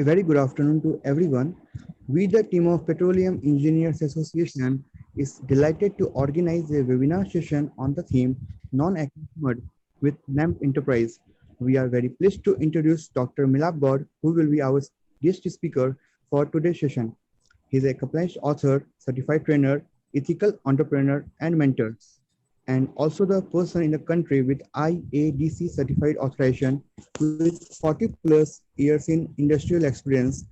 A very good afternoon to everyone. We, the team of Petroleum Engineers Association, is delighted to organize a webinar session on the theme Non-Aqueous Mud with NAMP Enterprise. We are very pleased to introduce Dr. Milap Goud, who will be our guest speaker for today's session. He is a accomplished author, certified trainer, ethical entrepreneur, and mentor, and also the person in the country with IADC certified authorization with 40 plus years in industrial experience,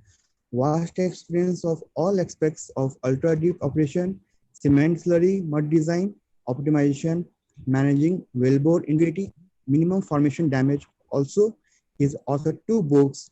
vast experience of all aspects of ultra deep operation, cement slurry, mud design, optimization, managing wellbore integrity, minimum formation damage. Also, he has authored 2 books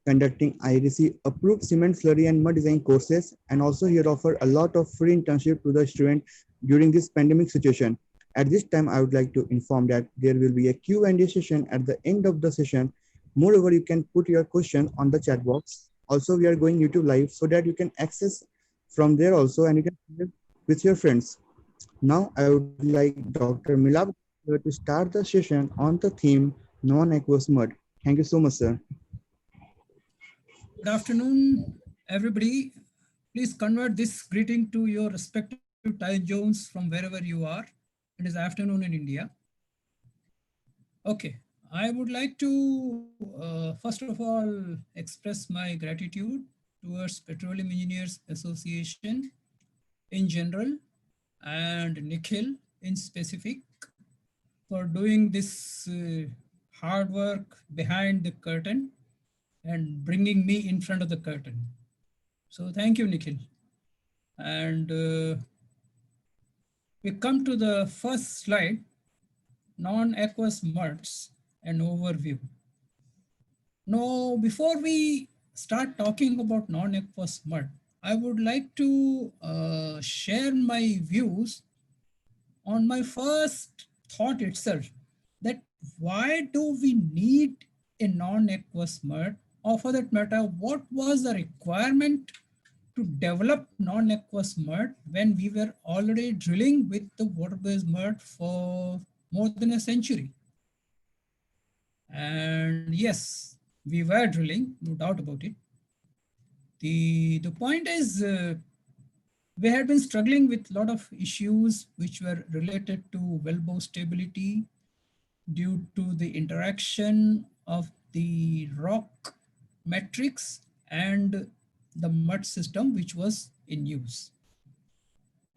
conducting IADC approved cement slurry and mud design courses, and also he offered a lot of free internship to the student during this pandemic situation. At this time, I would like to inform that there will be a Q&A session at the end of the session. Moreover, you can put your question on the chat box. Also, we are going YouTube live so that you can access from there also, and you can share with your friends. Now, I would like Dr. Milap to start the session on the theme non-aqueous mud. Thank you so much, sir. Good afternoon, everybody. Please convert this greeting to your respective time zones from wherever you are. It is afternoon in India. Okay, I would like to first of all express my gratitude towards Petroleum Engineers Association in general and Nikhil in specific for doing this hard work behind the curtain and bringing me in front of the curtain. So thank you, Nikhil. And we come to the first slide, non-aqueous muds, an overview. Now, before we start talking about non-aqueous mud, I would like to share my views on my first thought itself, that why do we need a non-aqueous mud, or for that matter, what was the requirement to develop non-aqueous mud when we were already drilling with the water-based mud for more than a century. And yes, we were drilling, no doubt about it. The point is, we had been struggling with a lot of issues which were related to wellbore stability due to the interaction of the rock matrix and the mud system which was in use.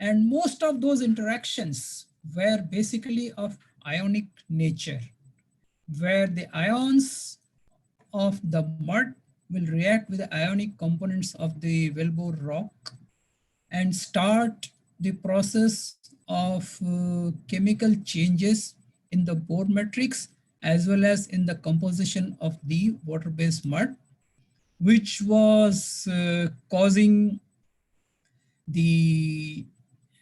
And most of those interactions were basically of ionic nature, where the ions of the mud will react with the ionic components of the wellbore rock and start the process of chemical changes in the bore matrix as well as in the composition of the water-based mud, which was causing the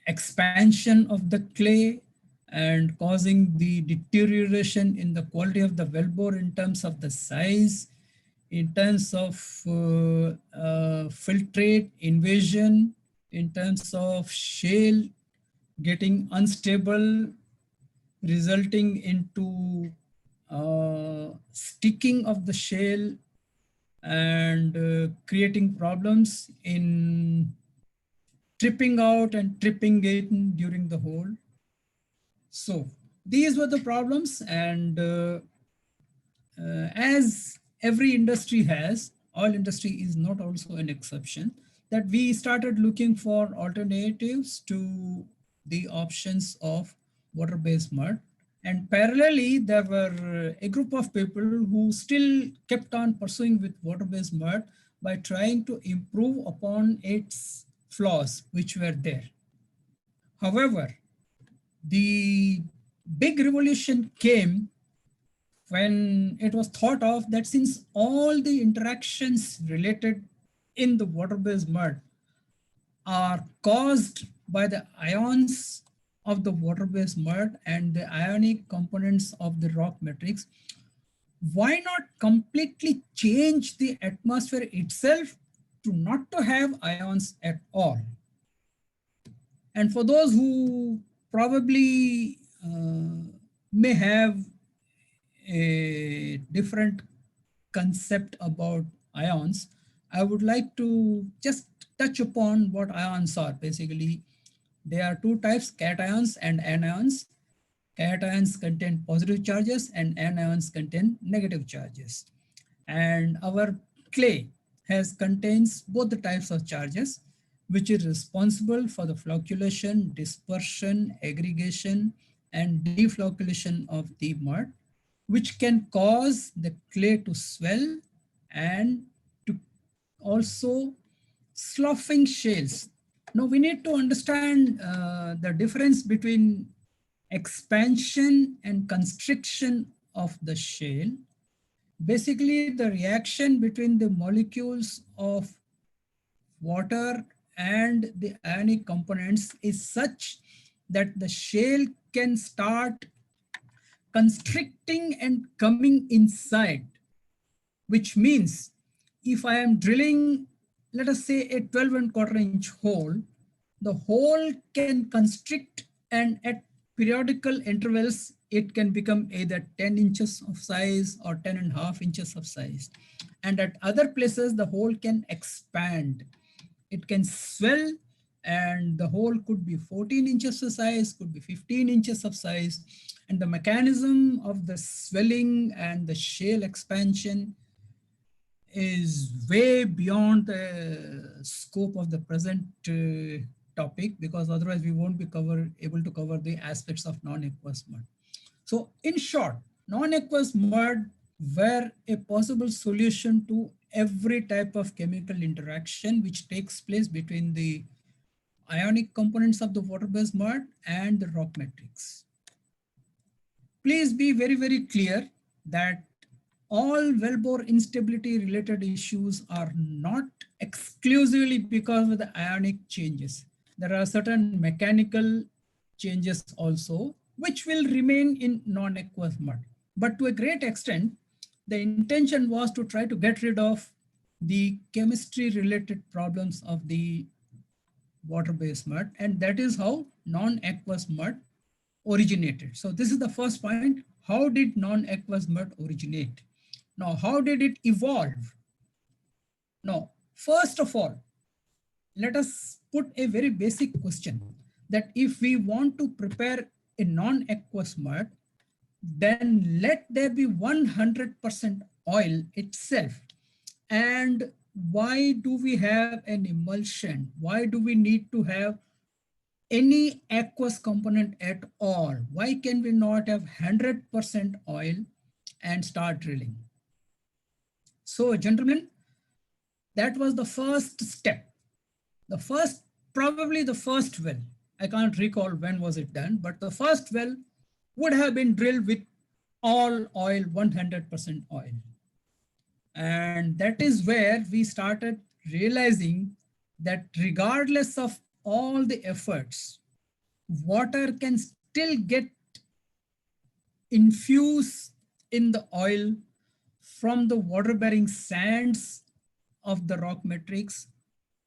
expansion of the clay and causing the deterioration in the quality of the wellbore in terms of the size, in terms of filtrate invasion, in terms of shale getting unstable, resulting into sticking of the shale and creating problems in tripping out and tripping in during the hole. So these were the problems, and as every industry has, oil industry is not also an exception, that we started looking for alternatives to the options of water-based mud. And parallelly, there were a group of people who still kept on pursuing with water-based mud by trying to improve upon its flaws which were there. However, the big revolution came when it was thought of that since all the interactions related in the water-based mud are caused by the ions of the water-based mud and the ionic components of the rock matrix, why not completely change the atmosphere itself to not to have ions at all? And for those who probably may have a different concept about ions, I would like to just touch upon what ions are. Basically, there are two types, cations and anions. Cations contain positive charges and anions contain negative charges. And our clay has contains both the types of charges, which is responsible for the flocculation, dispersion, aggregation, and deflocculation of the mud, which can cause the clay to swell and to also sloughing shales. Now we need to understand the difference between expansion and constriction of the shale. Basically, the reaction between the molecules of water and the ionic components is such that the shale can start constricting and coming inside, which means if I am drilling, let us say a 12 and quarter inch hole, the hole can constrict and at periodical intervals, it can become either 10 inches of size or 10 and a half inches of size. And at other places, the hole can expand. It can swell and the hole could be 14 inches of size, could be 15 inches of size. And the mechanism of the swelling and the shale expansion is way beyond the scope of the present topic, because otherwise we won't be able to cover the aspects of non-aqueous mud. So in short, non-aqueous mud were a possible solution to every type of chemical interaction which takes place between the ionic components of the water-based mud and the rock matrix. Please be very, very clear that all wellbore instability related issues are not exclusively because of the ionic changes. There are certain mechanical changes also, which will remain in non-aqueous mud. But to a great extent, the intention was to try to get rid of the chemistry related problems of the water-based mud, and that is how non-aqueous mud originated. So this is the first point. How did non-aqueous mud originate? Now, how did it evolve? Now, first of all, let us put a very basic question that if we want to prepare a non-aqueous mud, then let there be 100% oil itself. And why do we have an emulsion? Why do we need to have any aqueous component at all? Why can we not have 100% oil and start drilling? So gentlemen, that was the first step. The first, probably the first well, I can't recall when was it done, but the first well would have been drilled with all oil, 100% oil. And that is where we started realizing that regardless of all the efforts, water can still get infused in the oil from the water-bearing sands of the rock matrix,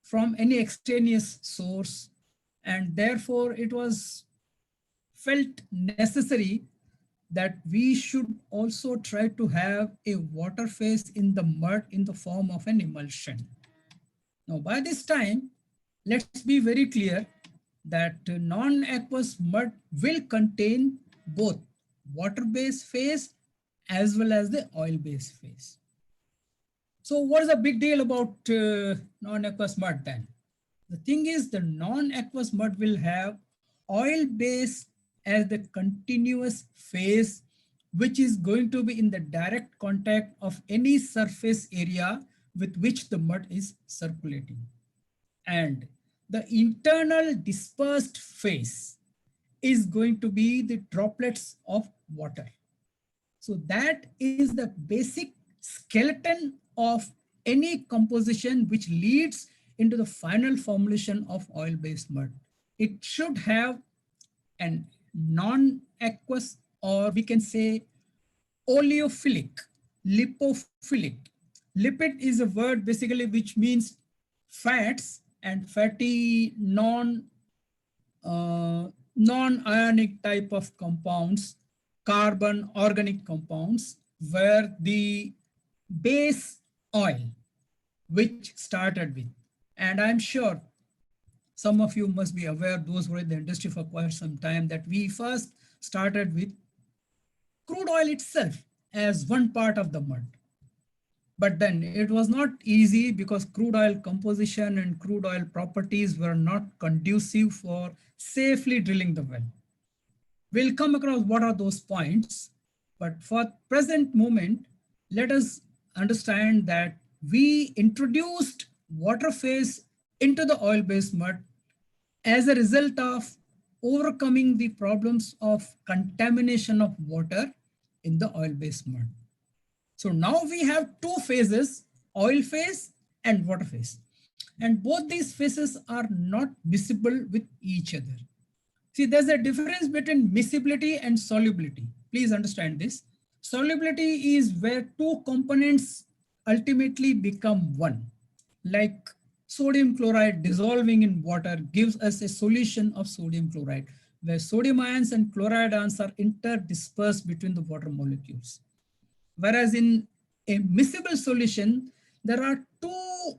from any extraneous source, and therefore it was felt necessary that we should also try to have a water phase in the mud in the form of an emulsion. Now, by this time, let's be very clear that non-aqueous mud will contain both water-based phase as well as the oil-based phase. So what is the big deal about non-aqueous mud then? The thing is the non-aqueous mud will have oil base as the continuous phase, which is going to be in the direct contact of any surface area with which the mud is circulating. And the internal dispersed phase is going to be the droplets of water. So that is the basic skeleton of any composition which leads into the final formulation of oil-based mud. It should have an non-aqueous, or we can say oleophilic, lipophilic. Lipid is a word basically which means fats, and fatty non-ionic type of compounds, carbon organic compounds, where the base oil which started with. And I'm sure some of you must be aware, those who are in the industry for quite some time, that we first started with crude oil itself as one part of the mud. But then it was not easy because crude oil composition and crude oil properties were not conducive for safely drilling the well. We'll come across what are those points, but for present moment, let us understand that we introduced water phase into the oil-based mud as a result of overcoming the problems of contamination of water in the oil-based mud. So now we have two phases, oil phase and water phase. And both these phases are not miscible with each other. See, there's a difference between miscibility and solubility. Please understand this. Solubility is where two components ultimately become one. Like sodium chloride dissolving in water gives us a solution of sodium chloride, where sodium ions and chloride ions are interdispersed between the water molecules. Whereas in a miscible solution, there are two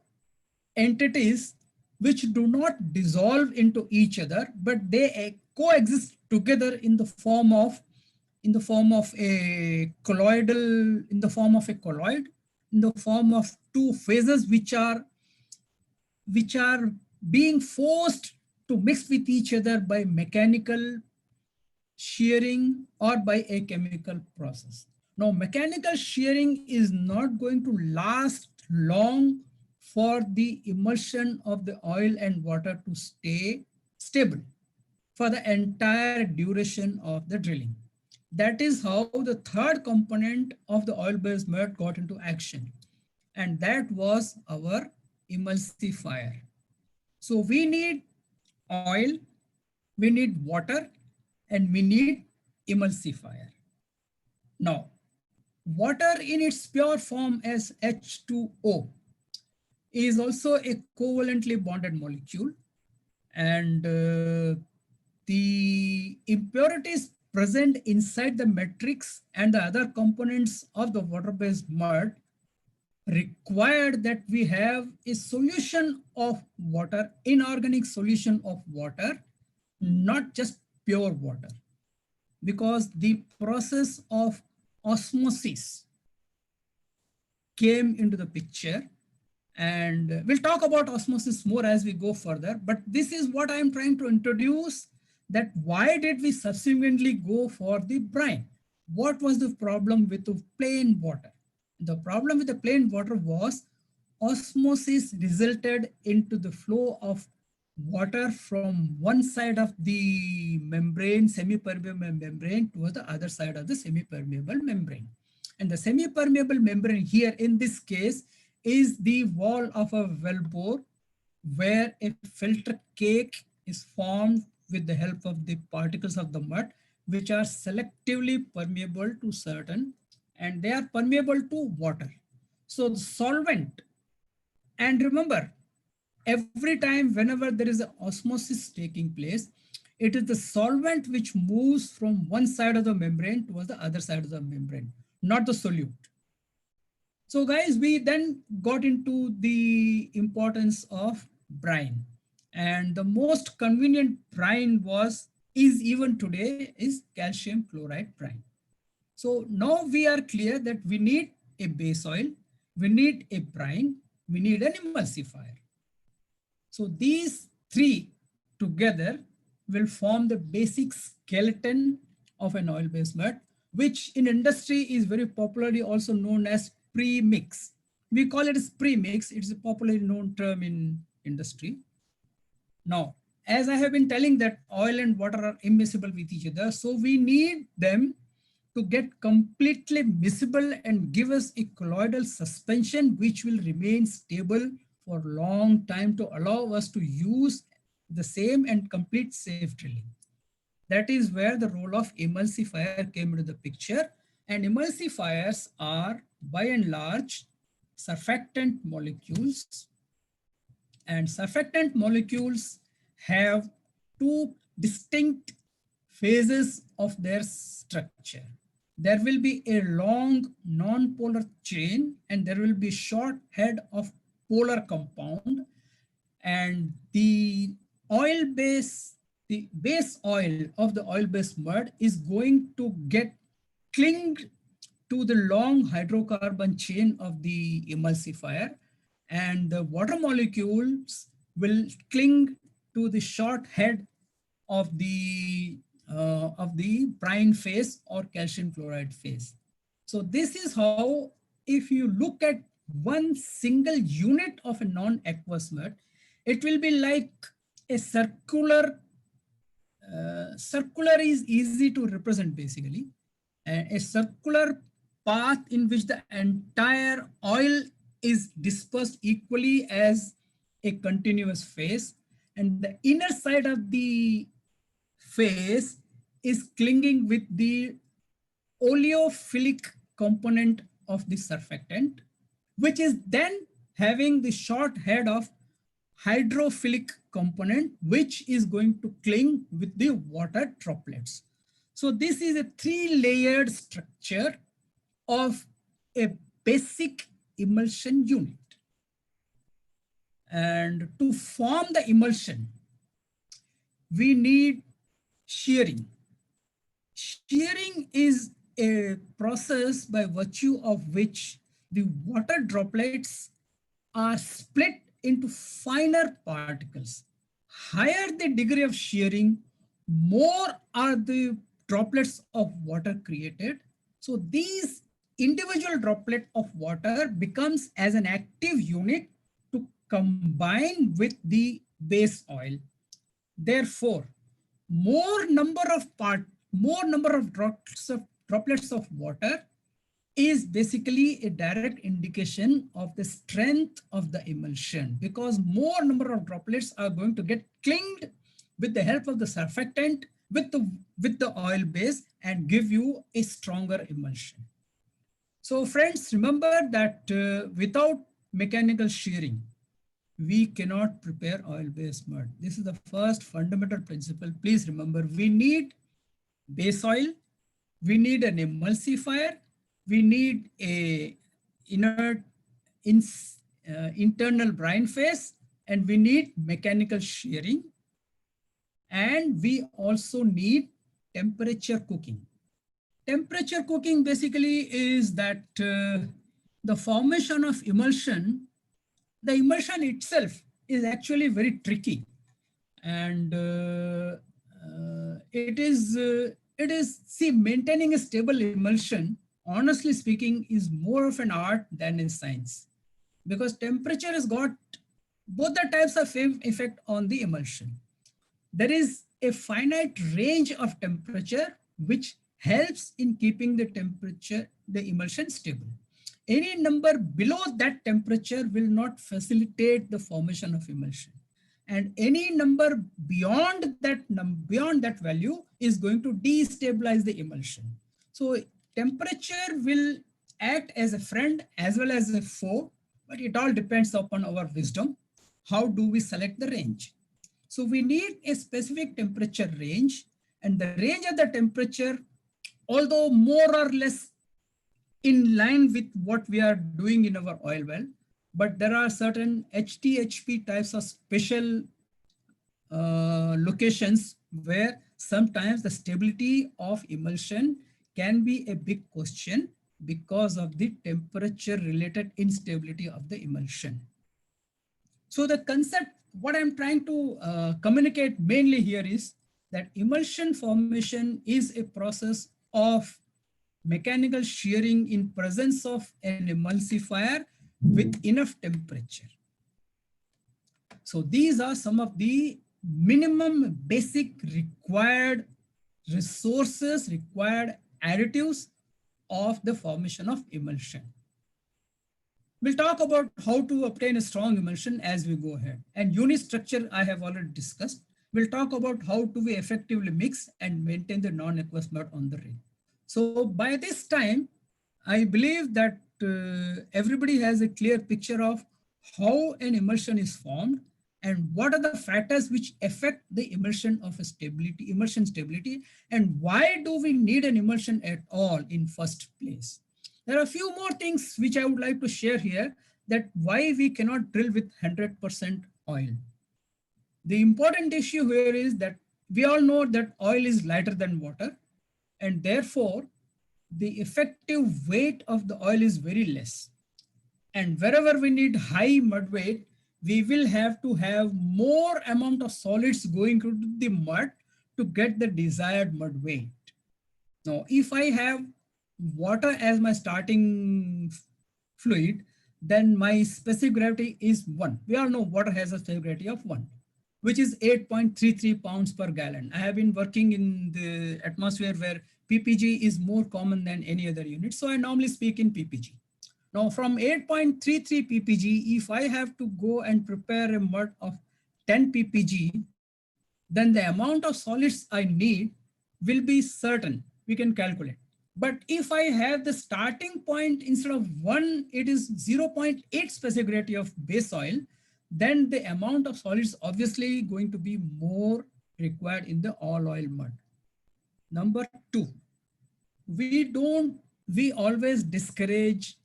entities which do not dissolve into each other, but they coexist together in the form of a colloidal, in the form of a colloid, in the form of two phases which are being forced to mix with each other by mechanical shearing or by a chemical process. Now, mechanical shearing is not going to last long for the emulsion of the oil and water to stay stable for the entire duration of the drilling. That is how the third component of the oil-based mud got into action. And that was our emulsifier. So we need oil, we need water, and we need emulsifier. Now, water in its pure form as H2O is also a covalently bonded molecule, and the impurities present inside the matrix and the other components of the water-based mud required that we have a solution of water, inorganic solution of water, not just pure water, because the process of osmosis came into the picture. And we'll talk about osmosis more as we go further, but this is what I'm trying to introduce, that why did we subsequently go for the brine? What was the problem with the plain water? The problem with the plain water was osmosis resulted into the flow of water from one side of the membrane, semi-permeable membrane, to the other side of the semi-permeable membrane. And the semi-permeable membrane here in this case is the wall of a wellbore, where a filter cake is formed with the help of the particles of the mud, which are selectively permeable to certain, and they are permeable to water. So the solvent, and remember, every time whenever there is an osmosis taking place, it is the solvent which moves from one side of the membrane towards the other side of the membrane, not the solute. So guys, we then got into the importance of brine, and the most convenient brine is even today is calcium chloride brine. So now we are clear that we need a base oil, we need a brine, we need an emulsifier. So these three together will form the basic skeleton of an oil-based mud, which in industry is very popularly also known as pre-mix. We call it as pre-mix. It's a popularly known term in industry. Now, as I have been telling that oil and water are immiscible with each other, so we need them to get completely miscible and give us a colloidal suspension which will remain stable for a long time to allow us to use the same and complete safe drilling. That is where the role of emulsifier came into the picture. And emulsifiers are by and large surfactant molecules. And surfactant molecules have two distinct phases of their structure. There will be a long non-polar chain and there will be short head of polar compound, and the base oil of the oil-based mud is going to get clinged to the long hydrocarbon chain of the emulsifier, and the water molecules will cling to the short head of the brine phase or calcium chloride phase. So this is how, if you look at one single unit of a non-aqueous mud, it will be like a circular is easy to represent basically. A circular path in which the entire oil is dispersed equally as a continuous phase, and the inner side of the phase is clinging with the oleophilic component of the surfactant, which is then having the short head of hydrophilic component, which is going to cling with the water droplets. So this is a three-layered structure of a basic emulsion unit. And to form the emulsion, we need shearing. Shearing is a process by virtue of which the water droplets are split into finer particles. Higher the degree of shearing, more are the droplets of water created. So these individual droplet of water becomes as an active unit to combine with the base oil. Therefore, more number of droplets of water is basically a direct indication of the strength of the emulsion, because more number of droplets are going to get clinged with the help of the surfactant with the oil base and give you a stronger emulsion. So friends, remember that without mechanical shearing, we cannot prepare oil-based mud. This is the first fundamental principle. Please remember, we need base oil, we need an emulsifier, we need a inert internal brine phase, and we need mechanical shearing, and we also need temperature cooking. Temperature cooking basically is that the formation of emulsion, the emulsion itself is actually very tricky, and see, maintaining a stable emulsion, honestly speaking, is more of an art than a science, because temperature has got both the types of effect on the emulsion. There is a finite range of temperature which helps in keeping the emulsion stable. Any number below that temperature will not facilitate the formation of emulsion. And any number beyond that value is going to destabilize the emulsion. So temperature will act as a friend as well as a foe, but it all depends upon our wisdom. How do we select the range? So we need a specific temperature range, and the range of the temperature, although more or less in line with what we are doing in our oil well, but there are certain HTHP types of special locations where sometimes the stability of emulsion can be a big question because of the temperature related instability of the emulsion. So the concept, what I'm trying to communicate mainly here is that emulsion formation is a process of mechanical shearing in presence of an emulsifier with enough temperature. So these are some of the minimum basic required resources, required additives of the formation of emulsion. We'll talk about how to obtain a strong emulsion as we go ahead. And unit structure I have already discussed. We'll talk about how to we effectively mix and maintain the non-aqueous mud on the rig. So by this time, I believe that everybody has a clear picture of how an emulsion is formed and what are the factors which affect the emulsion stability, and why do we need an emulsion at all in first place. There are a few more things which I would like to share here, that why we cannot drill with 100% oil. The important issue here is that we all know that oil is lighter than water, and therefore the effective weight of the oil is very less. And wherever we need high mud weight, we will have to have more amount of solids going into the mud to get the desired mud weight. Now, if I have water as my starting fluid, then my specific gravity is 1. We all know water has a specific gravity of 1, which is 8.33 pounds per gallon. I have been working in the atmosphere where ppg is more common than any other unit, so I normally speak in ppg. Now, from 8.33 ppg, if I have to go and prepare a mud of 10 ppg, then the amount of solids I need will be certain. We can calculate. But if I have the starting point instead of 1, it is 0.8 specific gravity of base oil, then the amount of solids obviously going to be more required in the all oil mud. Number 2, we always discourage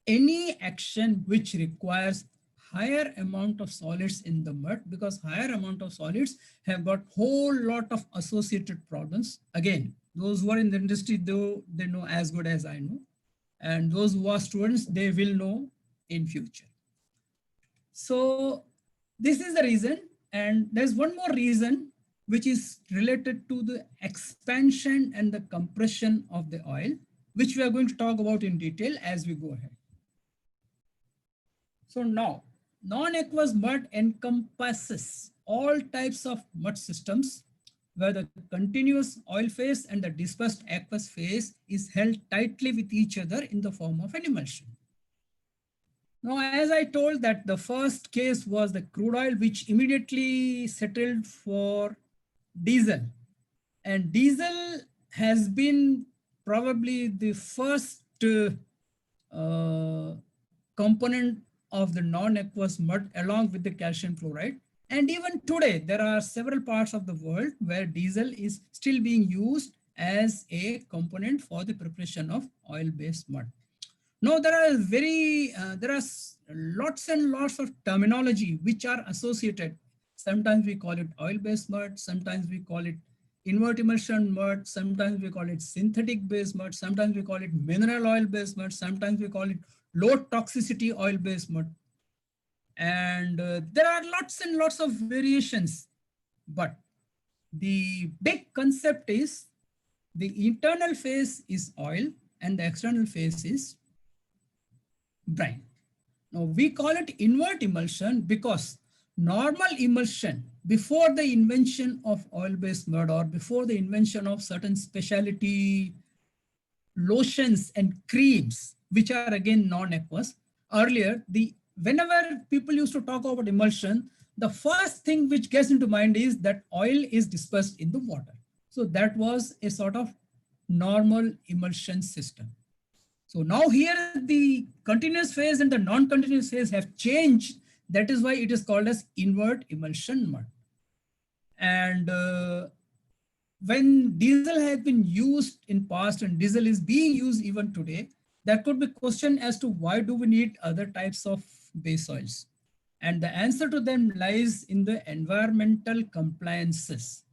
any action which requires higher amount of solids in the mud, because higher amount of solids have got whole lot of associated problems. Again, those who are in the industry, though, they know as good as I know, and those who are students, they will know in future. So this is the reason, and there's one more reason which is related to the expansion and the compression of the oil, which we are going to talk about in detail as we go ahead. So now, non-aqueous mud encompasses all types of mud systems where the continuous oil phase and the dispersed aqueous phase is held tightly with each other in the form of an emulsion. Now, as I told that the first case was the crude oil, which immediately settled for diesel. And diesel has been probably the first component of the non-aqueous mud along with the calcium chloride. And even today, there are several parts of the world where diesel is still being used as a component for the preparation of oil-based mud. Now, there are lots and lots of terminology which are associated. Sometimes we call it oil-based mud, sometimes we call it invert emulsion mud, sometimes we call it synthetic based mud, sometimes we call it mineral oil based mud, sometimes we call it low toxicity oil based mud. And there are lots and lots of variations, but the big concept is the internal phase is oil and the external phase is brine. Now we call it invert emulsion because normal emulsion before the invention of oil-based mud or before the invention of certain specialty lotions and creams, which are again non-aqueous, earlier, whenever people used to talk about emulsion, the first thing which gets into mind is that oil is dispersed in the water. So that was a sort of normal emulsion system. So now here the continuous phase and the non-continuous phase have changed. That is why it is called as invert emulsion mud. And when diesel has been used in past and diesel is being used even today, there could be question as to why do we need other types of base oils? And the answer to them lies in the environmental compliances,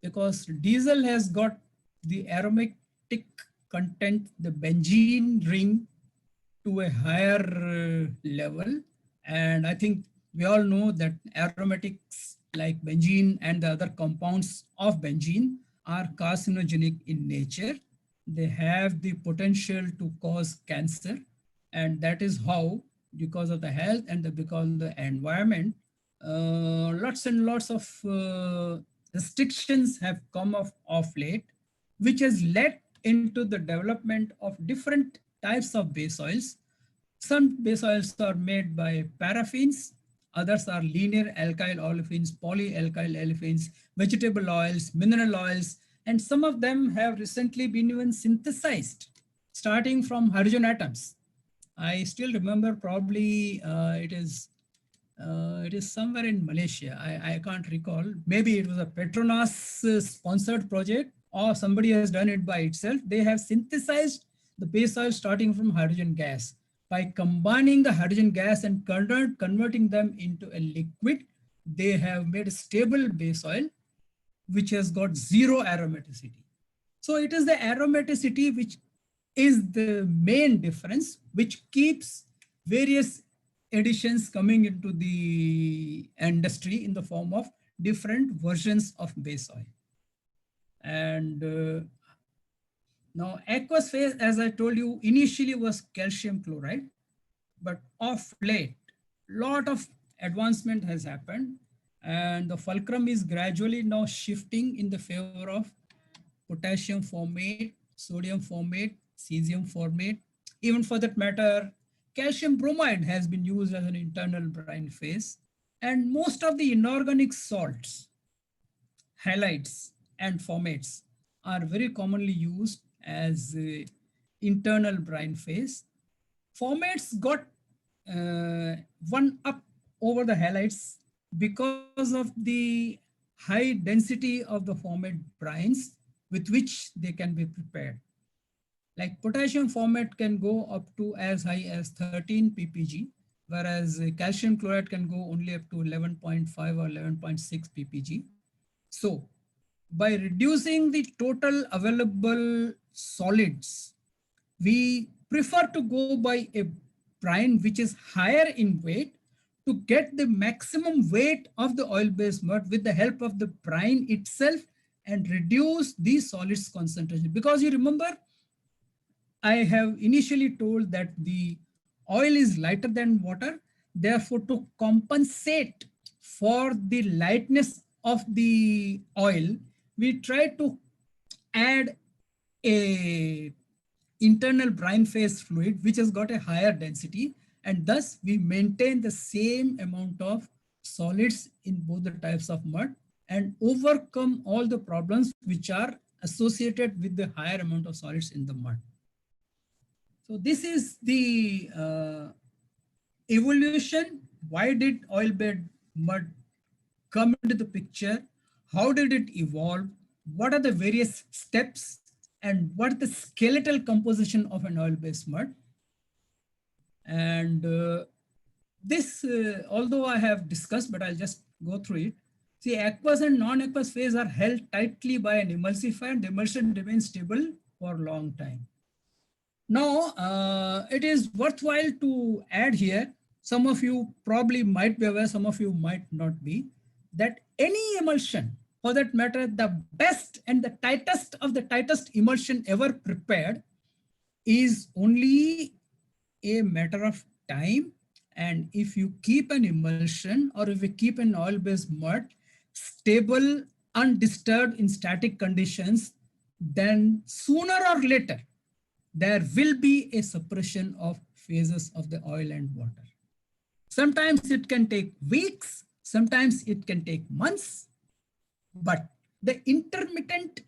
because diesel has got the aromatic content, the benzene ring, to a higher level. And I think we all know that aromatics like benzene and the other compounds of benzene are carcinogenic in nature. They have the potential to cause cancer. And that is how, because of the health and because of the environment, lots and lots of restrictions have come of late, which has led into the development of different types of base oils. Some base oils are made by paraffins, others are linear alkyl olefins, polyalkyl olefins, vegetable oils, mineral oils, and some of them have recently been even synthesized, starting from hydrogen atoms. I still remember, probably it is somewhere in Malaysia. I can't recall. Maybe it was a Petronas sponsored project, or somebody has done it by itself. They have synthesized the base oil starting from hydrogen gas. By combining the hydrogen gas and converting them into a liquid, they have made a stable base oil, which has got zero aromaticity. So it is the aromaticity which is the main difference, which keeps various additions coming into the industry in the form of different versions of base oil. And now aqueous phase, as I told you, initially was calcium chloride, but of late, lot of advancement has happened, and the fulcrum is gradually now shifting in the favor of potassium formate, sodium formate, cesium formate. Even for that matter, calcium bromide has been used as an internal brine phase. And most of the inorganic salts, halides, and formates are very commonly used as internal brine phase. Formates got one up over the halides because of the high density of the formate brines with which they can be prepared. Like potassium formate can go up to as high as 13 ppg, whereas calcium chloride can go only up to 11.5 or 11.6 ppg. So by reducing the total available solids, we prefer to go by a brine which is higher in weight to get the maximum weight of the oil-based mud with the help of the brine itself and reduce the solids concentration. Because you remember, I have initially told that the oil is lighter than water. Therefore, to compensate for the lightness of the oil, we try to add a internal brine phase fluid which has got a higher density, and thus we maintain the same amount of solids in both the types of mud and overcome all the problems which are associated with the higher amount of solids in the mud. So this is the evolution. Why did oil-based mud come into the picture? How did it evolve? What are the various steps? And what is the skeletal composition of an oil-based mud? And this, although I have discussed, but I'll just go through it. See, aqueous and non-aqueous phase are held tightly by an emulsifier, and the emulsion remains stable for a long time. Now, it is worthwhile to add here, some of you probably might be aware, some of you might not be, that any emulsion, for that matter, the best and the tightest of the tightest emulsion ever prepared is only a matter of time. And if you keep an emulsion or if you keep an oil-based mud stable, undisturbed in static conditions, then sooner or later, there will be a suppression of phases of the oil and water. Sometimes it can take weeks, sometimes it can take months, but the intermittent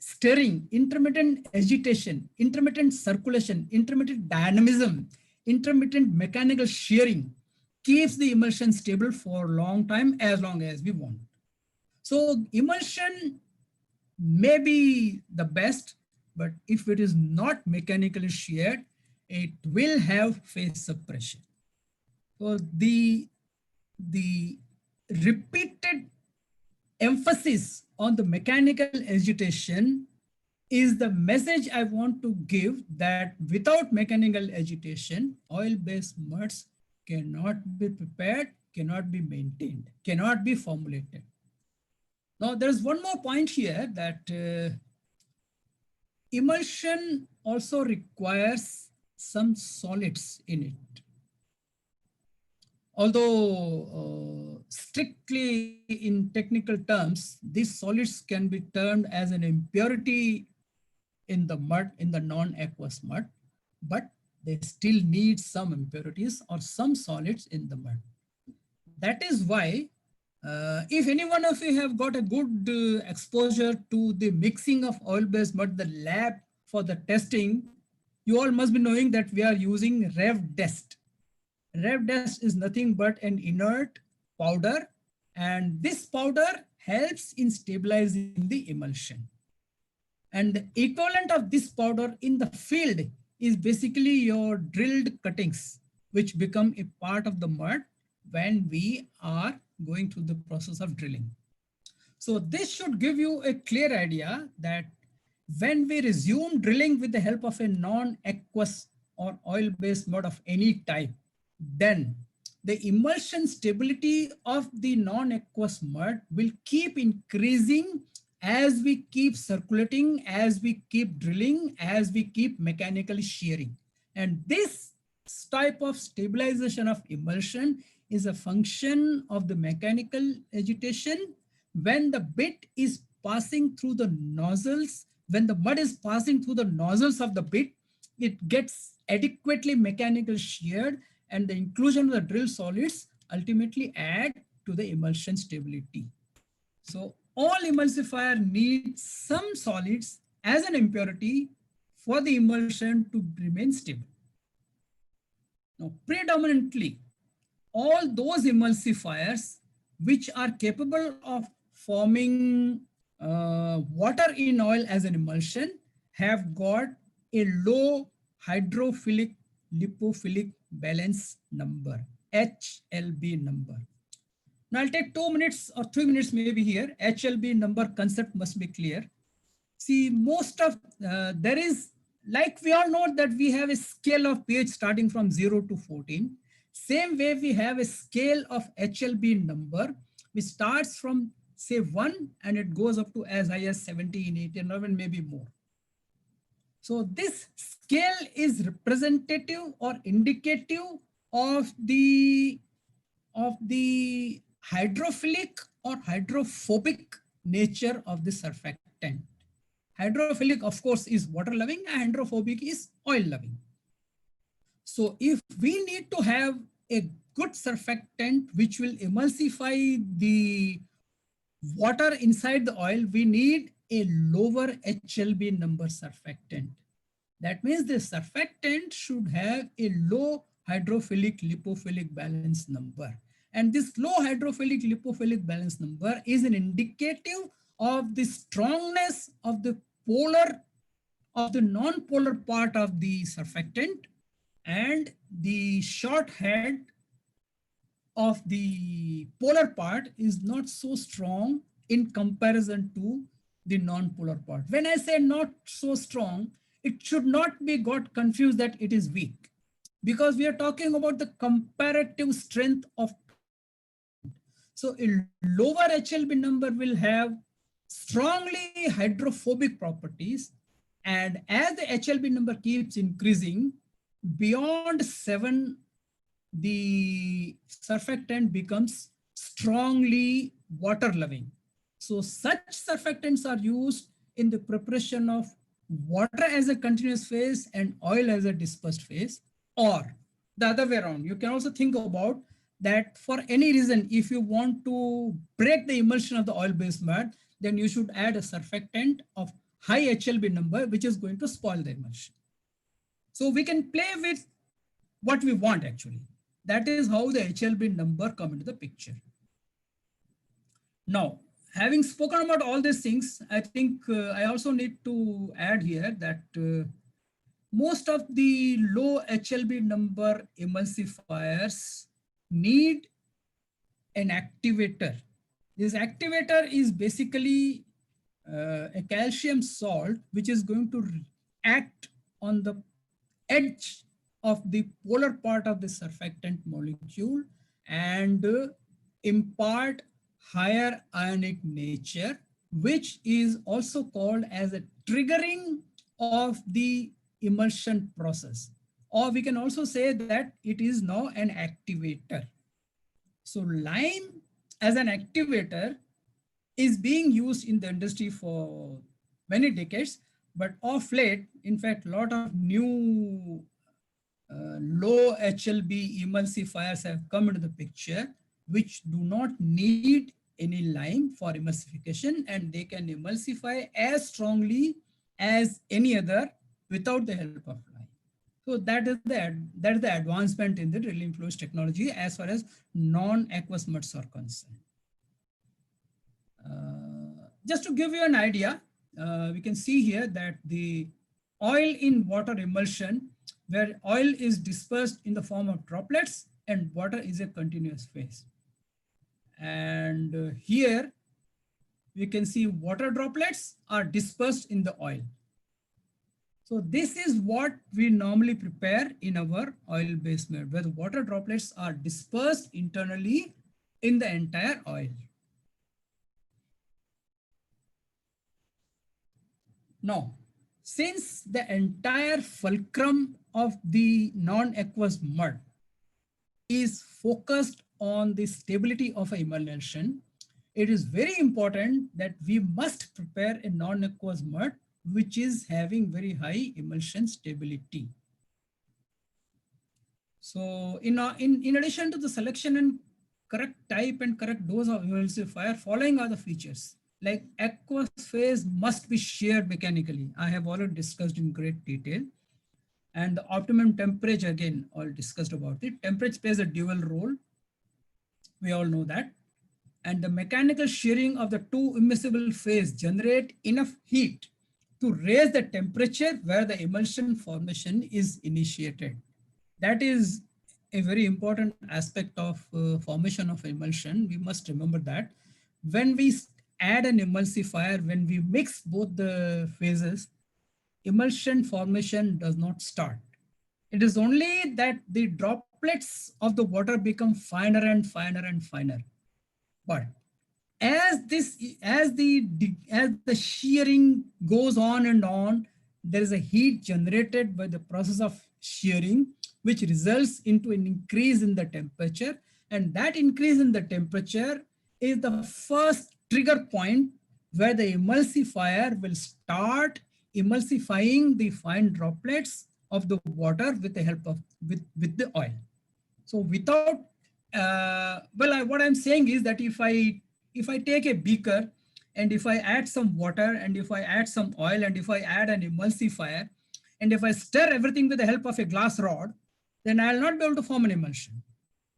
stirring, intermittent agitation, intermittent circulation, intermittent dynamism, intermittent mechanical shearing keeps the emulsion stable for a long time, as long as we want. So emulsion may be the best, but if it is not mechanically sheared, it will have phase suppression. So the repeated emphasis on the mechanical agitation is the message I want to give, that without mechanical agitation, oil-based muds cannot be prepared, cannot be maintained, cannot be formulated. Now, there's one more point here, that emulsion also requires some solids in it. Although strictly in technical terms, these solids can be termed as an impurity in the mud, in the non-aqueous mud, but they still need some impurities or some solids in the mud. That is why if any one of you have got a good exposure to the mixing of oil-based mud, the lab for the testing, you all must be knowing that we are using Revdest. Revdest is nothing but an inert powder, and this powder helps in stabilizing the emulsion. And the equivalent of this powder in the field is basically your drilled cuttings, which become a part of the mud when we are going through the process of drilling. So this should give you a clear idea that when we resume drilling with the help of a non-aqueous or oil-based mud of any type, then the emulsion stability of the non-aqueous mud will keep increasing as we keep circulating, as we keep drilling, as we keep mechanically shearing. And this type of stabilization of emulsion is a function of the mechanical agitation when the bit is passing through the nozzles, when the mud is passing through the nozzles of the bit, it gets adequately mechanical sheared, and the inclusion of the drill solids ultimately add to the emulsion stability. So all emulsifier needs some solids as an impurity for the emulsion to remain stable. Now, predominantly, all those emulsifiers which are capable of forming water in oil as an emulsion have got a low hydrophilic lipophilic balance number, HLB number. Now I'll take 2 minutes or 3 minutes maybe here. HLB number concept must be clear. See, most of there is, like we all know that we have a scale of pH starting from 0 to 14. Same way we have a scale of HLB number, which starts from say 1 and it goes up to as high as 17, 18, or even maybe more. So this scale is representative or indicative of the hydrophilic or hydrophobic nature of the surfactant. Hydrophilic, of course, is water loving, and hydrophobic is oil loving. So if we need to have a good surfactant which will emulsify the water inside the oil, we need a lower HLB number surfactant. That means the surfactant should have a low hydrophilic lipophilic balance number. And this low hydrophilic lipophilic balance number is an indicative of the strongness of the polar, of the non-polar part of the surfactant, and the short head of the polar part is not so strong in comparison to the non-polar part. When I say not so strong, it should not be got confused that it is weak, because we are talking about the comparative strength of two surfactants. So a lower HLB number will have strongly hydrophobic properties, and as the HLB number keeps increasing beyond 7, the surfactant becomes strongly water loving. So such surfactants are used in the preparation of water as a continuous phase and oil as a dispersed phase, or the other way around. You can also think about that for any reason, if you want to break the emulsion of the oil-based mud, then you should add a surfactant of high HLB number, which is going to spoil the emulsion. So we can play with what we want actually. That is how the HLB number come into the picture. Now, having spoken about all these things, I think I also need to add here that most of the low HLB number emulsifiers need an activator. This activator is basically a calcium salt, which is going to act on the edge of the polar part of the surfactant molecule and impart higher ionic nature, which is also called as a triggering of the emulsion process. Or we can also say that it is now an activator. So lime as an activator is being used in the industry for many decades, but of late, in fact, a lot of new low HLB emulsifiers have come into the picture, which do not need any lime for emulsification, and they can emulsify as strongly as any other without the help of lime. So that is the advancement in the drilling fluids technology as far as non-aqueous muds are concerned. Just to give you an idea, we can see here that the oil in water emulsion, where oil is dispersed in the form of droplets and water is a continuous phase. And here we can see water droplets are dispersed in the oil. So this is what we normally prepare in our oil-based mud, where the water droplets are dispersed internally in the entire oil. Now, since the entire fulcrum of the non-aqueous mud is focused on the stability of emulsion, it is very important that we must prepare a non-aqueous mud which is having very high emulsion stability. So in addition to the selection and correct type and correct dose of emulsifier, following are the features. Like aqueous phase must be sheared mechanically. I have already discussed in great detail. And the optimum temperature, again, all discussed about it. Temperature plays a dual role. We all know that. And the mechanical shearing of the two immiscible phase generate enough heat to raise the temperature where the emulsion formation is initiated. That is a very important aspect of formation of emulsion. We must remember that when we add an emulsifier, when we mix both the phases, emulsion formation does not start. It is only that the droplets of the water become finer and finer and finer. But as the shearing goes on and on, there is a heat generated by the process of shearing, which results into an increase in the temperature. And that increase in the temperature is the first trigger point where the emulsifier will start emulsifying the fine droplets of the water with the help of with the oil. So without what I'm saying is that if I take a beaker and if I add some water and if I add some oil and if I add an emulsifier and if I stir everything with the help of a glass rod, then I'll not be able to form an emulsion.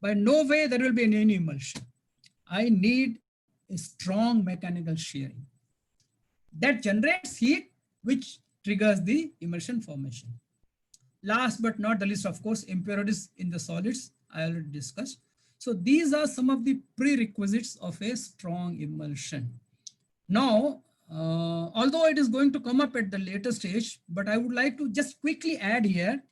By no way there will be any emulsion. I need a strong mechanical shearing that generates heat, which triggers the emulsion formation. Last but not the least, of course, impurities in the solids I already discussed. So these are some of the prerequisites of a strong emulsion. Now, although it is going to come up at the later stage, but I would like to just quickly add here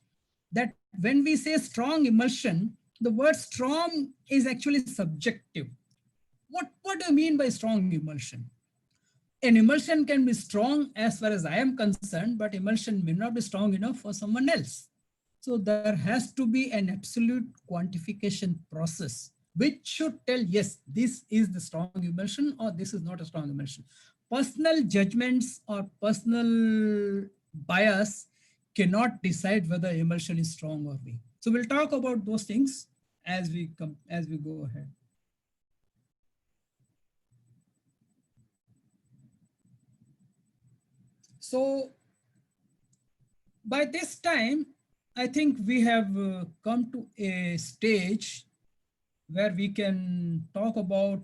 that when we say strong emulsion, the word strong is actually subjective. What do you mean by strong emulsion? An emulsion can be strong as far as I am concerned, but emulsion may not be strong enough for someone else. So there has to be an absolute quantification process, which should tell, yes, this is the strong emulsion or this is not a strong emulsion. Personal judgments or personal bias cannot decide whether emulsion is strong or weak. So we'll talk about those things as we go ahead. So by this time, I think we have come to a stage where we can talk about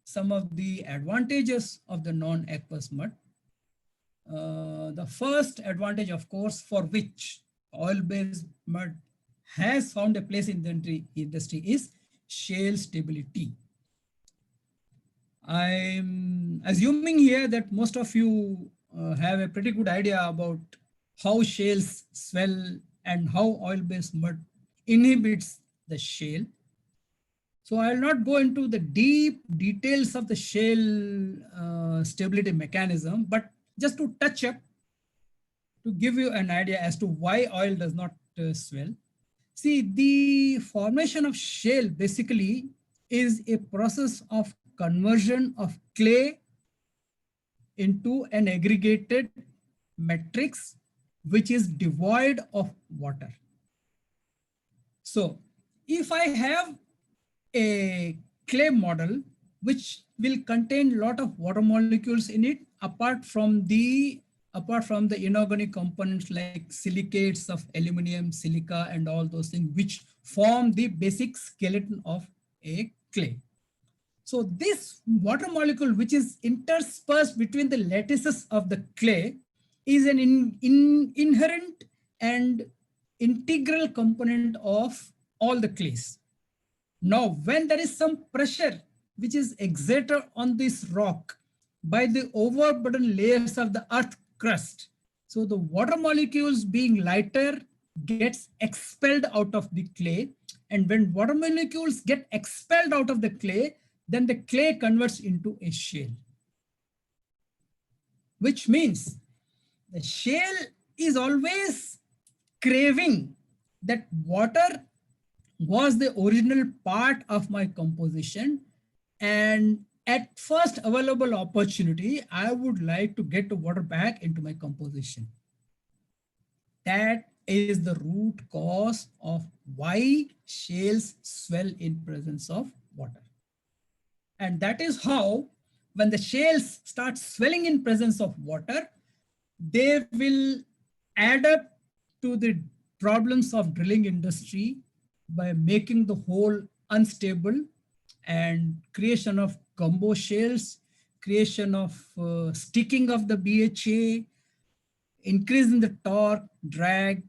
some of the advantages of the non-aqueous mud. The first advantage, of course, for which oil-based mud has found a place in the industry is shale stability. I'm assuming here that most of you have a pretty good idea about how shales swell and how oil-based mud inhibits the shale. So I'll not go into the deep details of the shale stability mechanism, but just to touch up, to give you an idea as to why oil does not swell. See, the formation of shale basically is a process of conversion of clay into an aggregated matrix which is devoid of water. So if I have a clay model which will contain a lot of water molecules in it, apart from the inorganic components like silicates of aluminum, silica, and all those things which form the basic skeleton of a clay. So this water molecule, which is interspersed between the lattices of the clay, is an inherent and integral component of all the clays. Now, when there is some pressure which is exerted on this rock by the overburden layers of the earth crust, so the water molecules being lighter gets expelled out of the clay. And when water molecules get expelled out of the clay, then the clay converts into a shale, which means the shale is always craving that water was the original part of my composition, and at first available opportunity, I would like to get the water back into my composition. That is the root cause of why shales swell in presence of water. And that is how, when the shales start swelling in presence of water, they will add up to the problems of drilling industry by making the hole unstable and creation of gumbo shales, creation of sticking of the BHA, increase in the torque, drag,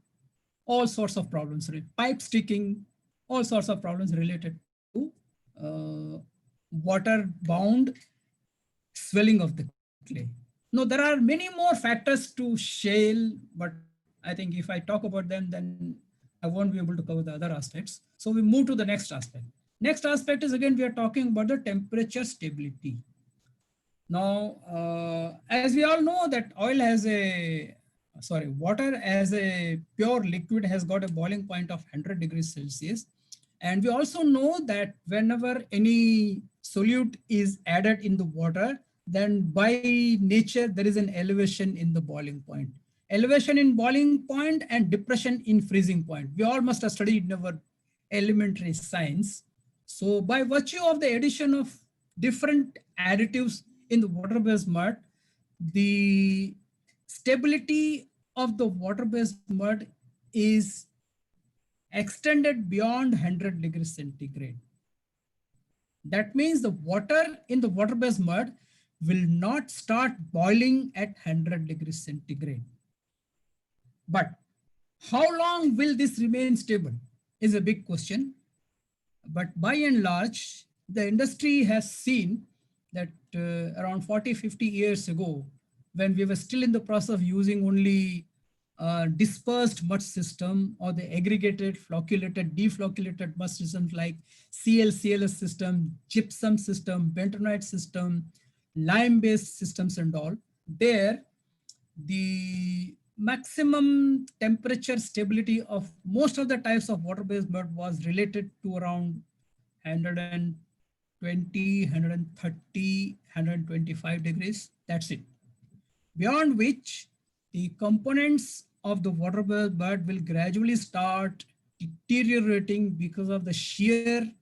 all sorts of problems, pipe sticking, all sorts of problems related to water bound swelling of the clay. Now, there are many more factors to shale, but I think if I talk about them, then I won't be able to cover the other aspects. So we move to the next aspect. Next aspect is, again, we are talking about the temperature stability. Now, as we all know that water as a pure liquid has got a boiling point of 100 degrees Celsius. And we also know that whenever any solute is added in the water, then by nature, there is an elevation in the boiling point. Elevation in boiling point and depression in freezing point. We all must have studied in our elementary science. So by virtue of the addition of different additives in the water-based mud, the stability of the water-based mud is extended beyond 100 degrees centigrade. That means the water in the water-based mud will not start boiling at 100 degrees centigrade. But how long will this remain stable is a big question. But by and large, the industry has seen that around 40, 50 years ago, when we were still in the process of using only dispersed mud system or the aggregated, flocculated, deflocculated mud systems like CLCLS system, gypsum system, bentonite system, lime-based systems and all, there the maximum temperature stability of most of the types of water-based mud was related to around 120, 130, 125 degrees. That's it. Beyond which, the components of the water-based mud will gradually start deteriorating because of the shear,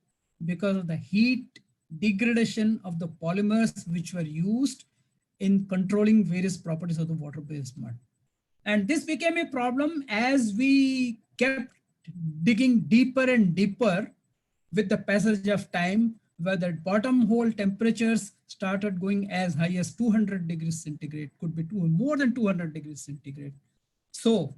because of the heat degradation of the polymers which were used in controlling various properties of the water-based mud. And this became a problem as we kept digging deeper and deeper with the passage of time, where the bottom hole temperatures started going as high as 200 degrees centigrade, could be more than 200 degrees centigrade. So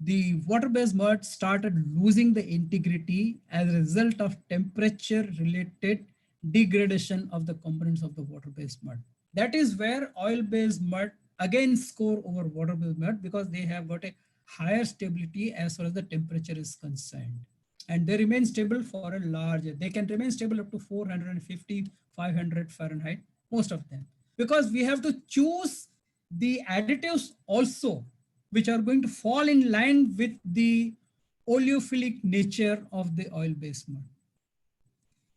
the water-based mud started losing the integrity as a result of temperature-related degradation of the components of the water-based mud. That is where oil-based mud again score over water-based mud, because they have got a higher stability as far as the temperature is concerned. And they remain stable for a larger, they can remain stable up to 450, 500 Fahrenheit, most of them. Because we have to choose the additives also, which are going to fall in line with the oleophilic nature of the oil-based mud.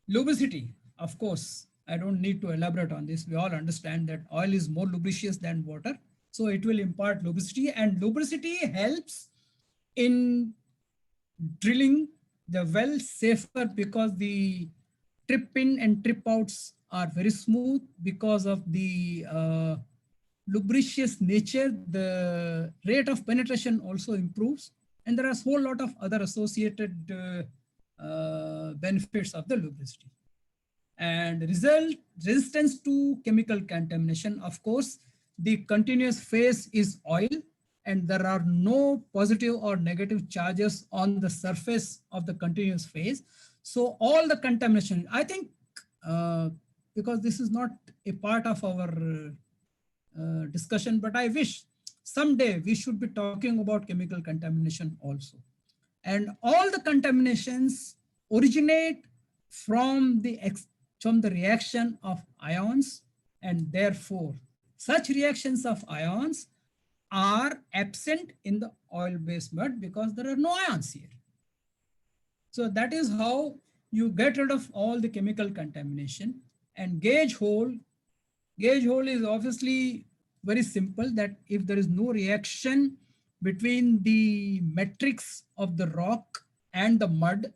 Lubricity, of course, I don't need to elaborate on this. We all understand that oil is more lubricious than water. So it will impart lubricity, and lubricity helps in drilling the well safer, because the trip in and trip outs are very smooth because of the lubricious nature. The rate of penetration also improves, and there are a whole lot of other associated benefits of the lubricity. And resistance to chemical contamination, of course, the continuous phase is oil. and there are no positive or negative charges on the surface of the continuous phase. So all the contamination, I think, because this is not a part of our discussion, but I wish someday we should be talking about chemical contamination also. And all the contaminations originate from from the reaction of ions, and therefore such reactions of ions are absent in the oil-based mud because there are no ions here. So that is how you get rid of all the chemical contamination. And gauge hole is obviously very simple, that if there is no reaction between the matrix of the rock and the mud,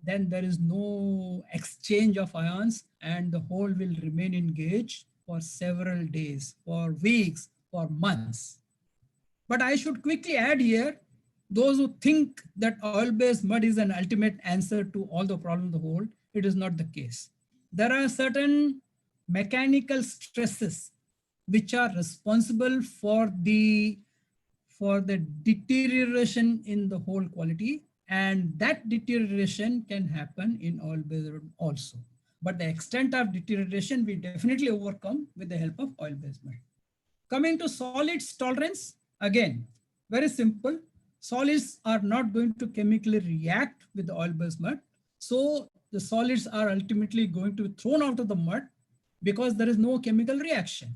then there is no exchange of ions and the hole will remain in gauge for several days, for weeks, for months. But I should quickly add here, those who think that oil-based mud is an ultimate answer to all the problems of the hole, it is not the case. There are certain mechanical stresses which are responsible for the deterioration in the hole quality, and that deterioration can happen in oil-based mud also. But the extent of deterioration we definitely overcome with the help of oil-based mud. Coming to solids tolerance, again, very simple. Solids are not going to chemically react with the oil-based mud. So the solids are ultimately going to be thrown out of the mud because there is no chemical reaction.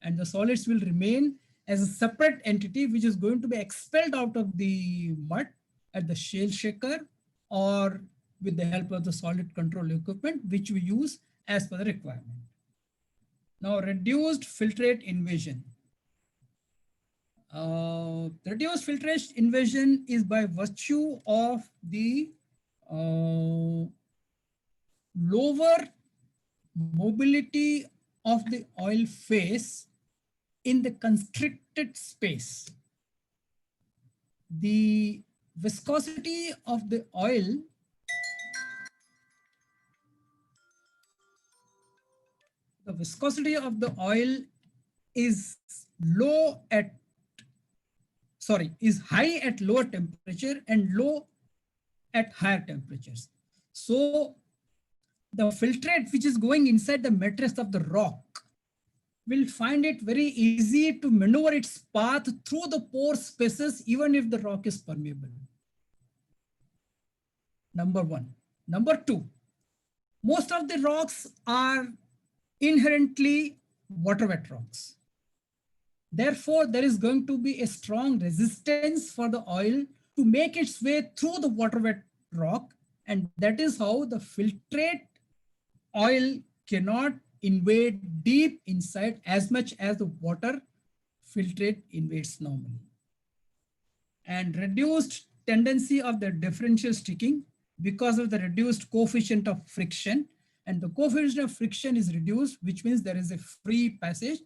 And the solids will remain as a separate entity which is going to be expelled out of the mud at the shale shaker or with the help of the solid control equipment which we use as per the requirement. Now, reduced filtrate invasion. Reduced filtrate invasion is by virtue of the lower mobility of the oil phase in the constricted space. The viscosity of the oil is high at lower temperature and low at higher temperatures. So the filtrate which is going inside the matrix of the rock will find it very easy to maneuver its path through the pore spaces even if the rock is permeable. Number one. Number two, most of the rocks are inherently water wet rocks. Therefore, there is going to be a strong resistance for the oil to make its way through the water wet rock, and that is how the filtrate oil cannot invade deep inside as much as the water filtrate invades normally. And reduced tendency of the differential sticking because of the reduced coefficient of friction, and the coefficient of friction is reduced, which means there is a free passage.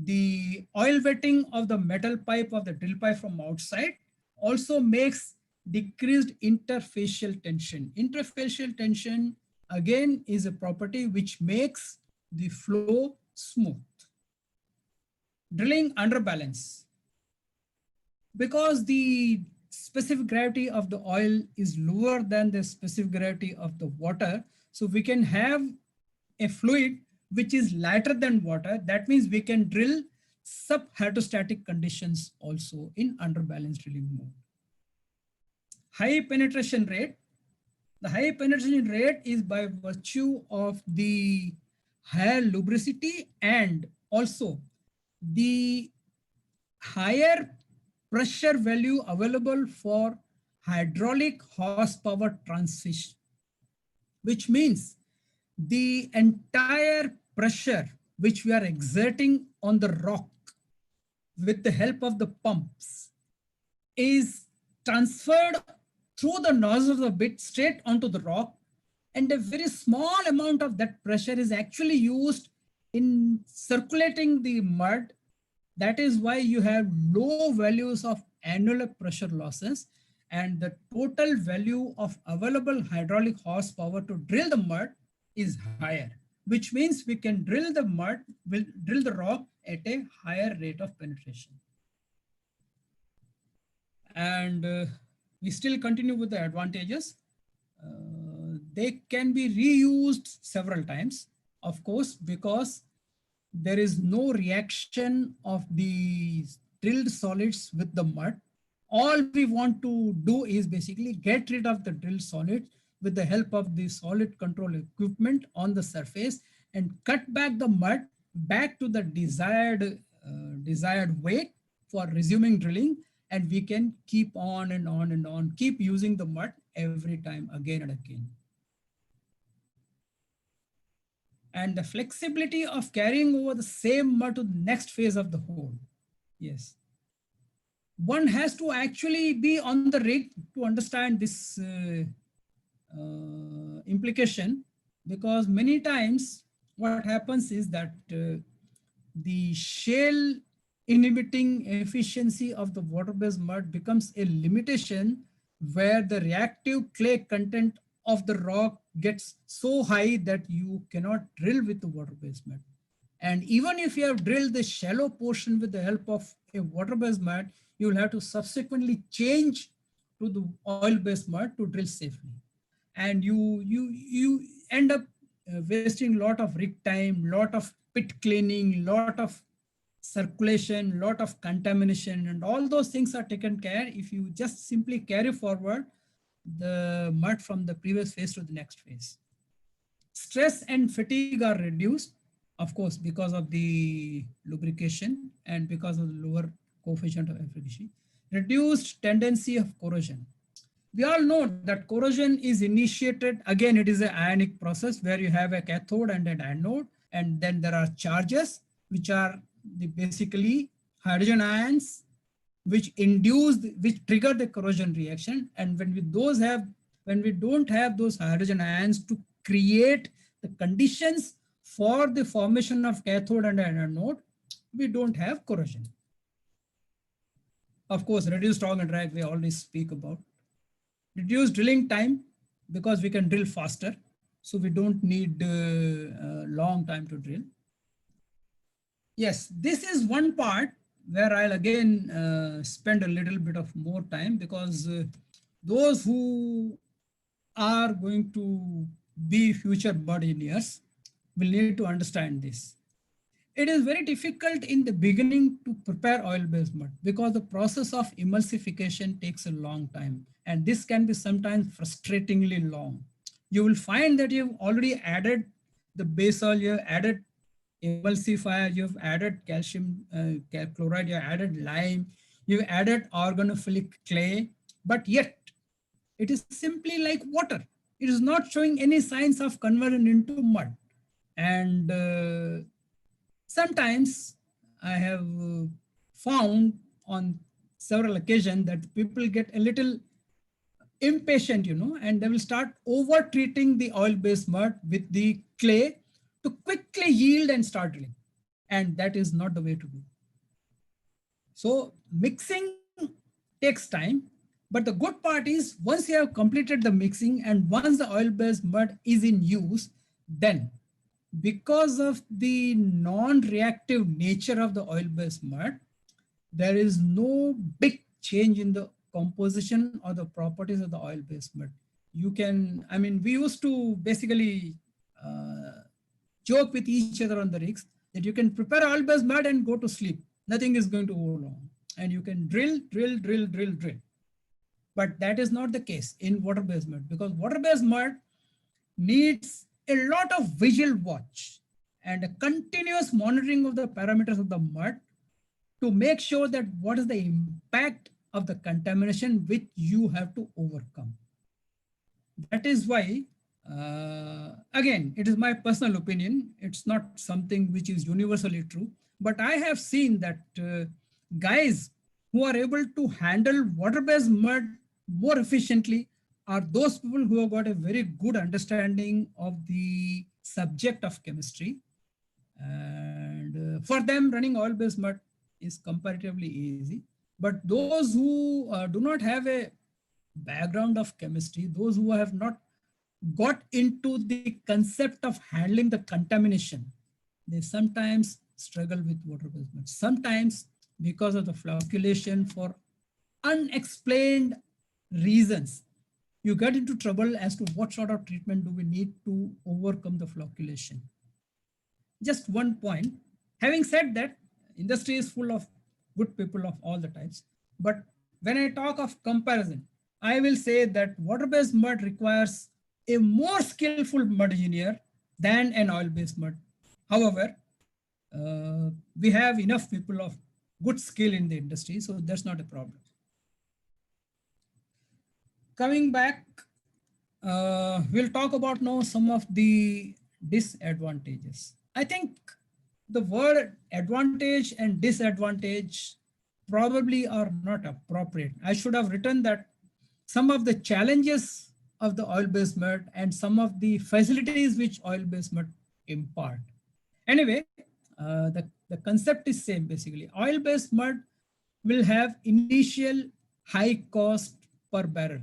The oil wetting of the metal pipe of the drill pipe from outside also makes decreased interfacial tension. Interfacial tension again is a property which makes the flow smooth. Drilling under balance. Because the specific gravity of the oil is lower than the specific gravity of the water, so we can have a fluid which is lighter than water. That means we can drill sub-hydrostatic conditions also in underbalance drilling mode. High penetration rate. The high penetration rate is by virtue of the higher lubricity and also the higher pressure value available for hydraulic horsepower transmission, which means the entire pressure which we are exerting on the rock with the help of the pumps is transferred through the nozzle of the bit straight onto the rock, and a very small amount of that pressure is actually used in circulating the mud. That is why you have low values of annular pressure losses, and the total value of available hydraulic horsepower to drill the mud is higher, which means we can drill the rock at a higher rate of penetration. And we still continue with the advantages. They can be reused several times, of course, because there is no reaction of the drilled solids with the mud. All we want to do is basically get rid of the drilled solid with the help of the solid control equipment on the surface and cut back the mud back to the desired weight for resuming drilling, and we can keep on and on and on, keep using the mud every time again and again. And the flexibility of carrying over the same mud to the next phase of the hole. Yes. One has to actually be on the rig to understand this implication, because many times what happens is that the shale inhibiting efficiency of the water-based mud becomes a limitation where the reactive clay content of the rock gets so high that you cannot drill with the water-based mud. And even if you have drilled the shallow portion with the help of a water-based mud, you will have to subsequently change to the oil-based mud to drill safely. And you end up wasting a lot of rig time, lot of pit cleaning, lot of circulation, lot of contamination, and all those things are taken care if you just simply carry forward the mud from the previous phase to the next phase. Stress and fatigue are reduced, of course, because of the lubrication and because of the lower coefficient of efficacy. Reduced tendency of corrosion. We all know that corrosion is initiated, again, it is an ionic process where you have a cathode and an anode, and then there are charges, which are basically hydrogen ions, which trigger the corrosion reaction. And when we don't have those hydrogen ions to create the conditions for the formation of cathode and anode, we don't have corrosion. Of course, reduced torque and drag we already speak about. Reduced drilling time, because we can drill faster, so we don't need a long time to drill. Yes, this is one part where I'll again spend a little bit of more time, because those who are going to be future mud engineers will need to understand this. It is very difficult in the beginning to prepare oil-based mud because the process of emulsification takes a long time, and this can be sometimes frustratingly long. You will find that you've already added the base oil, you've added emulsifier, you've added calcium chloride, you've added lime, you've added organophilic clay, but yet it is simply like water. It is not showing any signs of conversion into mud. And sometimes I have found on several occasions that people get a little impatient, and they will start over treating the oil-based mud with the clay to quickly yield and start drilling. And that is not the way to do. So mixing takes time, but the good part is once you have completed the mixing and once the oil-based mud is in use, then because of the non-reactive nature of the oil-based mud, there is no big change in the composition or the properties of the oil-based mud. You can, we used to basically joke with each other on the rigs that you can prepare oil-based mud and go to sleep. Nothing is going to go wrong. And you can drill. But that is not the case in water-based mud, because water-based mud needs a lot of visual watch and a continuous monitoring of the parameters of the mud to make sure that what is the impact of the contamination which you have to overcome. That is why, again, it is my personal opinion. It's not something which is universally true, but I have seen that guys who are able to handle water-based mud more efficiently are those people who have got a very good understanding of the subject of chemistry. And for them, running oil-based mud is comparatively easy. But those who do not have a background of chemistry, those who have not got into the concept of handling the contamination, they sometimes struggle with water-based mud. Sometimes because of the flocculation for unexplained reasons, you get into trouble as to what sort of treatment do we need to overcome the flocculation. Just one point. Having said that, industry is full of good people of all the types. But when I talk of comparison, I will say that water-based mud requires a more skillful mud engineer than an oil-based mud. However, we have enough people of good skill in the industry, so that's not a problem. Coming back, we'll talk about now some of the disadvantages. I think the word advantage and disadvantage probably are not appropriate. I should have written that some of the challenges of the oil-based mud and some of the facilities which oil-based mud impart. Anyway, the concept is same basically. Oil-based mud will have initial high cost per barrel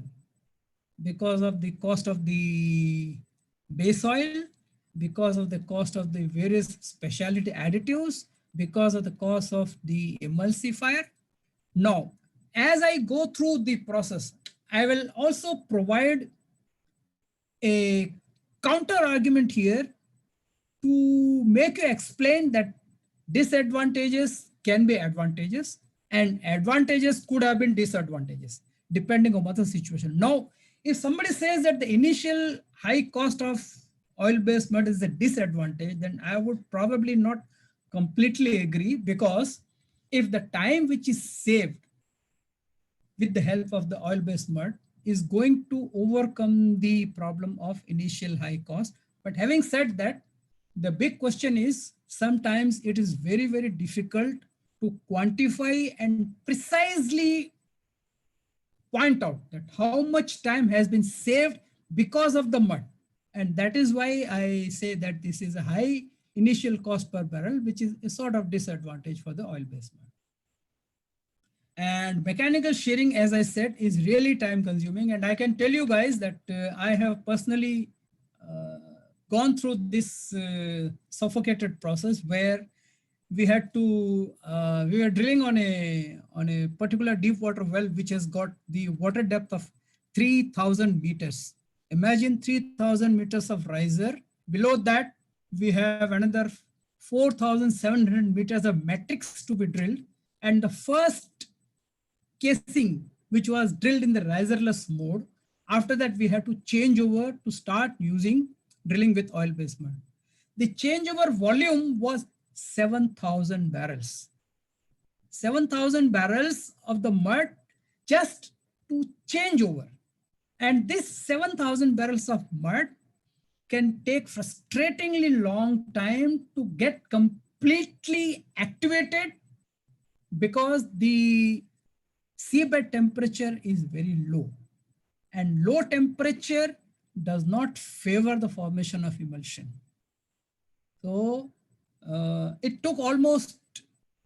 because of the cost of the base oil, because of the cost of the various specialty additives, because of the cost of the emulsifier. Now, as I go through the process, I will also provide a counter argument here to make you explain that disadvantages can be advantages and advantages could have been disadvantages depending on what the situation. Now, if somebody says that the initial high cost of oil-based mud is a disadvantage, then I would probably not completely agree, because if the time which is saved with the help of the oil-based mud is going to overcome the problem of initial high cost. But having said that, the big question is sometimes it is very, very difficult to quantify and precisely point out that how much time has been saved because of the mud. And that is why I say that this is a high initial cost per barrel, which is a sort of disadvantage for the oil-based mud. And mechanical shearing, as I said, is really time consuming. And I can tell you guys that I have personally gone through this suffocated process where we had to, we were drilling on a particular deep water well, which has got the water depth of 3,000 meters. Imagine 3,000 meters of riser. Below that, we have another 4,700 meters of matrix to be drilled. And the first casing, which was drilled in the riserless mode, after that, we had to change over to start using drilling with oil-based mud. The changeover volume was 7,000 barrels. 7,000 barrels of the mud just to change over. And this 7,000 barrels of mud can take frustratingly long time to get completely activated because the seabed temperature is very low. And low temperature does not favor the formation of emulsion. So it took almost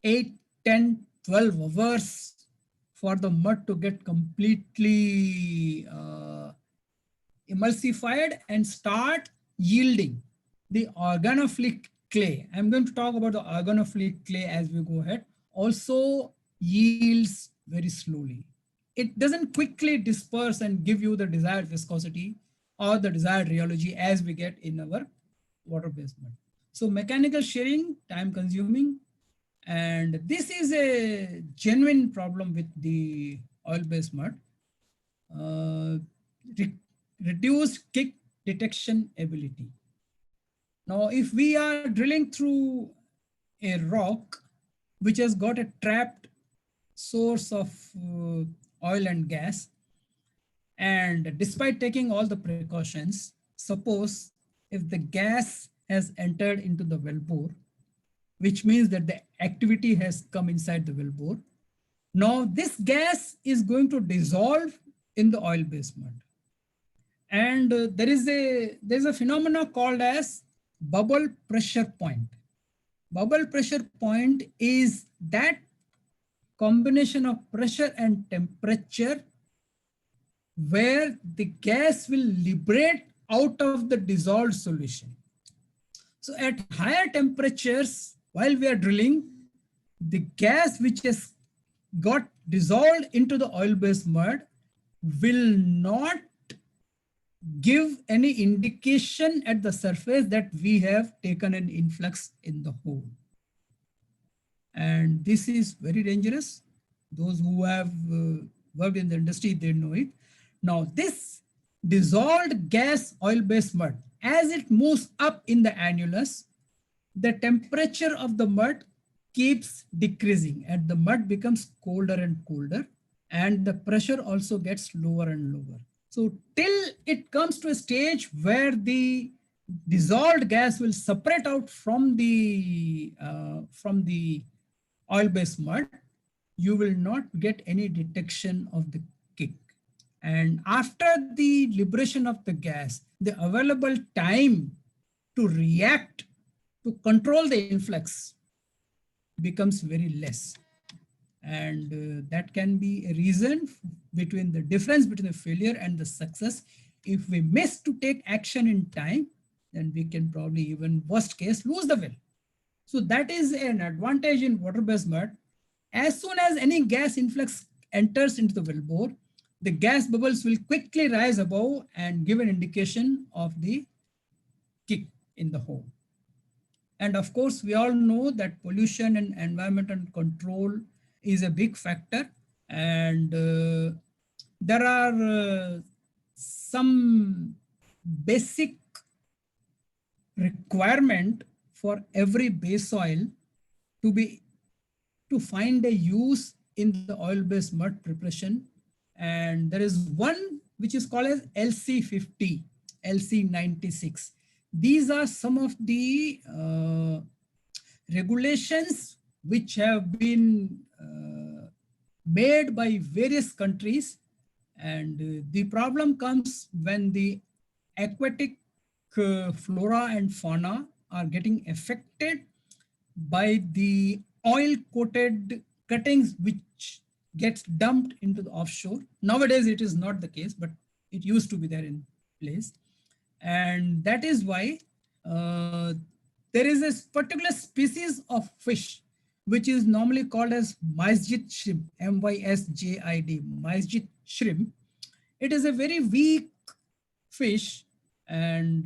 8, 10, 12 hours for the mud to get completely emulsified and start yielding the organophilic clay. I'm going to talk about the organophilic clay as we go ahead. Also yields very slowly. It doesn't quickly disperse and give you the desired viscosity or the desired rheology as we get in our water-based mud. So mechanical shearing, time consuming, and this is a genuine problem with the oil-based mud. Reduced kick detection ability. Now, if we are drilling through a rock which has got a trapped source of oil and gas, and despite taking all the precautions, suppose if the gas has entered into the wellbore, which means that the activity has come inside the wellbore. Now this gas is going to dissolve in the oil-based mud. And there's a phenomenon called as bubble pressure point. Bubble pressure point is that combination of pressure and temperature where the gas will liberate out of the dissolved solution. So at higher temperatures, while we are drilling, the gas which has got dissolved into the oil-based mud will not give any indication at the surface that we have taken an influx in the hole. And this is very dangerous. Those who have worked in the industry, they know it. Now, this dissolved gas oil-based mud, as it moves up in the annulus, the temperature of the mud keeps decreasing and the mud becomes colder and colder, and the pressure also gets lower and lower. So till it comes to a stage where the dissolved gas will separate out from the oil-based mud, you will not get any detection of the kick. And after the liberation of the gas, the available time to react to control the influx becomes very less. And that can be a reason between the difference between the failure and the success. If we miss to take action in time, then we can probably even worst case lose the well. So that is an advantage in water-based mud. As soon as any gas influx enters into the wellbore, the gas bubbles will quickly rise above and give an indication of the kick in the hole. And of course, we all know that pollution and environmental control is a big factor. And there are some basic requirement for every base oil to find a use in the oil-based mud preparation. And there is one which is called as LC50, LC96. These are some of the regulations which have been made by various countries. And the problem comes when the aquatic flora and fauna are getting affected by the oil-coated cuttings which gets dumped into the offshore. Nowadays, it is not the case, but it used to be there in place. And that is why there is a particular species of fish which is normally called as mysjid shrimp, M-Y-S-J-I-D, mysjid shrimp. It is a very weak fish, and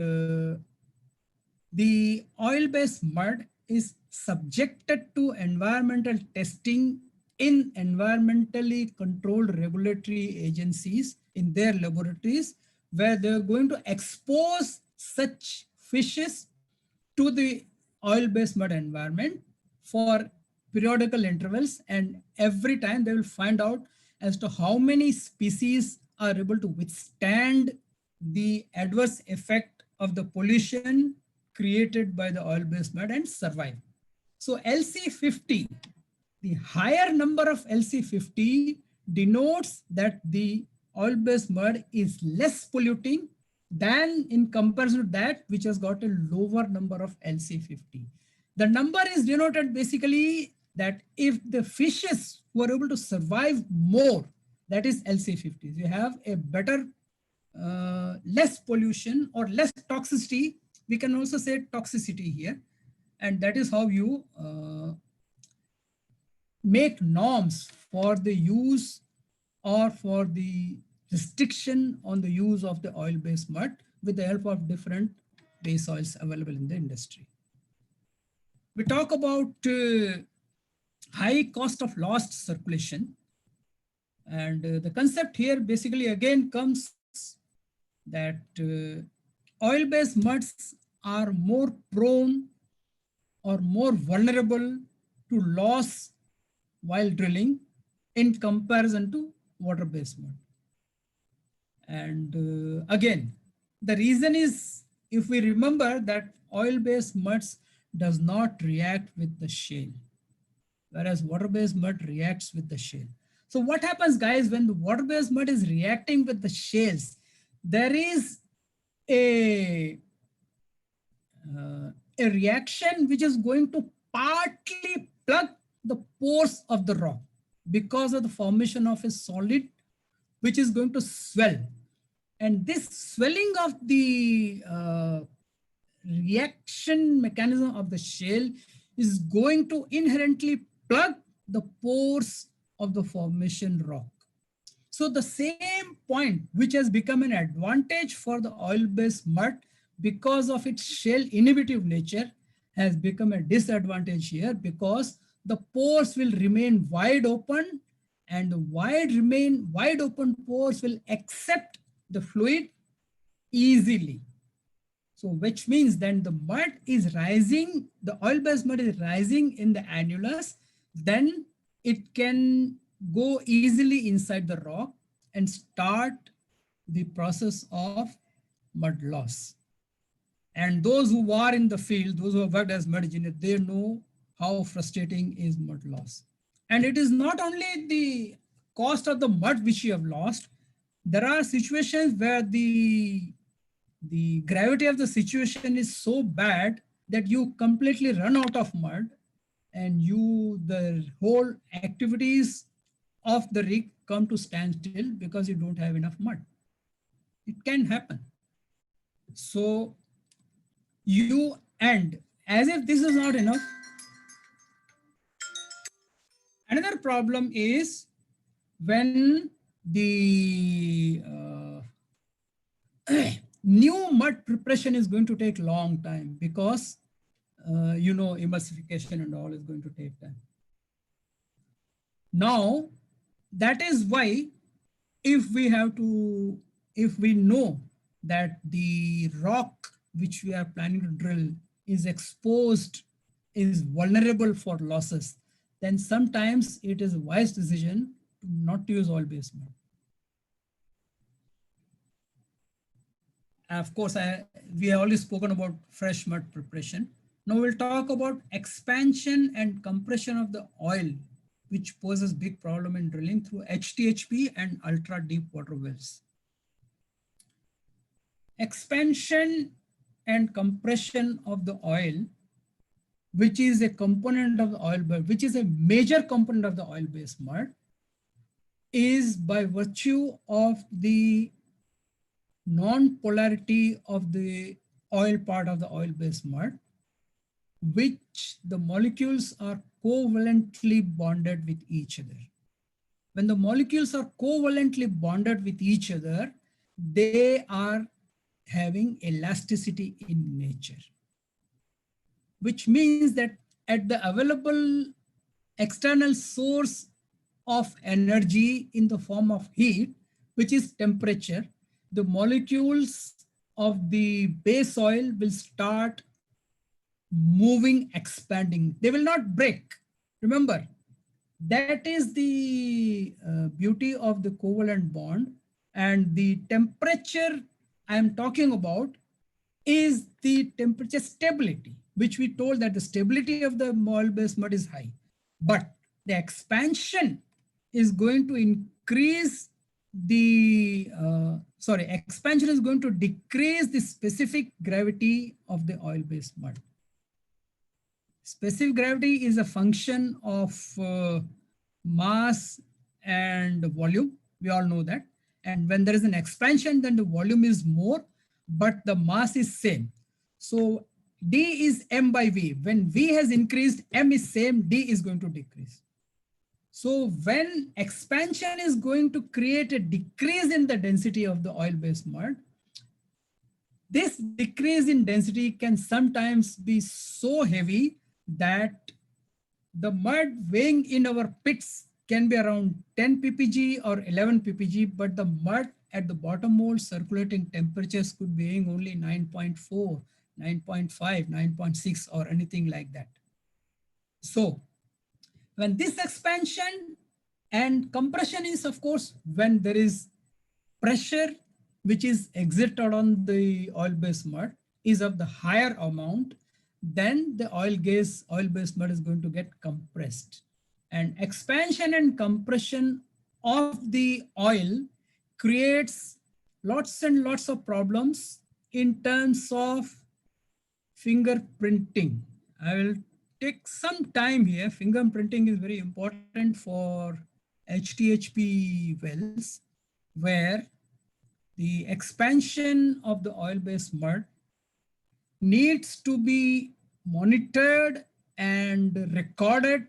the oil-based mud is subjected to environmental testing in environmentally controlled regulatory agencies in their laboratories, where they're going to expose such fishes to the oil-based mud environment for periodical intervals, and every time they will find out as to how many species are able to withstand the adverse effect of the pollution created by the oil-based mud and survive. So LC50, the higher number of LC50 denotes that the oil-based mud is less polluting than in comparison to that which has got a lower number of LC50. The number is denoted basically that if the fishes were able to survive more, that is LC50, you have a better, less pollution or less toxicity. We can also say toxicity here. And that is how you make norms for the use or for the restriction on the use of the oil-based mud with the help of different base oils available in the industry. We talk about high cost of lost circulation. And the concept here basically again comes that oil-based muds are more prone or more vulnerable to loss while drilling in comparison to water-based mud. And again, the reason is, if we remember that oil-based muds does not react with the shale, whereas water-based mud reacts with the shale. So what happens, guys, when the water-based mud is reacting with the shales? There is a reaction which is going to partly plug the pores of the rock because of the formation of a solid which is going to swell. And this swelling of the reaction mechanism of the shale is going to inherently plug the pores of the formation rock. So the same point which has become an advantage for the oil-based mud because of its shell inhibitive nature has become a disadvantage here, because the pores will remain wide open, and the wide open pores will accept the fluid easily. So which means then the mud is rising, the oil-based mud is rising in the annulus, then it can go easily inside the rock and start the process of mud loss. And those who are in the field, those who have worked as mud engineers, they know how frustrating is mud loss. And it is not only the cost of the mud which you have lost. There are situations where the gravity of the situation is so bad that you completely run out of mud, and the whole activities of the rig come to standstill because you don't have enough mud. It can happen. So and as if this is not enough, another problem is when the new mud preparation is going to take long time, because emulsification and all is going to take time. Now, that is why if we know that the rock which we are planning to drill is exposed, is vulnerable for losses, then sometimes it is a wise decision not to use oil-based mud. Of course, we have already spoken about fresh mud preparation. Now we'll talk about expansion and compression of the oil, which poses big problem in drilling through HTHP and ultra deep water wells. Expansion and compression of the oil, which is a component of the oil, which is a major component of the oil-based mud, is by virtue of the non-polarity of the oil part of the oil-based mud, which the molecules are covalently bonded with each other. When the molecules are covalently bonded with each other, they are having elasticity in nature, which means that at the available external source of energy in the form of heat, which is temperature, the molecules of the base oil will start moving, expanding. They will not break. Remember, that is the beauty of the covalent bond. And the temperature I am talking about is the temperature stability, which we told that the stability of the oil-based mud is high. But the expansion is going to increase the, expansion is going to decrease the specific gravity of the oil-based mud. Specific gravity is a function of mass and volume. We all know that. And when there is an expansion, then the volume is more, but the mass is same. So D is M by V. When V has increased, M is same, D is going to decrease. So when expansion is going to create a decrease in the density of the oil-based mud, this decrease in density can sometimes be so heavy that the mud weighing in our pits can be around 10 ppg or 11 ppg, but the mud at the bottom hole circulating temperatures could be weighing only 9.4, 9.5, 9.6 or anything like that. So when this expansion and compression is, of course, when there is pressure which is exerted on the oil-based mud is of the higher amount, then the oil-based mud is going to get compressed. And expansion and compression of the oil creates lots and lots of problems in terms of fingerprinting. I will take some time here. Fingerprinting is very important for HTHP wells, where the expansion of the oil-based mud needs to be monitored and recorded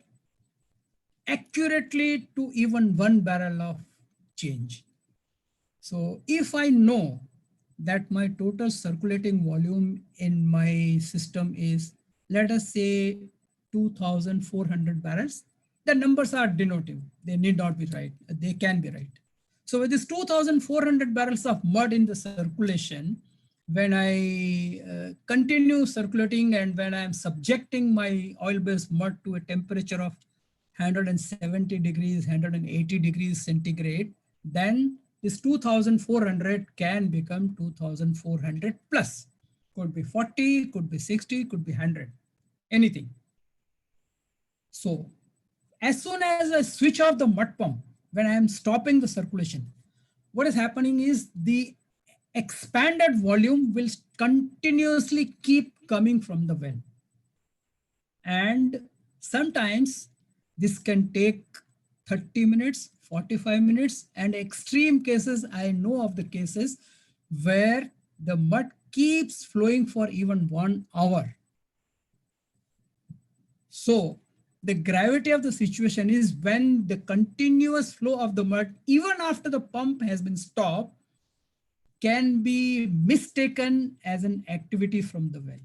accurately to even 1 barrel of change. So if I know that my total circulating volume in my system is, let us say, 2,400 barrels, the numbers are denotive. They need not be right. They can be right. So with this 2,400 barrels of mud in the circulation, when I continue circulating and when I am subjecting my oil-based mud to a temperature of 170 degrees, 180 degrees centigrade, then this 2,400 can become 2,400 plus. Could be 40, could be 60, could be 100, anything. So as soon as I switch off the mud pump, when I am stopping the circulation, what is happening is the expanded volume will continuously keep coming from the well. And sometimes this can take 30 minutes, 45 minutes, and extreme cases, I know of the cases where the mud keeps flowing for even 1 hour. So the gravity of the situation is when the continuous flow of the mud, even after the pump has been stopped, can be mistaken as an activity from the well.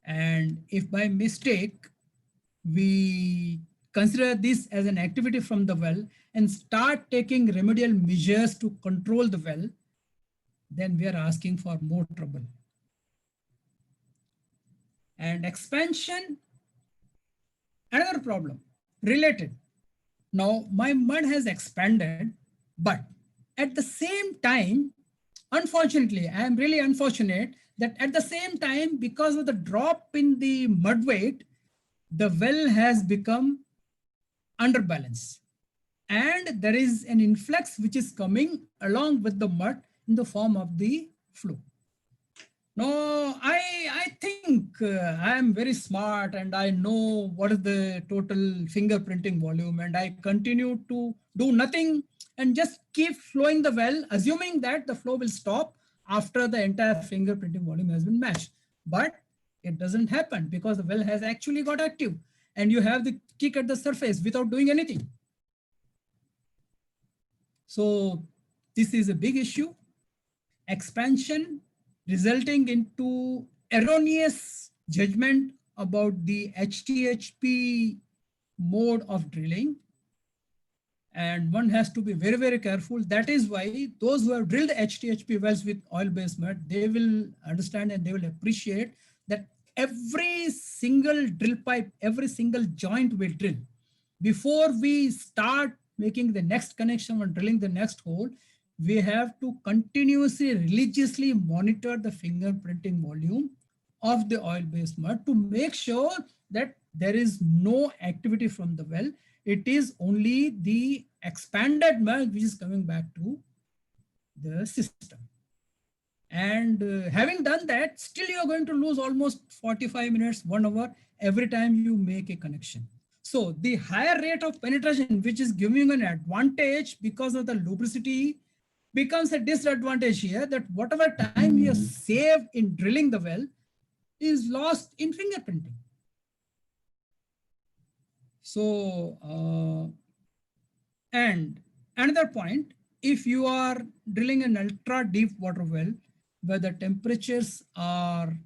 And if by mistake we consider this as an activity from the well and start taking remedial measures to control the well, then we are asking for more trouble. And expansion, another problem related. Now my mud has expanded, but at the same time, unfortunately, I am really unfortunate that at the same time, because of the drop in the mud weight, the well has become underbalanced. And there is an influx which is coming along with the mud in the form of the flow. No, I think I am very smart and I know what is the total fingerprinting volume, and I continue to do nothing and just keep flowing the well, assuming that the flow will stop after the entire fingerprinting volume has been matched. But it doesn't happen because the well has actually got active and you have the kick at the surface without doing anything. So this is a big issue. Expansion resulting into erroneous judgment about the HTHP mode of drilling. And one has to be very, very careful. That is why those who have drilled HTHP wells with oil-based mud, they will understand and they will appreciate that every single drill pipe, every single joint we drill, before we start making the next connection or drilling the next hole, we have to continuously, religiously monitor the fingerprinting volume of the oil-based mud to make sure that there is no activity from the well. It is only the expanded mud which is coming back to the system. And having done that, still you're going to lose almost 45 minutes, 1 hour every time you make a connection. So the higher rate of penetration, which is giving an advantage because of the lubricity, becomes a disadvantage here, that whatever time you save in drilling the well is lost in fingerprinting. So, and another point, if you are drilling an ultra deep water well where the temperatures are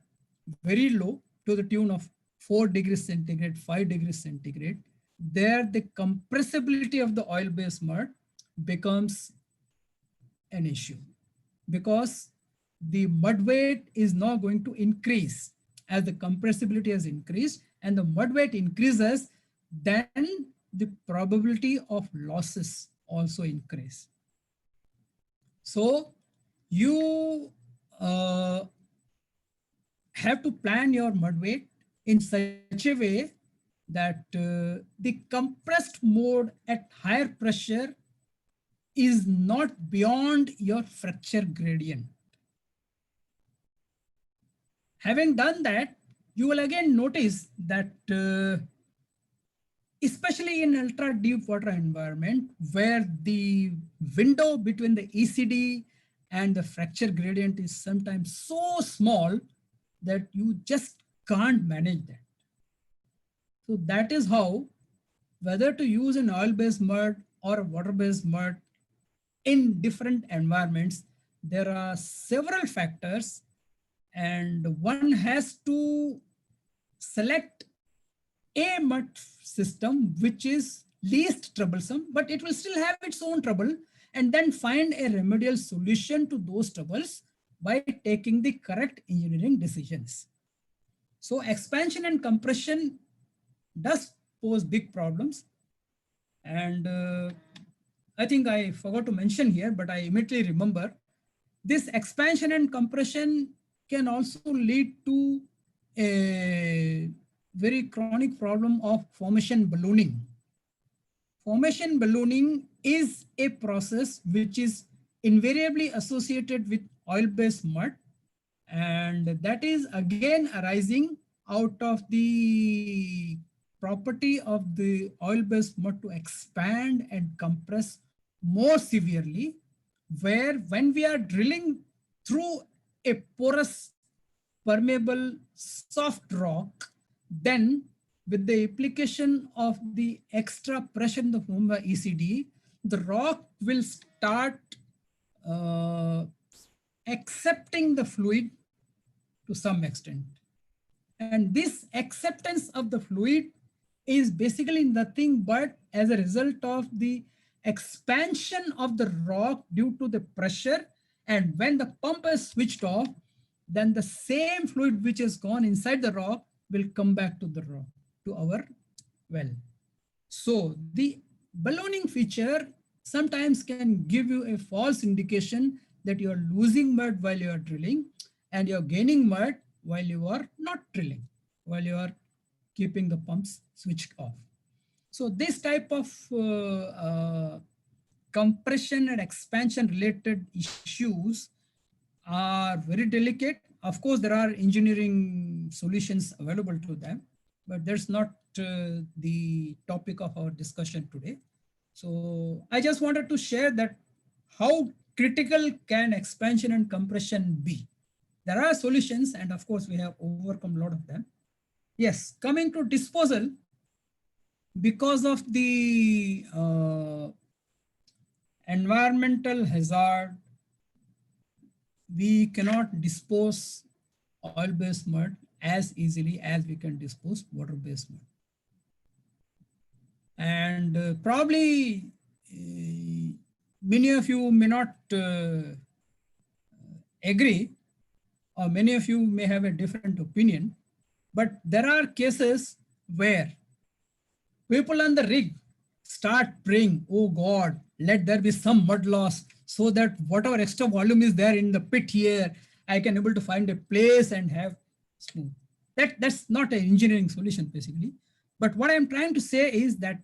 very low to the tune of 4 degrees centigrade, 5 degrees centigrade, there the compressibility of the oil-based mud becomes an issue, because the mud weight is now going to increase as the compressibility has increased, and the mud weight increases, then the probability of losses also increase. So you have to plan your mud weight in such a way that the compressed mode at higher pressure is not beyond your fracture gradient. Having done that, you will again notice that especially in ultra deep water environment where the window between the ECD and the fracture gradient is sometimes so small that you just can't manage that. So that is how whether to use an oil-based mud or a water-based mud in different environments, there are several factors, and one has to select a mud system which is least troublesome, but it will still have its own trouble, and then find a remedial solution to those troubles by taking the correct engineering decisions. So expansion and compression does pose big problems. And I think I forgot to mention here, but I immediately remember this expansion and compression can also lead to a very chronic problem of formation ballooning. Formation ballooning is a process which is invariably associated with oil-based mud, and that is again arising out of the property of the oil-based mud to expand and compress more severely, where when we are drilling through a porous, permeable, soft rock, then with the application of the extra pressure in the form of ECD, the rock will start uh, accepting the fluid to some extent. And this acceptance of the fluid is basically nothing but as a result of the expansion of the rock due to the pressure. And when the pump is switched off, then the same fluid which has gone inside the rock will come back to the rock, to our well. So the ballooning feature sometimes can give you a false indication that you are losing mud while you are drilling, and you're gaining mud while you are not drilling, while you are keeping the pumps switched off. So this type of compression and expansion related issues are very delicate. Of course, there are engineering solutions available to them, but that's not the topic of our discussion today. So I just wanted to share that how critical can expansion and compression be. There are solutions, and of course we have overcome a lot of them. Yes, coming to disposal, because of the environmental hazard, we cannot dispose oil-based mud as easily as we can dispose water-based mud. And probably many of you may not agree, or many of you may have a different opinion, but there are cases where people on the rig start praying, oh God, let there be some mud loss so that whatever extra volume is there in the pit here, I can able to find a place and have smooth. That's not an engineering solution basically. But what I'm trying to say is that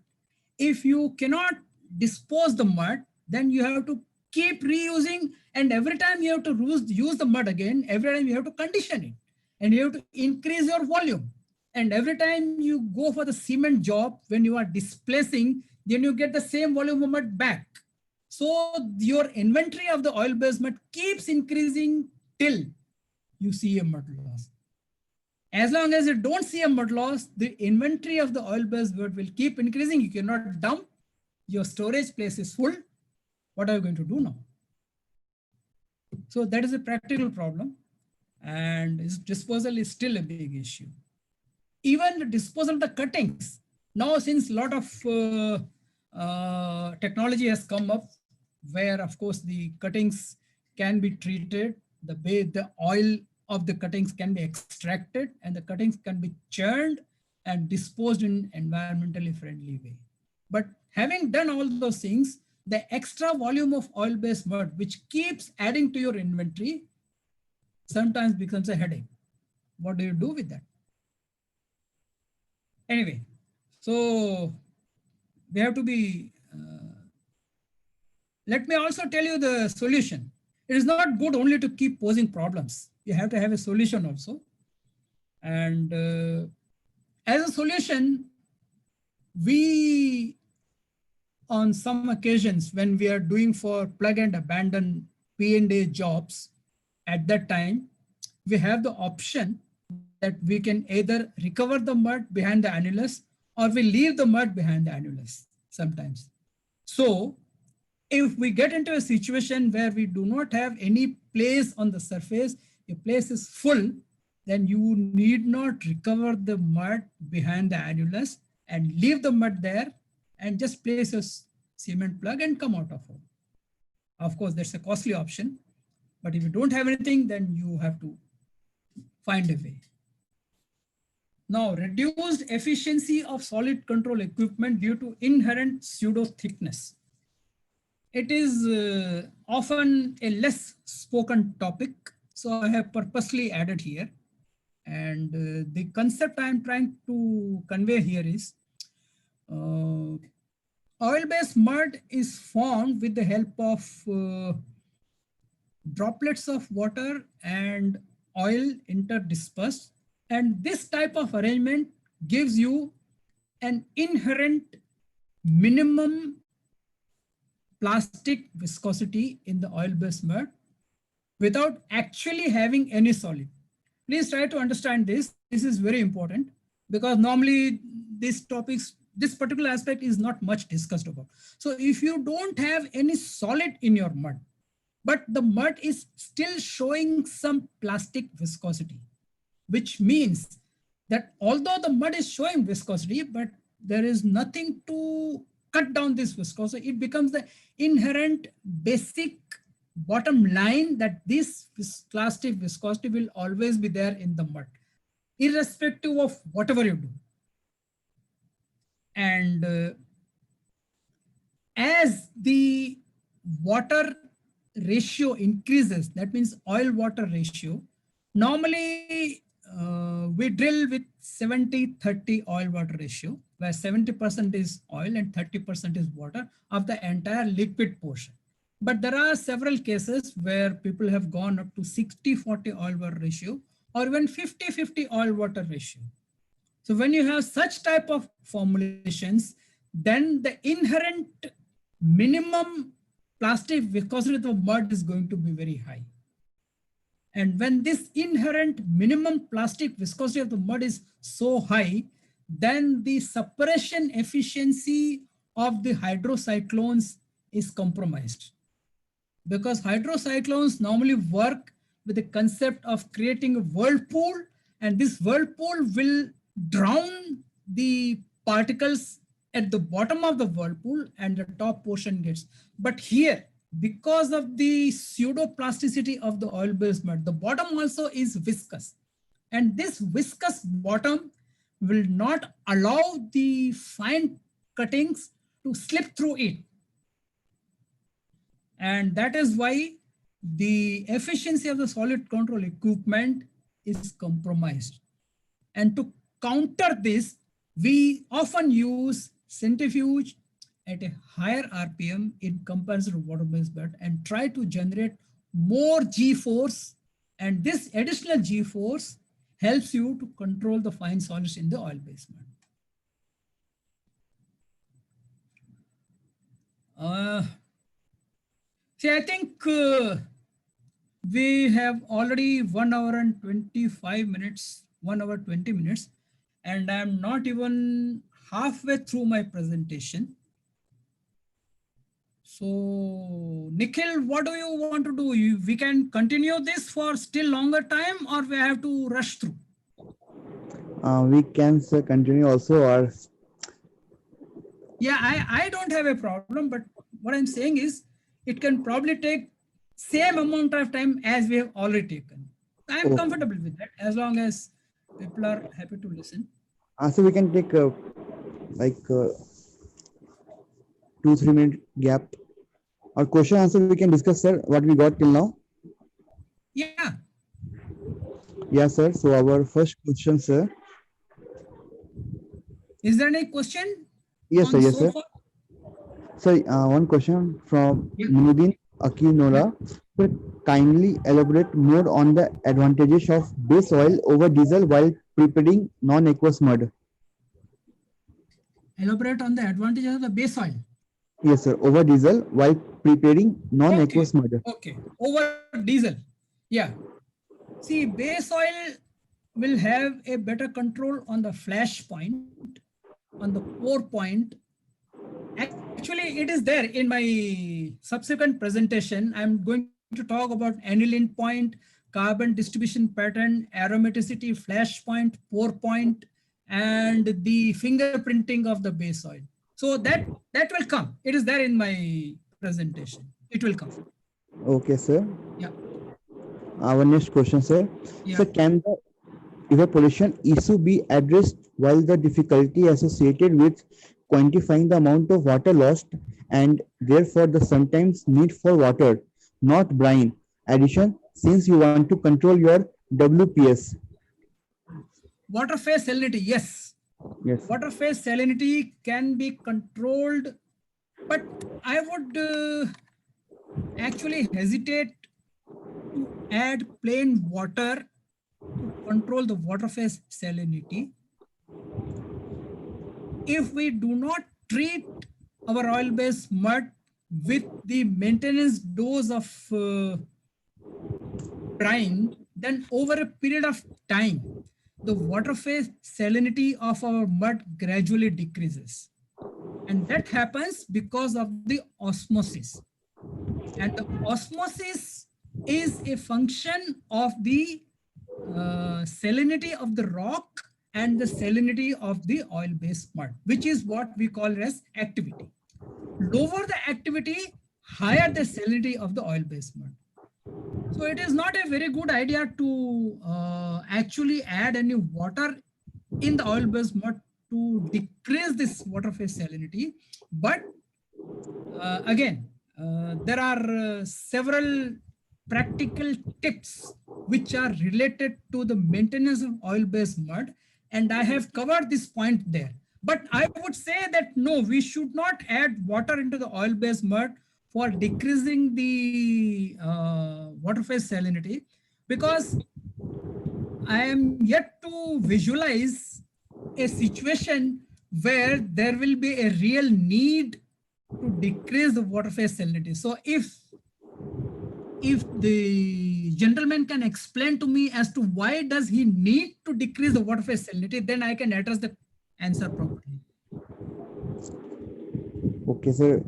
if you cannot dispose the mud, then you have to keep reusing, and every time you have to use the mud again, every time you have to condition it, and you have to increase your volume. And every time you go for the cement job, when you are displacing, then you get the same volume of mud back. So your inventory of the oil-based mud keeps increasing till you see a mud loss. As long as you don't see a mud loss, the inventory of the oil-based mud will keep increasing. You cannot dump. Your storage place is full. What are you going to do now? So that is a practical problem, and disposal is still a big issue. Even the disposal of the cuttings. Now, since a lot of technology has come up, where of course the cuttings can be treated, the way the oil of the cuttings can be extracted, and the cuttings can be churned and disposed in environmentally friendly way. But having done all those things, the extra volume of oil-based mud, which keeps adding to your inventory, sometimes becomes a headache. What do you do with that? Anyway, so we have to be, let me also tell you the solution. It is not good only to keep posing problems. You have to have a solution also. And as a solution, we, on some occasions when we are doing for plug and abandon P&A jobs, at that time, we have the option that we can either recover the mud behind the annulus, or we leave the mud behind the annulus sometimes. So if we get into a situation where we do not have any place on the surface, a place is full, then you need not recover the mud behind the annulus and leave the mud there and just place a cement plug and come out of it. Of course, that's a costly option, but if you don't have anything, then you have to find a way. Now, reduced efficiency of solid control equipment due to inherent pseudo thickness. It is often a less spoken topic, so I have purposely added here. And the concept I am trying to convey here is oil-based mud is formed with the help of droplets of water and oil interdispersed. And this type of arrangement gives you an inherent minimum plastic viscosity in the oil-based mud without actually having any solid. Please try to understand this. This is very important because normally these topics, this particular aspect is not much discussed about. So if you don't have any solid in your mud, but the mud is still showing some plastic viscosity, which means that although the mud is showing viscosity, but there is nothing to cut down this viscosity, it becomes the inherent basic bottom line that this plastic viscosity will always be there in the mud, irrespective of whatever you do. And as the water ratio increases, that means oil-water ratio, normally we drill with 70-30 oil-water ratio, where 70% is oil and 30% is water of the entire liquid portion. But there are several cases where people have gone up to 60-40 oil-water ratio or even 50-50 oil-water ratio. So when you have such type of formulations, then the inherent minimum plastic viscosity of the mud is going to be very high. And when this inherent minimum plastic viscosity of the mud is so high, then the separation efficiency of the hydrocyclones is compromised. Because hydrocyclones normally work with the concept of creating a whirlpool, and this whirlpool will drown the particles at the bottom of the whirlpool and the top portion gets. But here, because of the pseudoplasticity of the oil-based mud, the bottom also is viscous. And this viscous bottom will not allow the fine cuttings to slip through it. And that is why the efficiency of the solid control equipment is compromised. And to counter this, we often use centrifuge at a higher RPM in comparison to water-based mud and try to generate more G-force. And this additional G-force helps you to control the fine solids in the oil-based mud. See, I think we have already 1 hour and 25 minutes, 1 hour 20 minutes, and I'm not even halfway through my presentation. So, Nikhil, what do you want to do? We can continue this for still longer time, or we have to rush through? We can continue also, or yeah, I don't have a problem, but what I'm saying is it can probably take same amount of time as we have already taken. I'm comfortable with that as long as people are happy to listen. So we can take like 2-3 minute gap. Or question answer we can discuss, sir, what we got till now. Yeah. Yeah, sir. So our first question, sir. Is there any question? Yes, sir. Yes, sir. So one question from Munudin Akinola. Sir, kindly elaborate more on the advantages of base oil over diesel while preparing non-aqueous mud. Elaborate on the advantages of the base oil. Yes, sir. Over diesel while preparing non-aqueous mud. Okay. Over diesel. Yeah. See, base oil will have a better control on the flash point on the pour point. Actually, it is there in my subsequent presentation. I'm going to talk about aniline point, carbon distribution pattern, aromaticity, flash point, pour point, and the fingerprinting of the base oil. So that will come. It is there in my presentation. It will come. Okay, sir. Yeah. Our next question, sir. Yeah. So, can the evaporation issue be addressed while the difficulty associated with quantifying the amount of water lost and therefore the sometimes need for water, not brine addition, since you want to control your WPS? Water phase salinity. Yes. Yes. Water phase salinity can be controlled, but I would actually hesitate to add plain water to control the water phase salinity. If we do not treat our oil-based mud with the maintenance dose of brine, then over a period of time, the water phase salinity of our mud gradually decreases. And that happens because of the osmosis. And the osmosis is a function of the salinity of the rock and the salinity of the oil-based mud, which is what we call as activity. Lower the activity, higher the salinity of the oil-based mud. So it is not a very good idea to actually add any water in the oil-based mud to decrease this water phase salinity. But again, there are several practical tips which are related to the maintenance of oil-based mud, and I have covered this point there. But I would say that no, we should not add water into the oil-based mud for decreasing the water phase salinity, because I am yet to visualize a situation where there will be a real need to decrease the water phase salinity. So if the gentleman can explain to me as to why does he need to decrease the water phase salinity, then I can address the answer properly. Okay, sir.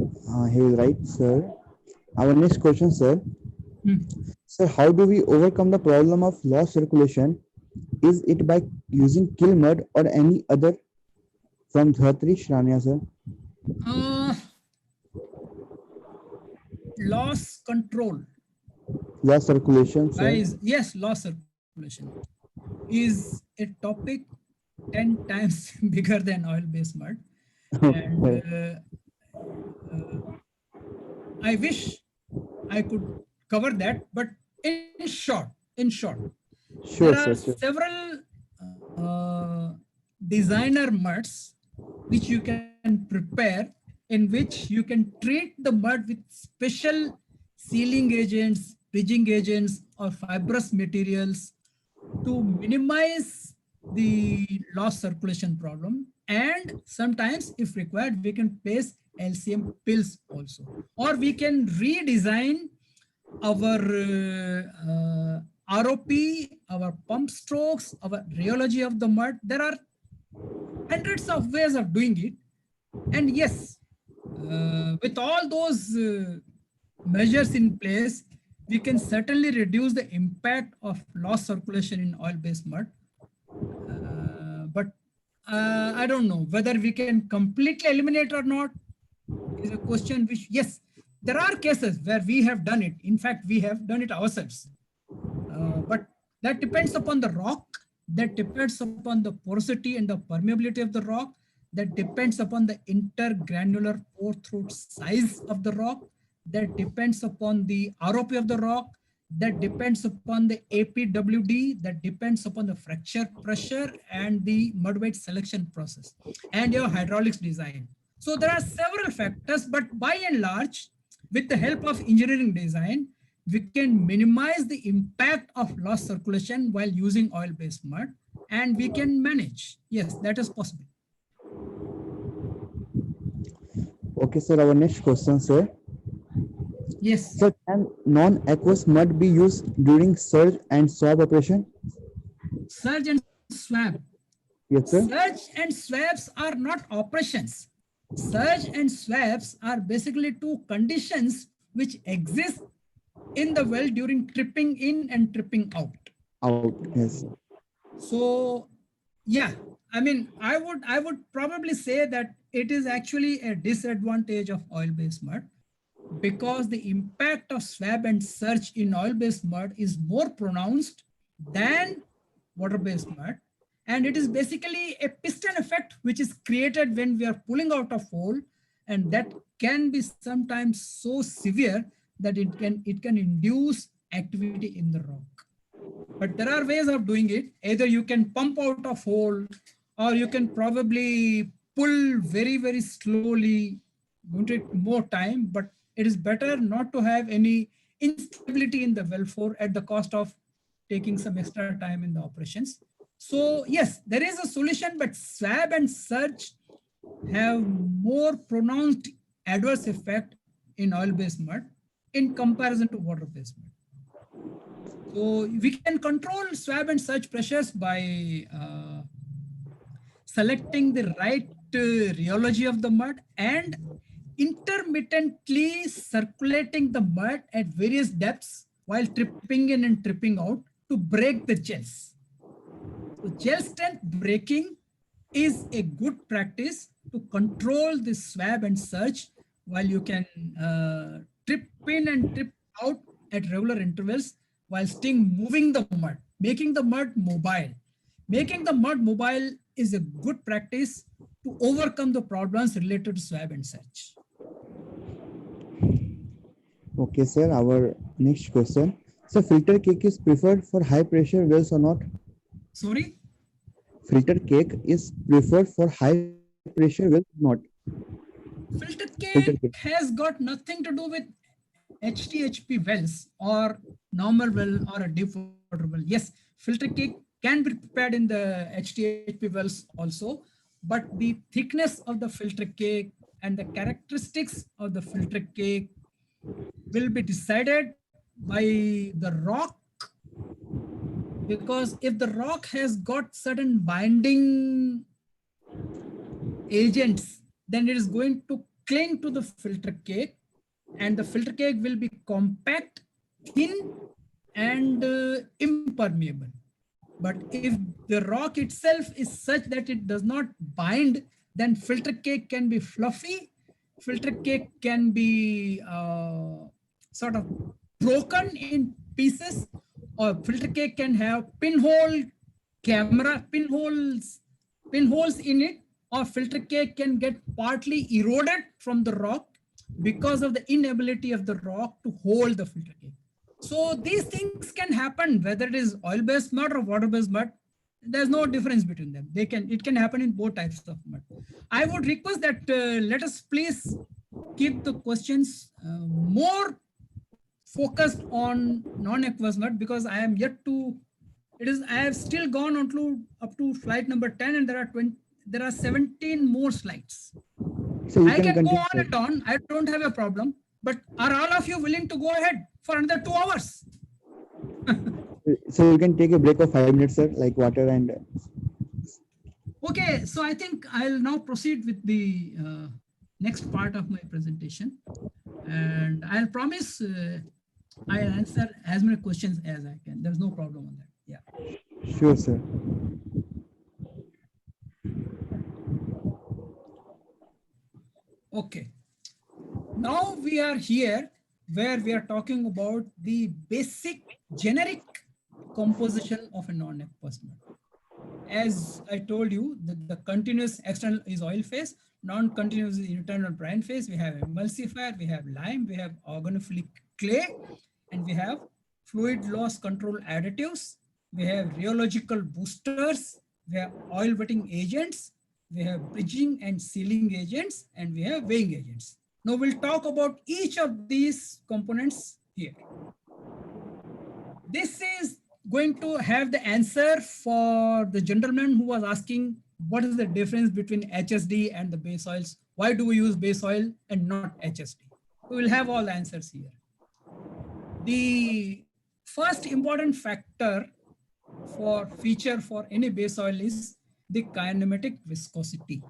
He is right, sir. Our next question, sir. Sir, how do we overcome the problem of lost circulation? Is it by using kill mud or any other? From Dhatri Shranya, sir. Loss control. Loss circulation, sir. Guys, yes, loss circulation is a topic 10 times bigger than oil-based mud. And I wish I could cover that, but in short, Sure, there are sir. several designer muds which you can prepare, in which you can treat the mud with special sealing agents, bridging agents, or fibrous materials to minimize the loss circulation problem. And sometimes, if required, we can place LCM pills also, or we can redesign our ROP, our pump strokes, our rheology of the mud. There are hundreds of ways of doing it. And yes, with all those measures in place, we can certainly reduce the impact of loss circulation in oil-based mud. But I don't know whether we can completely eliminate or not is a question which, yes, there are cases where we have done it. In fact, we have done it ourselves. But that depends upon the rock, that depends upon the porosity and the permeability of the rock, that depends upon the intergranular pore throat size of the rock, that depends upon the ROP of the rock, that depends upon the APWD, that depends upon the fracture pressure and the mud weight selection process and your hydraulics design. So there are several factors, but by and large, with the help of engineering design, we can minimize the impact of loss circulation while using oil-based mud, and we can manage. Yes, that is possible. Okay, sir. Our next question, sir. Yes. Sir, can non-aqueous mud be used during surge and swab operation? Surge and swab. Yes, sir. Surge and swaps are not operations. Surge and swaps are basically two conditions which exist in the well during tripping in and tripping out. Out. Yes. So yeah, I mean, I would probably say that it is actually a disadvantage of oil-based mud because the impact of swab and surge in oil-based mud is more pronounced than water-based mud. And it is basically a piston effect which is created when we are pulling out a hole, and that can be sometimes so severe that it can induce activity in the rock. But there are ways of doing it. Either you can pump out a hole, or you can probably pull very, very slowly. Going to take more time, but it is better not to have any instability in the wellbore at the cost of taking some extra time in the operations. So yes, there is a solution, but swab and surge have more pronounced adverse effect in oil-based mud in comparison to water-based mud. So we can control swab and surge pressures by selecting the right rheology of the mud and intermittently circulating the mud at various depths while tripping in and tripping out to break the gels. So gel strength breaking is a good practice to control the swab and surge while you can trip in and trip out at regular intervals while still moving the mud, making the mud mobile. Making the mud mobile is a good practice to overcome the problems related to swab and surge. Okay, sir. Our next question. So, filter cake is preferred for high pressure wells or not? Sorry? Filter cake is preferred for high pressure wells or not? Filter Filter cake cake. has got nothing to do with HTHP wells or normal well or a deep water well. Yes, filter cake can be prepared in the HTHP wells also, but the thickness of the filter cake and the characteristics of the filter cake will be decided by the rock, because if the rock has got certain binding agents, then it is going to cling to the filter cake, and the filter cake will be compact, thin, and impermeable. But if the rock itself is such that it does not bind, then filter cake can be fluffy. Filter cake can be sort of broken in pieces, or filter cake can have pinholes in it, or filter cake can get partly eroded from the rock because of the inability of the rock to hold the filter cake. So these things can happen whether it is oil-based mud or water-based mud. There's no difference between them. It can happen in both types of mud. I would request that let us please keep the questions more focused on non-aqueous mud, because I am yet to. I have still gone on to up to slide number 10, and there are 17 more slides. So you I can can go continue, on sir. and on. I don't have a problem. But are all of you willing to go ahead for another 2 hours? So you can take a break of 5 minutes, sir, like water and. Okay, so I think I'll now proceed with the next part of my presentation. And I'll promise I'll answer as many questions as I can. There's no problem on that. Yeah. Sure, sir. Okay. Now we are here where we are talking about the basic generic composition of a non-aqueous mud. As I told you, the continuous external is oil phase, non-continuous is internal brine phase. We have emulsifier, we have lime, we have organophilic clay, and we have fluid loss control additives. We have rheological boosters, we have oil wetting agents, we have bridging and sealing agents, and we have weighing agents. Now we'll talk about each of these components here. This is going to have the answer for the gentleman who was asking what is the difference between HSD and the base oils? Why do we use base oil and not HSD? We will have all the answers here. The first important factor for feature for any base oil is the kinematic viscosity.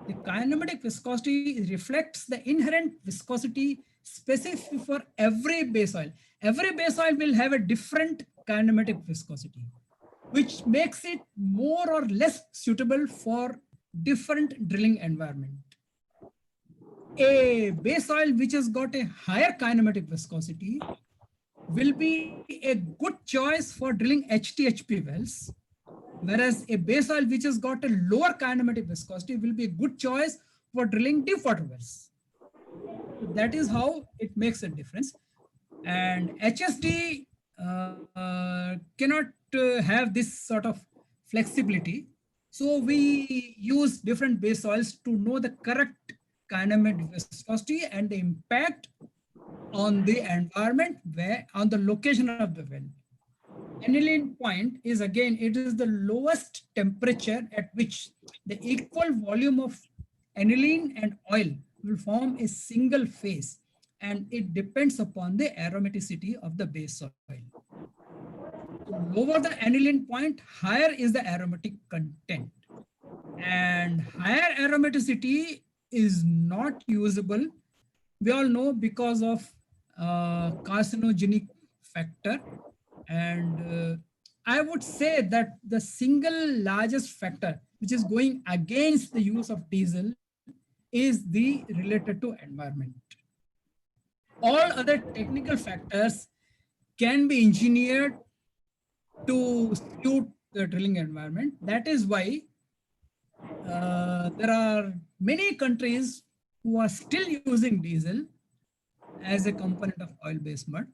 The kinematic viscosity reflects the inherent viscosity specific for every base oil. Every base oil will have a different kinematic viscosity, which makes it more or less suitable for different drilling environment. A base oil which has got a higher kinematic viscosity will be a good choice for drilling HTHP wells, whereas a base oil which has got a lower kinematic viscosity will be a good choice for drilling deep water wells. So that is how it makes a difference. And HSD cannot have this sort of flexibility. So we use different base oils to know the correct kinematic viscosity and the impact on the environment where on the location of the well. Aniline point is again, it is the lowest temperature at which the equal volume of aniline and oil will form a single phase, and it depends upon the aromaticity of the base oil. So lower the aniline point, higher is the aromatic content. And higher aromaticity is not usable, we all know, because of carcinogenic factor. And I would say that the single largest factor which is going against the use of diesel is the related to environment. All other technical factors can be engineered to suit the drilling environment. That is why there are many countries who are still using diesel as a component of oil-based mud.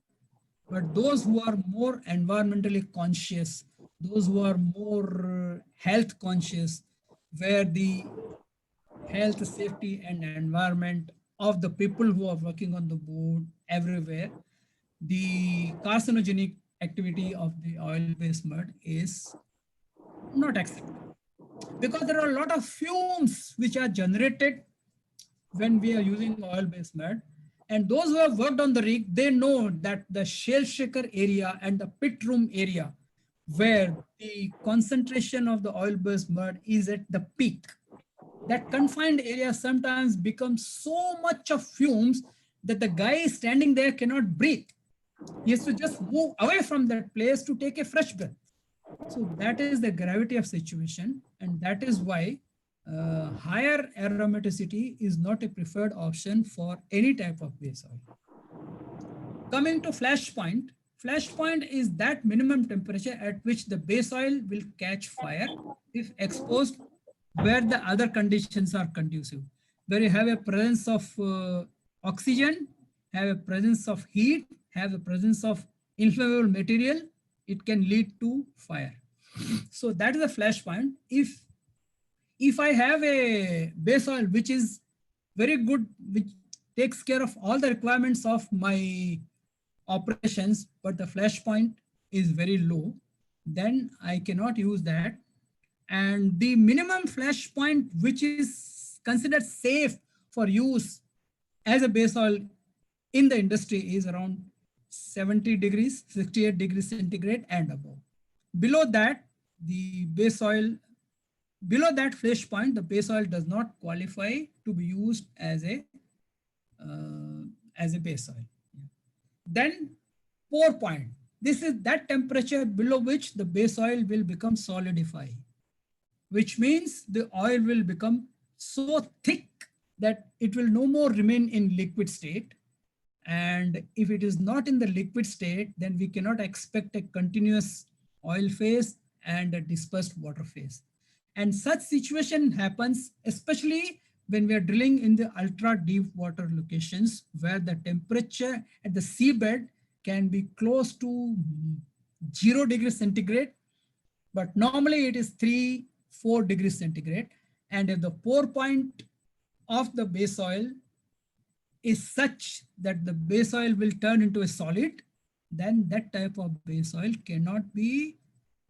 But those who are more environmentally conscious, those who are more health conscious, where the health, safety, and environment of the people who are working on the board everywhere, the carcinogenic activity of the oil-based mud is not acceptable. Because there are a lot of fumes which are generated when we are using oil-based mud. And those who have worked on the rig, they know that the shale shaker area and the pit room area, where the concentration of the oil-based mud is at the peak, that confined area sometimes becomes so much of fumes that the guy standing there cannot breathe. He has to just move away from that place to take a fresh breath. So that is the gravity of situation, and that is why higher aromaticity is not a preferred option for any type of base oil. Coming to flash point is that minimum temperature at which the base oil will catch fire if exposed where the other conditions are conducive, where you have a presence of oxygen, have a presence of heat, have a presence of inflammable material, it can lead to fire. So that is a flash point. If I have a base oil which is very good, which takes care of all the requirements of my operations, but the flash point is very low, then I cannot use that. And the minimum flash point which is considered safe for use as a base oil in the industry is around 70 degrees, 68 degrees centigrade and above. Below that, the base oil, below that flash point, the base oil does not qualify to be used as a base oil. Then pour point. This is that temperature below which the base oil will become solidify, which means the oil will become so thick that it will no more remain in liquid state. And if it is not in the liquid state, then we cannot expect a continuous oil phase and a dispersed water phase. And such situation happens especially when we are drilling in the ultra deep water locations where the temperature at the seabed can be close to 0 degrees centigrade, but normally it is 3-4 degrees centigrade. And if the pour point of the base oil is such that the base oil will turn into a solid, then that type of base oil cannot be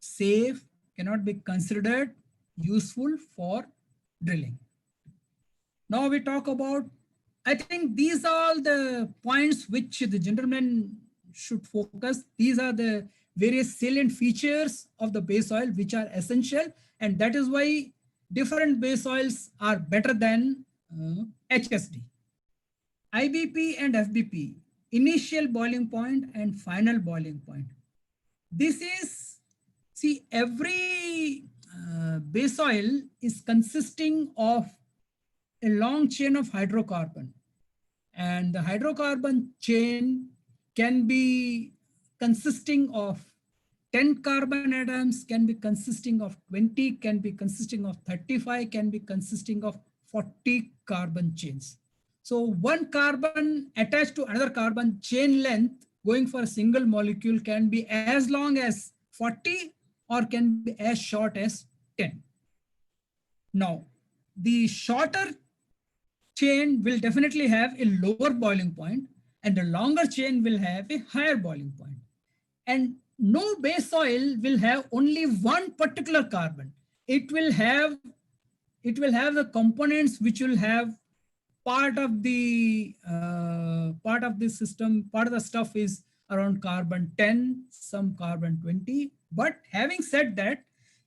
safe, cannot be considered useful for drilling. Now we talk about, I think these are the points which the gentleman should focus. These are the various salient features of the base oil which are essential, and that is why different base oils are better than HSD. IBP and FBP, initial boiling point and final boiling point. This is, see, every base oil is consisting of a long chain of hydrocarbon, and the hydrocarbon chain can be consisting of 10 carbon atoms, can be consisting of 20, can be consisting of 35, can be consisting of 40 carbon chains. So one carbon attached to another carbon chain length going for a single molecule can be as long as 40 or can be as short as 10. Now, the shorter chain will definitely have a lower boiling point, and the longer chain will have a higher boiling point. And no base oil will have only one particular carbon. It will have the components which will have part of this system. Part of the stuff is around carbon 10, some carbon 20. But having said that,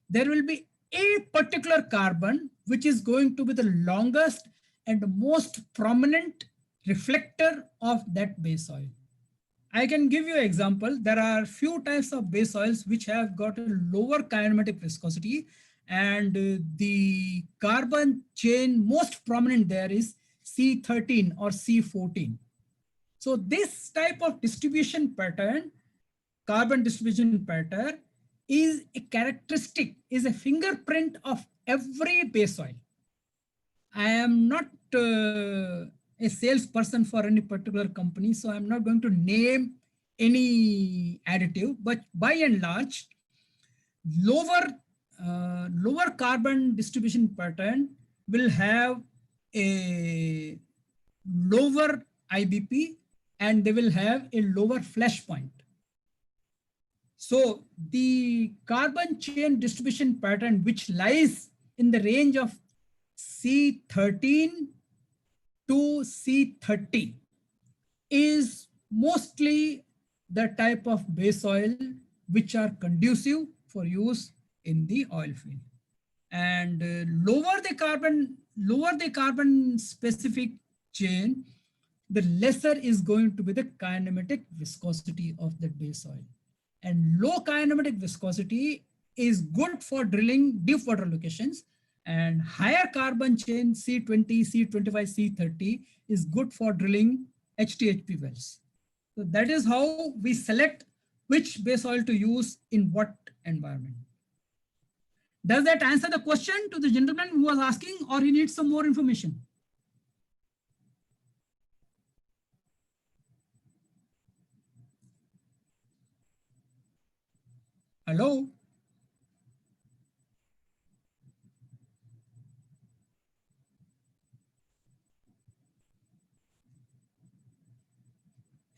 there will be a particular carbon which is going to be the longest and most prominent reflector of that base oil. I can give you an example. There are few types of base oils which have got a lower kinematic viscosity, and the carbon chain most prominent there is C13 or C14. So this type of distribution pattern, carbon distribution pattern, is a characteristic, is a fingerprint of every base oil. I am not a salesperson for any particular company, so I'm not going to name any additive, but by and large, lower lower carbon distribution pattern will have a lower IBP, and they will have a lower flash point. So the carbon chain distribution pattern which lies in the range of C13 to C30 is mostly the type of base oil which are conducive for use in the oil field. And lower the carbon specific chain, the lesser is going to be the kinematic viscosity of the base oil. And low kinematic viscosity is good for drilling deep water locations, and higher carbon chain C20, C25, C30 is good for drilling HTHP wells. So that is how we select which base oil to use in what environment. Does that answer the question to the gentleman who was asking, or he needs some more information? Hello?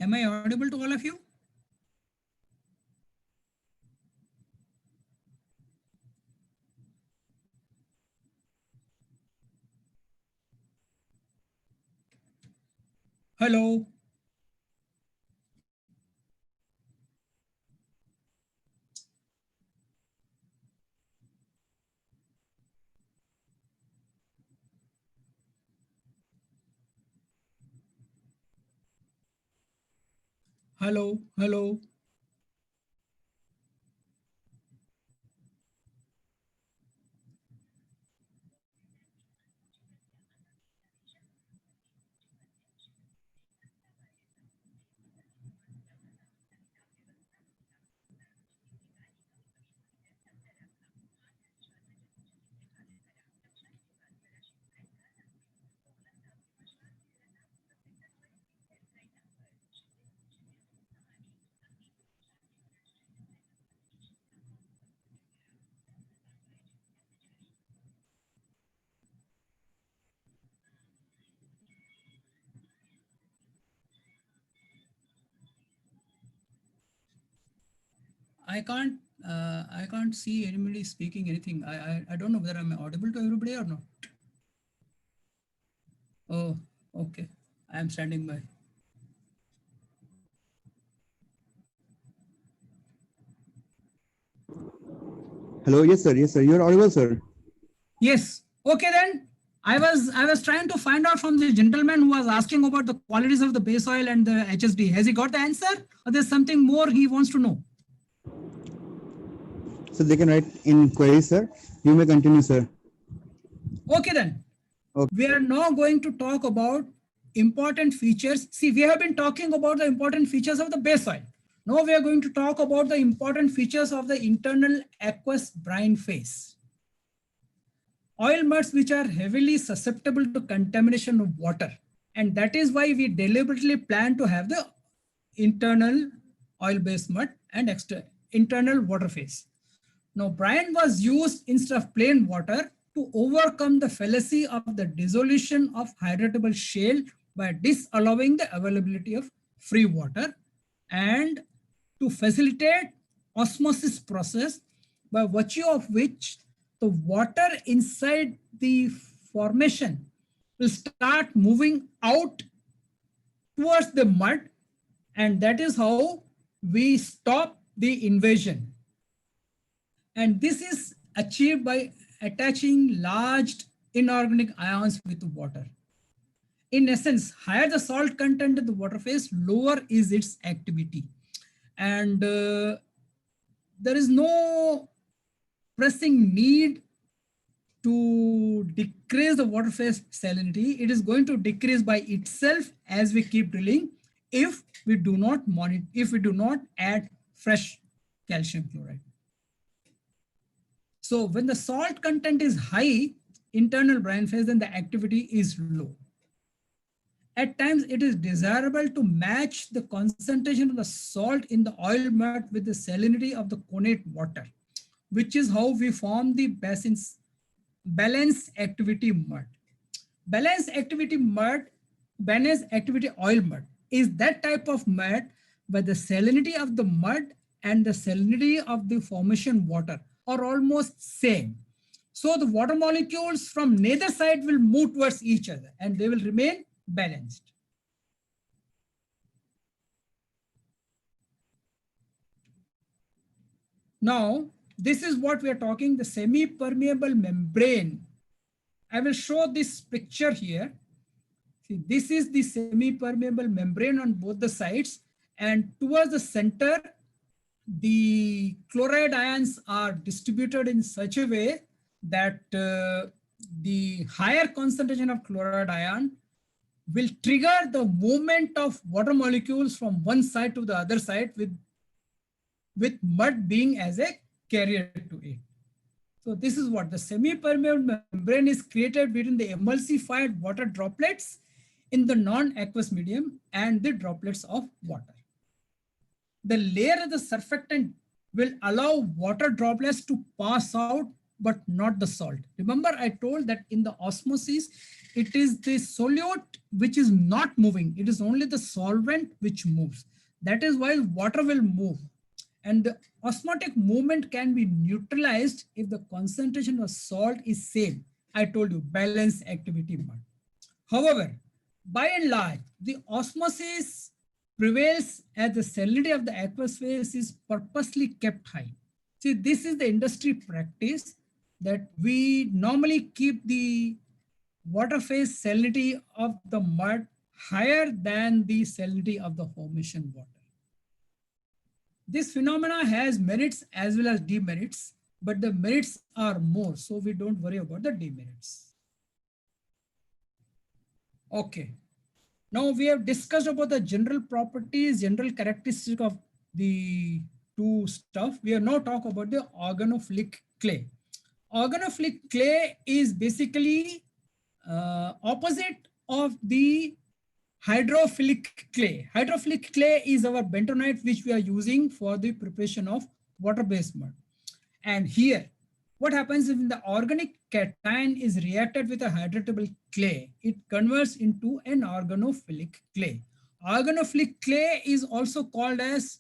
Am I audible to all of you? Hello? Hello? Hello? I can't see anybody speaking anything. I don't know whether I'm audible to everybody or not. Oh, okay. I am standing by. Hello. Yes, sir. Yes, sir. You are audible, sir. Yes. Okay then. I was trying to find out from the gentleman who was asking about the qualities of the base oil and the HSD. Has he got the answer, or there's something more he wants to know? So they can write in queries, sir. You may continue, sir. Okay then. Okay. We are now going to talk about important features. See, we have been talking about the important features of the base oil. Now we are going to talk about the important features of the internal aqueous brine phase. Oil muds which are heavily susceptible to contamination of water. And that is why we deliberately plan to have the internal oil-based mud and internal water phase. Now, brine was used instead of plain water to overcome the fallacy of the dissolution of hydratable shale by disallowing the availability of free water and to facilitate osmosis process by virtue of which the water inside the formation will start moving out towards the mud, and that is how we stop the invasion. And this is achieved by attaching large inorganic ions with water. In essence, higher the salt content in the water phase, lower is its activity. And there is no pressing need to decrease the water phase salinity. It is going to decrease by itself as we keep drilling if we do not monitor, if we do not add fresh calcium chloride. So when the salt content is high, internal brine phase, then the activity is low. At times, it is desirable to match the concentration of the salt in the oil mud with the salinity of the connate water, which is how we form the balance activity mud. Balance activity oil mud is that type of mud where the salinity of the mud and the salinity of the formation water are almost same. So the water molecules from neither side will move towards each other and they will remain balanced. Now, this is what we are talking, the semi-permeable membrane. I will show this picture here. See, this is the semi-permeable membrane on both the sides, and towards the center, the chloride ions are distributed in such a way that the higher concentration of chloride ion will trigger the movement of water molecules from one side to the other side with mud being as a carrier to it. So this is what the semi-permeable membrane is created between the emulsified water droplets in the non-aqueous medium and the droplets of water. The layer of the surfactant will allow water droplets to pass out, but not the salt. Remember, I told that in the osmosis, it is the solute which is not moving. It is only the solvent which moves. That is why water will move. And the osmotic movement can be neutralized if the concentration of salt is same. I told you, balance activity mud. However, by and large, the osmosis prevails as the salinity of the aqueous phase is purposely kept high. See, this is the industry practice that we normally keep the water phase salinity of the mud higher than the salinity of the formation water. This phenomena has merits as well as demerits, but the merits are more, so we don't worry about the demerits. Okay. Now we have discussed about the general properties, general characteristics of the two stuff. We have now talk about the organophilic clay. Organophilic clay is basically opposite of the hydrophilic clay. Hydrophilic clay is our bentonite which we are using for the preparation of water-based mud. And here, what happens if the organic cation is reacted with a hydratable clay? It converts into an organophilic clay. Organophilic clay is also called as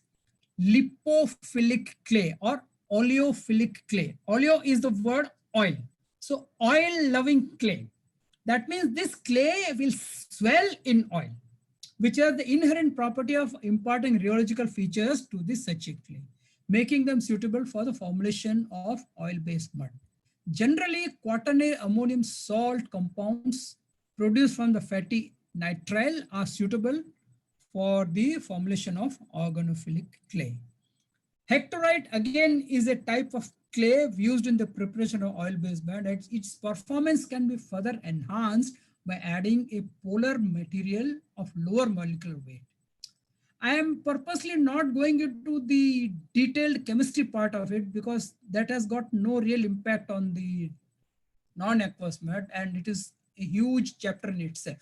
lipophilic clay or oleophilic clay. Oleo is the word oil. So oil-loving clay. That means this clay will swell in oil, which are the inherent property of imparting rheological features to this such a clay. making them suitable for the formulation of oil-based mud. Generally, quaternary ammonium salt compounds produced from the fatty nitrile are suitable for the formulation of organophilic clay. Hectorite again is a type of clay used in the preparation of oil-based mud. Its performance can be further enhanced by adding a polar material of lower molecular weight. I am purposely not going into the detailed chemistry part of it because that has got no real impact on the non-aqueous mud, and it is a huge chapter in itself.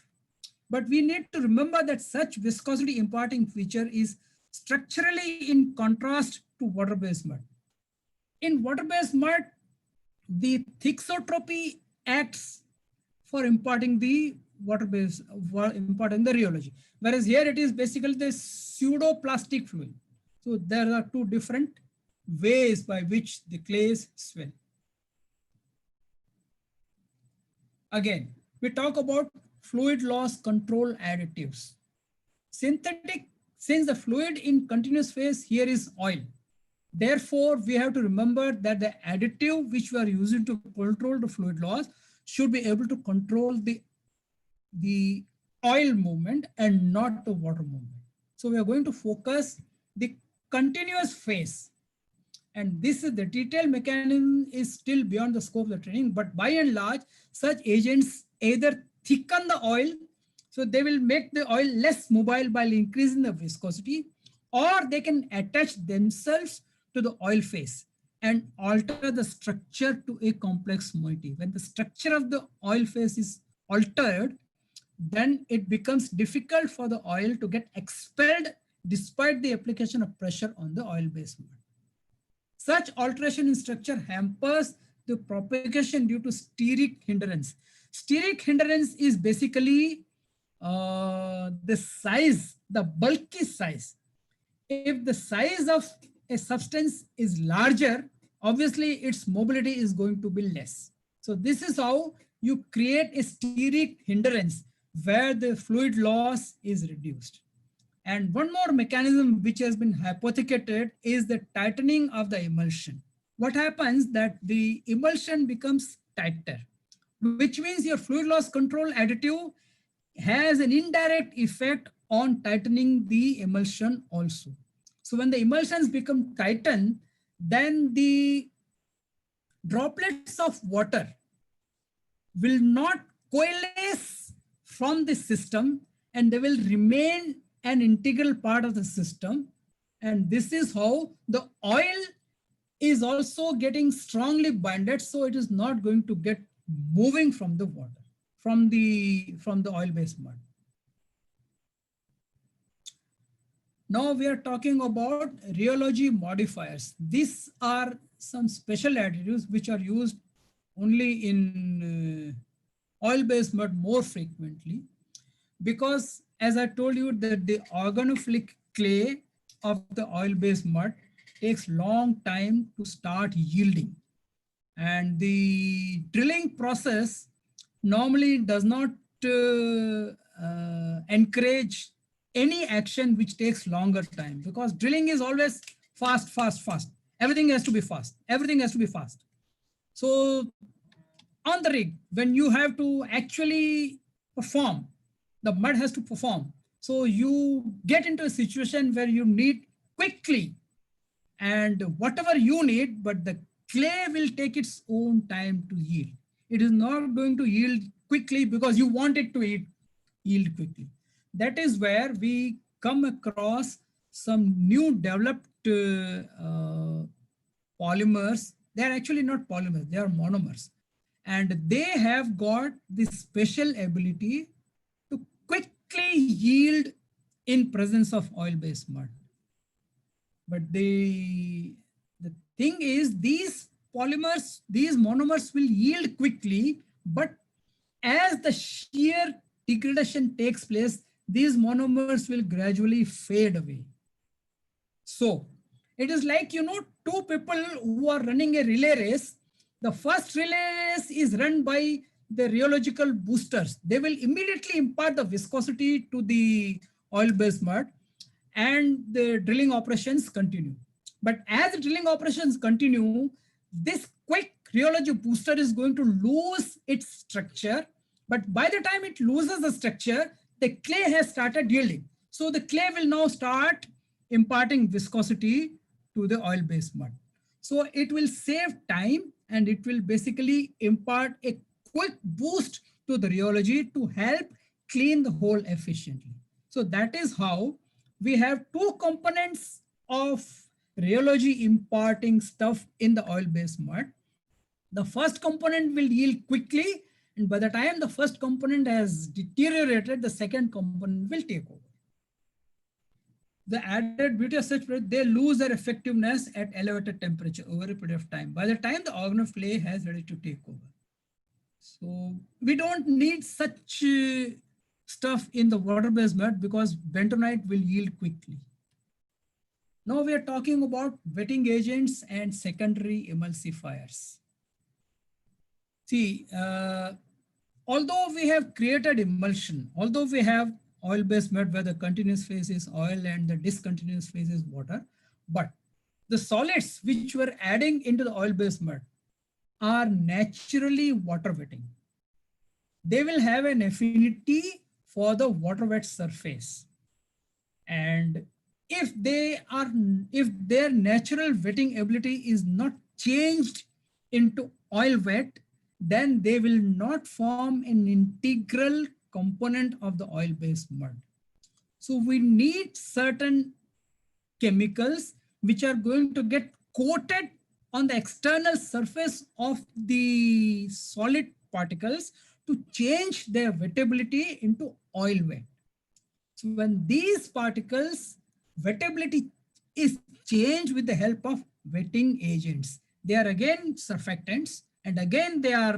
But we need to remember that such viscosity imparting feature is structurally in contrast to water-based mud. In water-based mud, the thixotropy acts for imparting the water-based, imparting the rheology. Whereas here it is basically the pseudoplastic fluid. So there are two different ways by which the clays swell. Again, we talk about fluid loss control additives. Synthetic, since the fluid in continuous phase here is oil. Therefore, we have to remember that the additive which we are using to control the fluid loss should be able to control the oil movement and not the water movement. So we are going to focus the continuous phase. And this is the detailed mechanism is still beyond the scope of the training, but by and large, such agents either thicken the oil, so they will make the oil less mobile by increasing the viscosity, or they can attach themselves to the oil phase and alter the structure to a complex moiety. When the structure of the oil phase is altered, then it becomes difficult for the oil to get expelled despite the application of pressure on the oil-based mud. Such alteration in structure hampers the propagation due to steric hindrance. Steric hindrance is basically the size, the bulky size. If the size of a substance is larger, obviously its mobility is going to be less. So this is how you create a steric hindrance where the fluid loss is reduced. And one more mechanism which has been hypothecated is the tightening of the emulsion. What happens that the emulsion becomes tighter, which means your fluid loss control additive has an indirect effect on tightening the emulsion also. So when the emulsions become tightened, then the droplets of water will not coalesce from the system and they will remain an integral part of the system. And this is how the oil is also getting strongly bonded, so it is not going to get moving from the water, from the oil-based mud. Now we are talking about rheology modifiers. These are some special additives which are used only in oil-based mud more frequently, because as I told you that the organophilic clay of the oil-based mud takes long time to start yielding. And the drilling process normally does not encourage any action which takes longer time, because drilling is always fast, fast, fast. Everything has to be fast. Everything has to be fast. So on the rig, when you have to actually perform, the mud has to perform. So you get into a situation where you need quickly and whatever you need, but the clay will take its own time to yield. It is not going to yield quickly because you want it to yield quickly. That is where we come across some new developed polymers. They are actually not polymers, they are monomers. And they have got this special ability to quickly yield in presence of oil-based mud. But the thing is, these polymers, these monomers will yield quickly, but as the shear degradation takes place, these monomers will gradually fade away. So it is like, you know, two people who are running a relay race. The first relay race is run by the rheological boosters. They will immediately impart the viscosity to the oil-based mud and the drilling operations continue. But as the drilling operations continue, this quick rheology booster is going to lose its structure. But by the time it loses the structure, the clay has started yielding. So the clay will now start imparting viscosity to the oil-based mud. So it will save time and it will basically impart a quick boost to the rheology to help clean the hole efficiently. So that is how we have two components of rheology imparting stuff in the oil-based mud. The first component will yield quickly, and by the time the first component has deteriorated, the second component will take over. The added beauty of such products, they lose their effectiveness at elevated temperature over a period of time by the time the organ of clay has ready to take over. So we don't need such stuff in the water-based mud because bentonite will yield quickly. Now we are talking about wetting agents and secondary emulsifiers. See, although we have created emulsion, although we have oil-based mud where the continuous phase is oil and the discontinuous phase is water, but the solids which we're adding into the oil-based mud are naturally water wetting. They will have an affinity for the water wet surface. And if their natural wetting ability is not changed into oil wet, then they will not form an integral component of the oil-based mud. So we need certain chemicals which are going to get coated on the external surface of the solid particles to change their wettability into oil wet. So when these particles wettability is changed with the help of wetting agents, they are again surfactants and again they are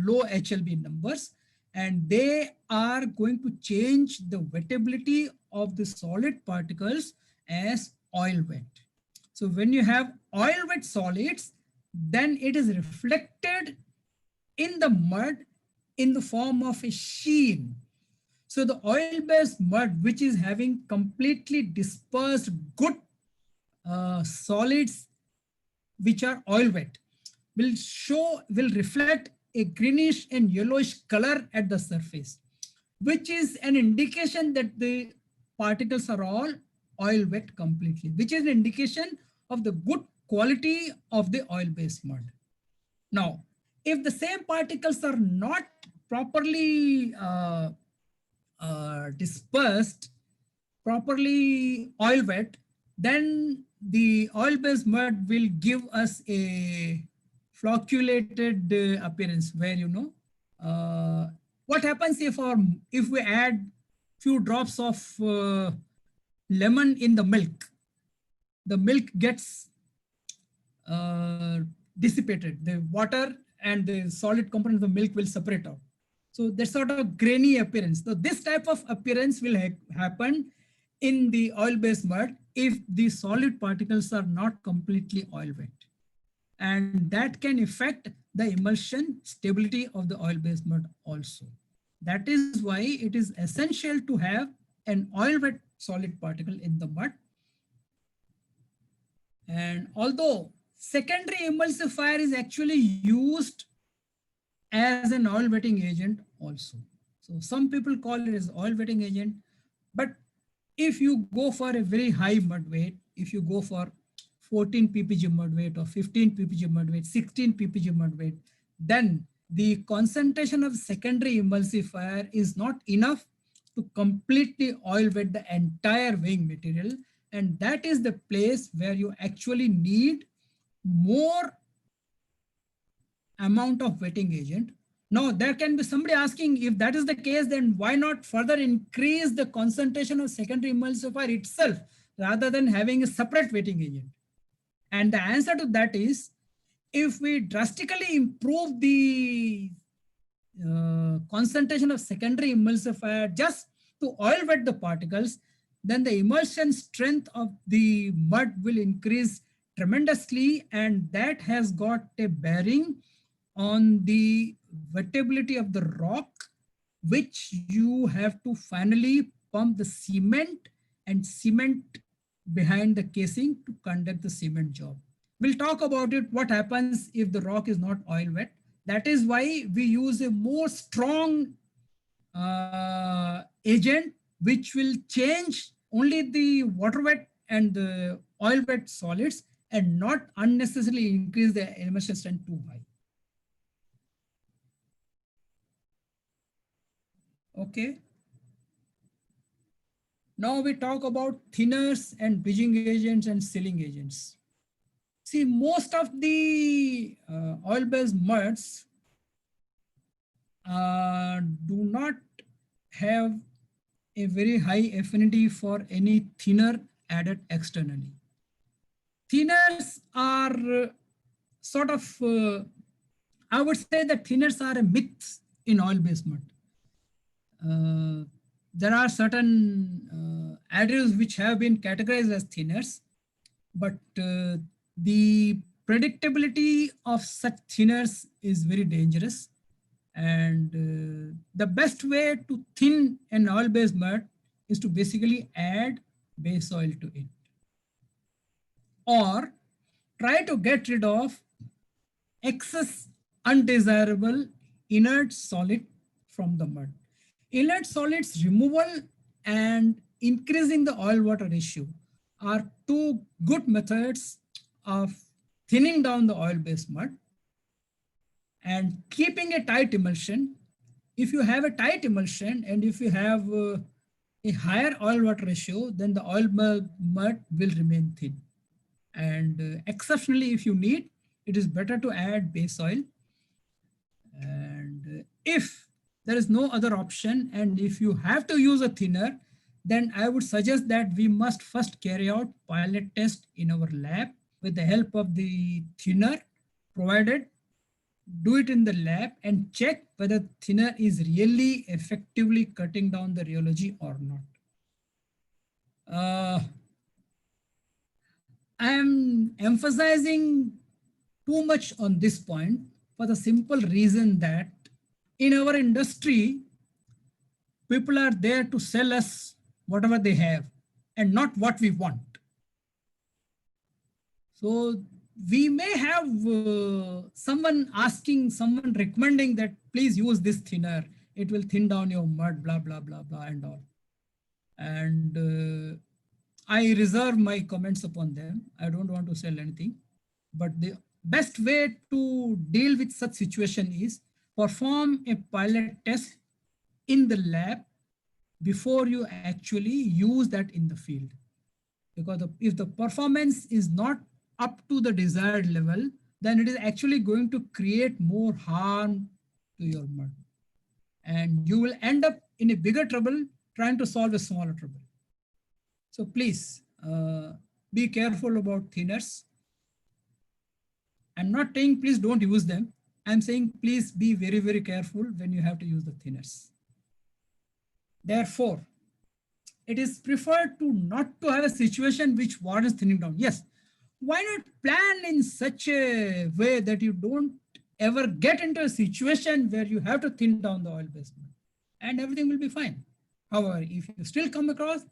low HLB numbers and they are going to change the wettability of the solid particles as oil wet. So when you have oil wet solids, then it is reflected in the mud in the form of a sheen. So the oil-based mud, which is having completely dispersed good solids, which are oil wet, will reflect a greenish and yellowish color at the surface, which is an indication that the particles are all oil wet completely, which is an indication of the good quality of the oil-based mud. Now, if the same particles are not properly dispersed, properly oil wet, then the oil-based mud will give us a flocculated appearance where, you know, what happens if we add few drops of lemon in the milk gets dissipated. The water and the solid component of the milk will separate out. So that sort of grainy appearance. So this type of appearance will happen in the oil-based mud if the solid particles are not completely oil wet. And that can affect the emulsion stability of the oil-based mud also. That is why it is essential to have an oil wet solid particle in the mud. And although secondary emulsifier is actually used as an oil wetting agent also. So some people call it as oil wetting agent, but if you go for a very high mud weight, if you go for 14 ppg mud weight or 15 ppg mud weight, 16 ppg mud weight, then the concentration of secondary emulsifier is not enough to completely oil wet the entire weighing material. And that is the place where you actually need more amount of wetting agent. Now, there can be somebody asking, if that is the case, then why not further increase the concentration of secondary emulsifier itself rather than having a separate wetting agent? And the answer to that is, if we drastically improve the concentration of secondary emulsifier just to oil wet the particles, then the emulsion strength of the mud will increase tremendously, and that has got a bearing on the wettability of the rock, which you have to finally pump the cement, and cement behind the casing to conduct the cement job. We'll talk about it, what happens if the rock is not oil wet. That is why we use a more strong agent which will change only the water wet and the oil wet solids and not unnecessarily increase the emulsion strength too high. Okay. Now we talk about thinners and bridging agents and sealing agents. See, most of the oil-based muds do not have a very high affinity for any thinner added externally. Thinners are sort of, I would say that thinners are a myth in oil-based mud. There are certain additives which have been categorized as thinners, but the predictability of such thinners is very dangerous. And the best way to thin an oil-based mud is to basically add base oil to it, or try to get rid of excess undesirable inert solid from the mud. Inert solids removal and increasing the oil water ratio are two good methods of thinning down the oil-based mud and keeping a tight emulsion. If you have a tight emulsion and if you have a higher oil water ratio, then the oil mud will remain thin. And exceptionally, if you need, it is better to add base oil. And if there is no other option, and if you have to use a thinner, then I would suggest that we must first carry out pilot test in our lab with the help of the thinner provided. Do it in the lab and check whether thinner is really effectively cutting down the rheology or not. I am emphasizing too much on this point for the simple reason that in our industry, people are there to sell us whatever they have and not what we want. So we may have someone recommending that please use this thinner. It will thin down your mud, blah, blah, blah, blah, and all. And I reserve my comments upon them. I don't want to sell anything. But the best way to deal with such situation is perform a pilot test in the lab before you actually use that in the field. Because if the performance is not up to the desired level, then it is actually going to create more harm to your mud. And you will end up in a bigger trouble trying to solve a smaller trouble. So please be careful about thinners. I'm not saying please don't use them. I'm saying please be very, very careful when you have to use the thinners. Therefore, it is preferred to not to have a situation which warrants thinning down. Yes, why not plan in such a way that you don't ever get into a situation where you have to thin down the oil-based mud and everything will be fine. However, if you still come across,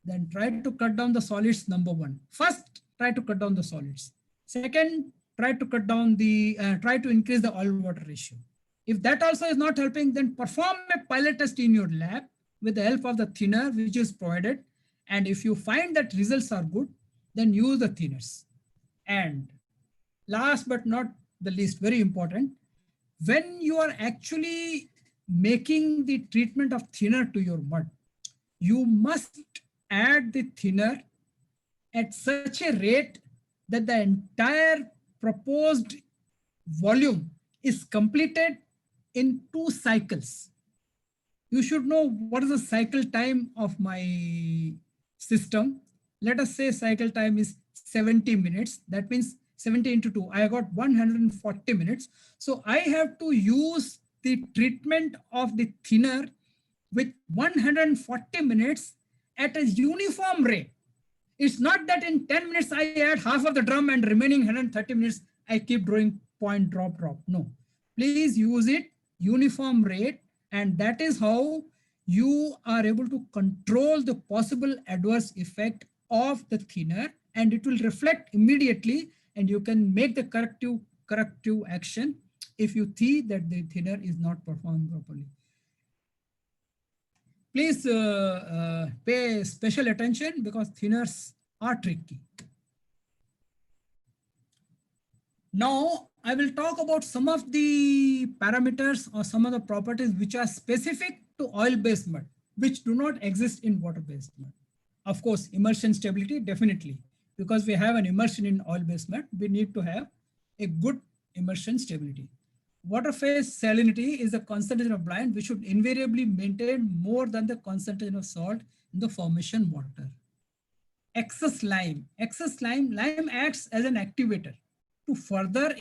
then try to cut down the solids, number one. First, try to cut down the solids. Second, try to cut down the, try to increase the oil water ratio. If that also is not helping, then perform a pilot test in your lab with the help of the thinner which is provided. And if you find that results are good, then use the thinners. And last but not the least, very important, when you are actually making the treatment of thinner to your mud, you must add the thinner at such a rate that the entire proposed volume is completed in 2 cycles. You should know what is the cycle time of my system. Let us say cycle time is 70 minutes. That means 70 into 2. I got 140 minutes. So I have to use the treatment of the thinner with 140 minutes at a uniform rate. It's not that in 10 minutes I add half of the drum and remaining 130 minutes I keep drawing point, drop, drop. No, please use it uniform rate, and that is how you are able to control the possible adverse effect of the thinner, and it will reflect immediately, and you can make the corrective action if you see that the thinner is not performing properly. Please pay special attention because thinners are tricky. Now, I will talk about some of the parameters or some of the properties which are specific to oil-based mud, which do not exist in water-based mud. Of course, immersion stability, definitely. Because we have an immersion in oil-based mud, we need to have a good immersion stability. Water phase salinity is the concentration of brine, which should invariably maintain more than the concentration of salt in the formation water. Excess lime. Lime acts as an activator to further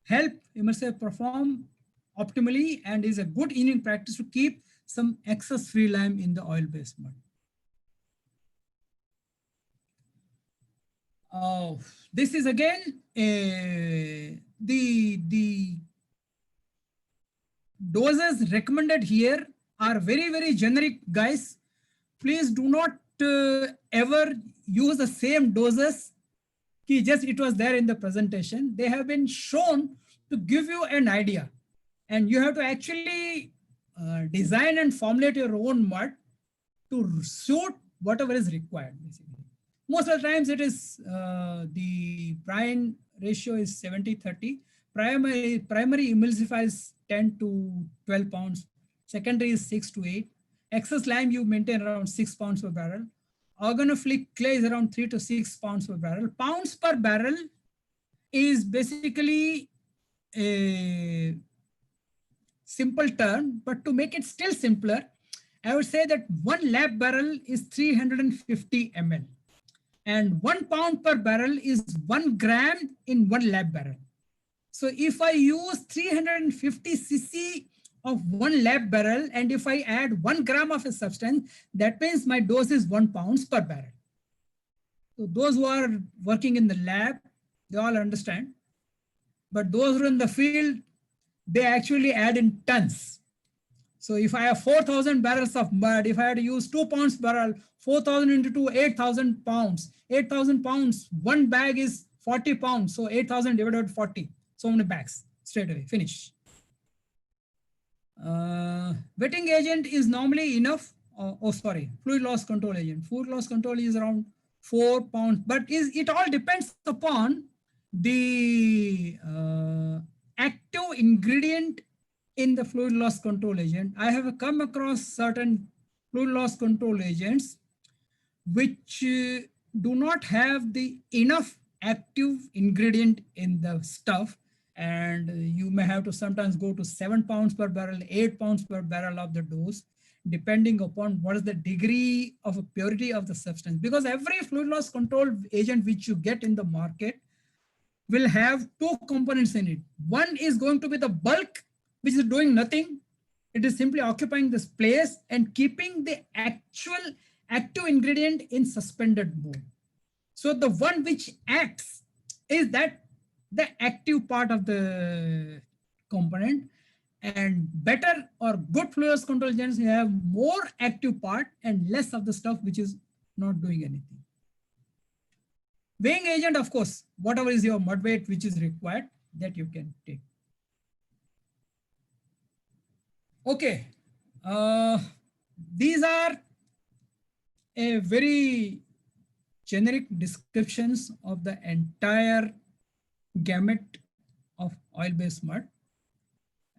help emulsifier perform optimally, and is a good engineering practice to keep some excess free lime in the oil-based mud. This is again the doses recommended here are very, very generic, guys. Please do not ever use the same doses. Just it was there in the presentation. They have been shown to give you an idea, and you have to actually design and formulate your own mud to suit whatever is required, basically. Most of the times it is the brine ratio is 70-30. Primary emulsifier is 10 to 12 pounds. Secondary is 6 to 8. Excess lime you maintain around 6 pounds per barrel. Organophilic clay is around 3 to 6 pounds per barrel. Pounds per barrel is basically a simple term, but to make it still simpler, I would say that 1 lab barrel is 350 ml. And 1 pound per barrel is 1 gram in 1 lab barrel. So if I use 350 cc of 1 lab barrel, and if I add 1 gram of a substance, that means my dose is 1 pounds per barrel. So those who are working in the lab, they all understand. But those who are in the field, they actually add in tons. So if I have 4,000 barrels of mud, if I had to use 2 pounds per barrel, 4,000 into 2, 8,000 pounds. 8,000 pounds, 1 bag is 40 pounds. So 8,000 divided by 40. So many bags, straight away, finish. Wetting agent is normally enough. Fluid loss control agent. Fluid loss control is around 4 pounds, but it all depends upon the active ingredient in the fluid loss control agent. I have come across certain fluid loss control agents which do not have the enough active ingredient in the stuff, and you may have to sometimes go to 7 pounds per barrel, 8 pounds per barrel of the dose, depending upon what is the degree of purity of the substance. Because every fluid loss control agent which you get in the market will have 2 components in it. One is going to be the bulk, which is doing nothing. It is simply occupying this place and keeping the actual active ingredient in suspended mode. So the one which acts is that the active part of the component, and better or good fluid loss control agents have more active part and less of the stuff which is not doing anything. Weighing agent, of course, whatever is your mud weight which is required, that you can take. Okay, these are a very generic descriptions of the entire gamut of oil-based mud.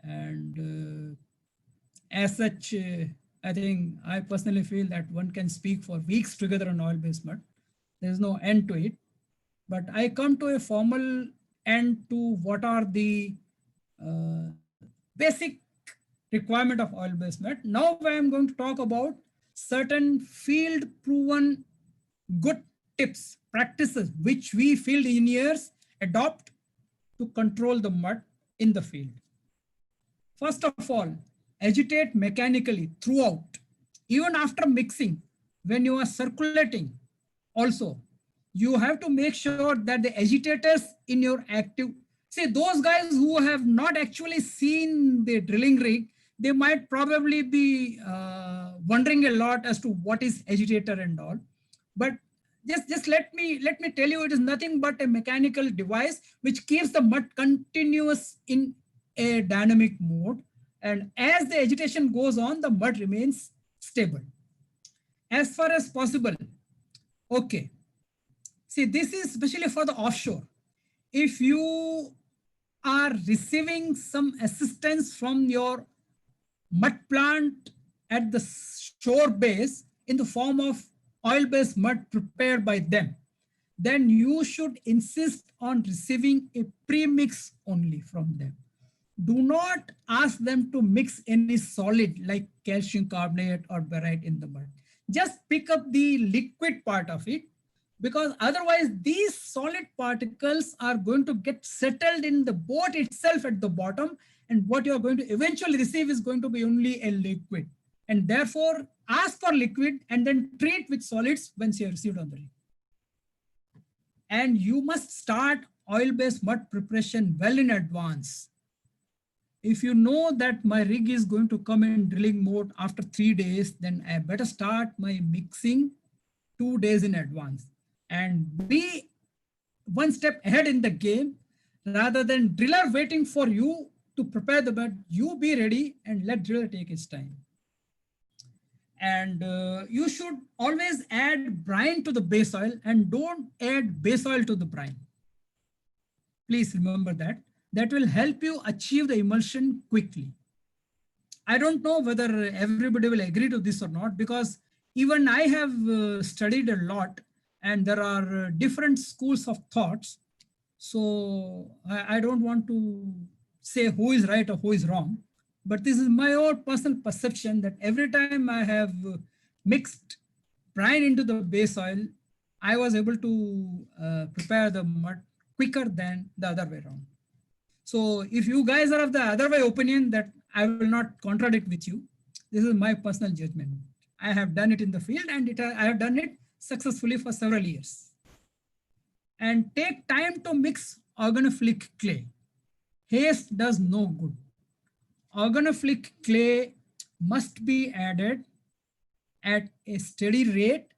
And as such, I think I personally feel that one can speak for weeks together on oil-based mud. There's no end to it. But I come to a formal end to what are the basic requirement of oil-based mud. Now I am going to talk about certain field proven good tips, practices, which we field engineers adopt to control the mud in the field. First of all, agitate mechanically throughout, even after mixing. When you are circulating also, you have to make sure that the agitators in your active, see those guys who have not actually seen the drilling rig, they might probably be wondering a lot as to what is agitator and all. But just let me tell you, it is nothing but a mechanical device which keeps the mud continuous in a dynamic mode. And as the agitation goes on, the mud remains stable as far as possible. Okay. See, this is especially for the offshore. If you are receiving some assistance from your mud plant at the shore base in the form of oil-based mud prepared by them, then you should insist on receiving a premix only from them. Do not ask them to mix any solid like calcium carbonate or barite in the mud. Just pick up the liquid part of it, because otherwise these solid particles are going to get settled in the boat itself at the bottom, and what you are going to eventually receive is going to be only a liquid. And therefore ask for liquid and then treat with solids once you have received on the liquid. And you must start oil-based mud preparation well in advance. If you know that my rig is going to come in drilling mode after 3 days, then I better start my mixing 2 days in advance and be one step ahead in the game, rather than driller waiting for you to prepare the mud. You be ready and let driller take its time. And you should always add brine to the base oil and don't add base oil to the brine. Please remember that. That will help you achieve the emulsion quickly. I don't know whether everybody will agree to this or not, because even I have studied a lot and there are different schools of thoughts. So I don't want to say who is right or who is wrong, but this is my own personal perception that every time I have mixed brine into the base oil, I was able to prepare the mud quicker than the other way around. So if you guys are of the other way opinion, that I will not contradict with you. This is my personal judgment. I have done it in the field, and I have done it successfully for several years. And take time to mix organophilic clay. Haste does no good. Organophilic clay must be added at a steady rate,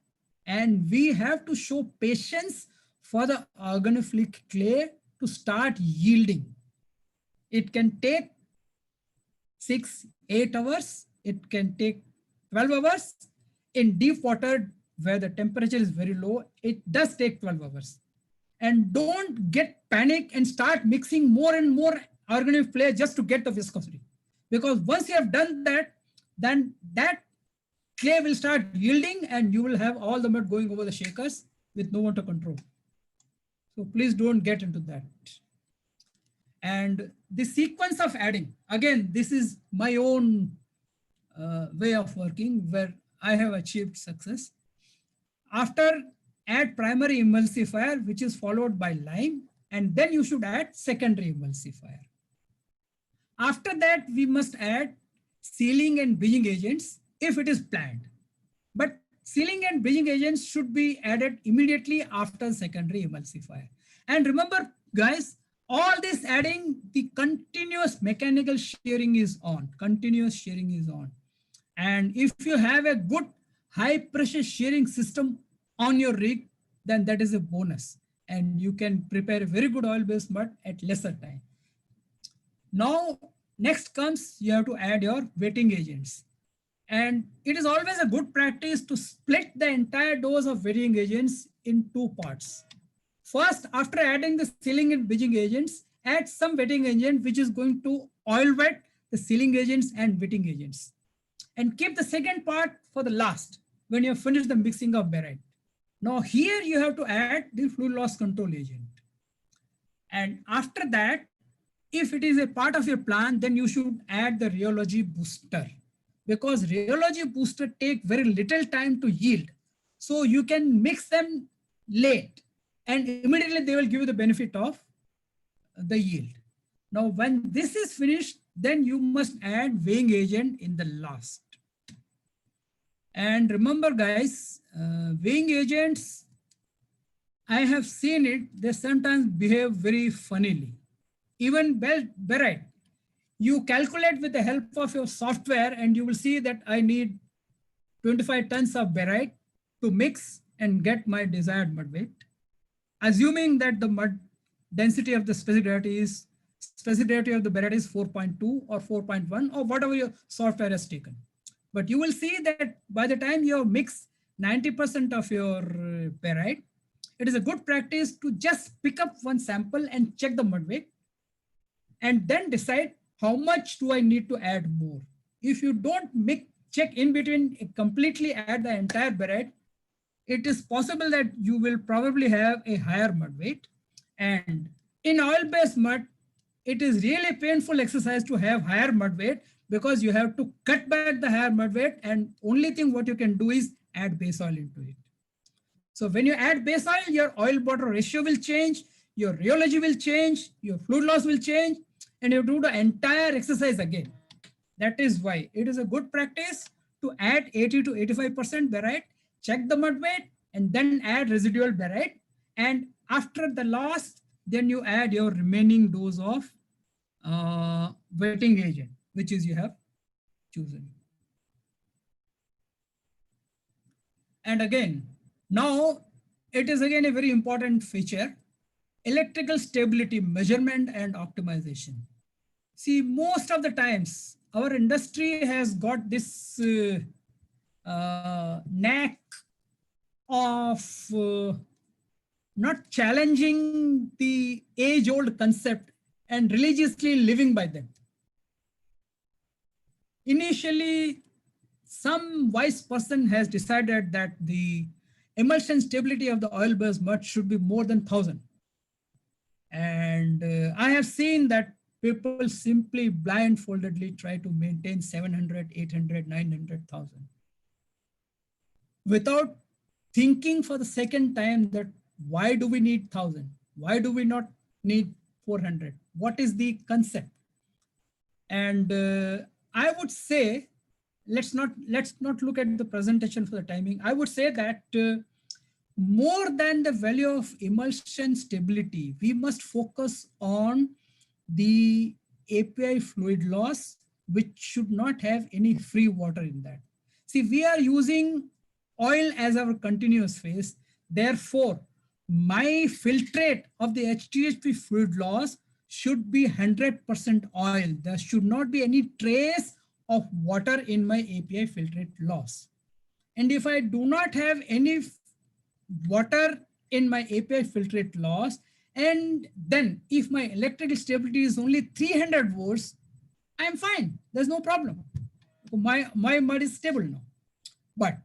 and we have to show patience for the organophilic clay to start yielding. It can take 6, 8 hours. It can take 12 hours. In deep water where the temperature is very low, it does take 12 hours. And don't get panic and start mixing more and more organic clay just to get the viscosity. Because once you have done that, then that clay will start yielding and you will have all the mud going over the shakers with no one to control. So please don't get into that. And the sequence of adding, again, this is my own way of working where I have achieved success. After, add primary emulsifier, which is followed by lime, and then you should add secondary emulsifier. After that, we must add sealing and bridging agents if it is planned. But sealing and bridging agents should be added immediately after secondary emulsifier. And remember, guys, all this adding, the continuous mechanical shearing is on. Continuous shearing is on. And if you have a good high pressure shearing system on your rig, then that is a bonus. And you can prepare a very good oil-based mud at lesser time. Now, next comes, you have to add your wetting agents. And it is always a good practice to split the entire dose of wetting agents in 2 parts. First, after adding the sealing and bridging agents, add some wetting agent which is going to oil wet the sealing agents and wetting agents. And keep the second part for the last, when you have finished the mixing of barite. Now here you have to add the fluid loss control agent. And after that, if it is a part of your plan, then you should add the rheology booster, because rheology booster take very little time to yield. So you can mix them late and immediately they will give you the benefit of the yield. Now, when this is finished, then you must add weighing agent in the last. And remember, guys, weighing agents, I have seen it, they sometimes behave very funnily. Even barite, You calculate with the help of your software and you will see that I need 25 tons of barite to mix and get my desired mud weight, assuming that the mud density of the specific density of the barite is 4.2 or 4.1 or whatever your software has taken. But you will see that by the time you mix 90% of your barite, it is a good practice to just pick up one sample and check the mud weight and then decide how much do I need to add more. If you don't check in between, completely add the entire barite, it is possible that you will probably have a higher mud weight. And in oil-based mud, it is really painful exercise to have higher mud weight because you have to cut back the higher mud weight, and only thing what you can do is add base oil into it. So when you add base oil, your oil water ratio will change, your rheology will change, your fluid loss will change, and you do the entire exercise again. That is why it is a good practice to add 80 to 85% barite, check the mud weight, and then add residual barite. And after the loss, then you add your remaining dose of wetting agent, which is you have chosen. And again, now it is again a very important feature, electrical stability measurement and optimization. See, most of the times our industry has got this knack of not challenging the age-old concept and religiously living by them. Initially, some wise person has decided that the emulsion stability of the oil-based mud should be more than 1,000. And I have seen that people simply blindfoldedly try to maintain 700, 800, 900,000 without thinking for the second time that why do we need 1,000? Why do we not need 400? What is the concept? And I would say, let's not look at the presentation for the timing. I would say that more than the value of emulsion stability, we must focus on the API fluid loss, which should not have any free water in that. See, we are using oil as our continuous phase. Therefore, my filtrate of the HTHP fluid loss should be 100% oil. There should not be any trace of water in my API filtrate loss. And if I do not have any water in my API filtrate loss, and then if my electrical stability is only 300 volts, I'm fine. There's no problem. My mud is stable now. But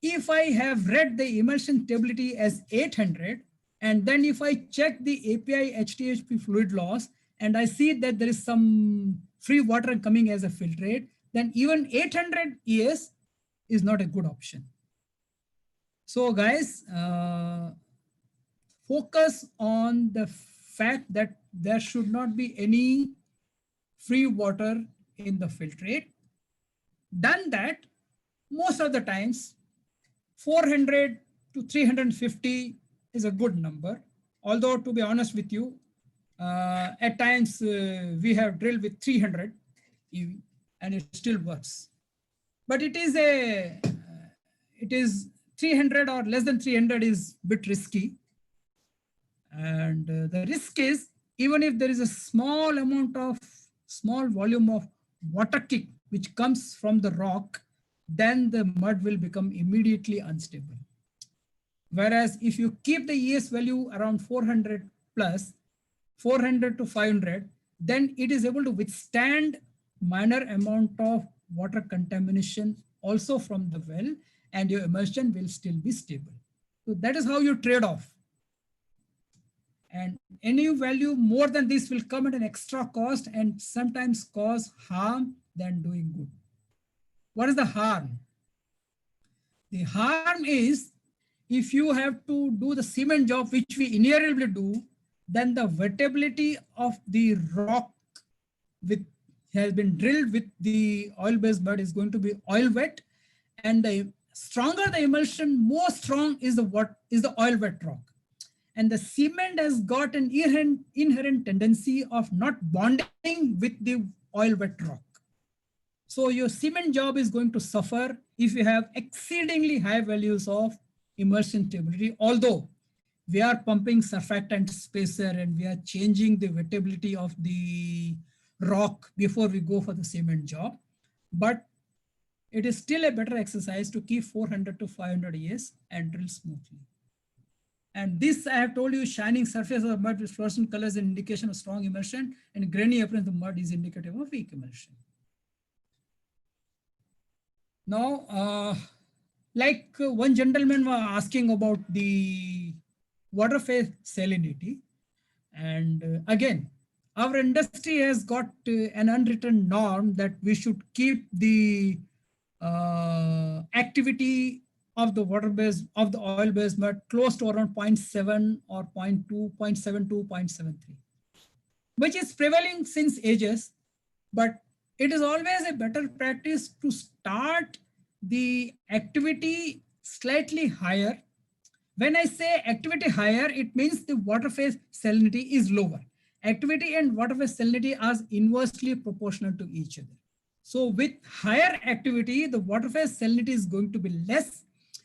if I have read the emulsion stability as 800, and then if I check the API HTHP fluid loss, and I see that there is some free water coming as a filtrate, then even 800 ES is not a good option. So guys, focus on the fact that there should not be any free water in the filtrate. Done that, most of the times, 400 to 350 is a good number. Although, to be honest with you, at times we have drilled with 300 EV and it still works. But it is 300 or less than 300 is a bit risky. And the risk is, even if there is a small volume of water kick which comes from the rock, then the mud will become immediately unstable. Whereas if you keep the ES value around 400 plus, 400 to 500, then it is able to withstand minor amount of water contamination also from the well, and your emulsion will still be stable. So that is how you trade off. And any value more than this will come at an extra cost and sometimes cause harm than doing good. What is the harm? The harm is if you have to do the cement job, which we invariably do, then the wettability of the rock has been drilled with the oil-based mud is going to be oil wet, and the stronger the emulsion, more strong is the oil wet rock. And the cement has got an inherent tendency of not bonding with the oil wet rock. So your cement job is going to suffer if you have exceedingly high values of immersion stability, although we are pumping surfactant spacer and we are changing the wettability of the rock before we go for the cement job. But it is still a better exercise to keep 400 to 500 years and drill smoothly. And this, I have told you, shining surface of the mud with fluorescent colors is an indication of strong immersion, and grainy appearance of the mud is indicative of weak immersion. Now, one gentleman was asking about the water phase salinity. And again, our industry has got an unwritten norm that we should keep the activity of the water-based, of the oil-based mud close to around 0.7 or 0.2, 0.72, 0.73, which is prevailing since ages. But it is always a better practice to start the activity slightly higher. When I say activity higher, it means the water phase salinity is lower. Activity and water phase salinity are inversely proportional to each other. So with higher activity, the water phase salinity is going to be less,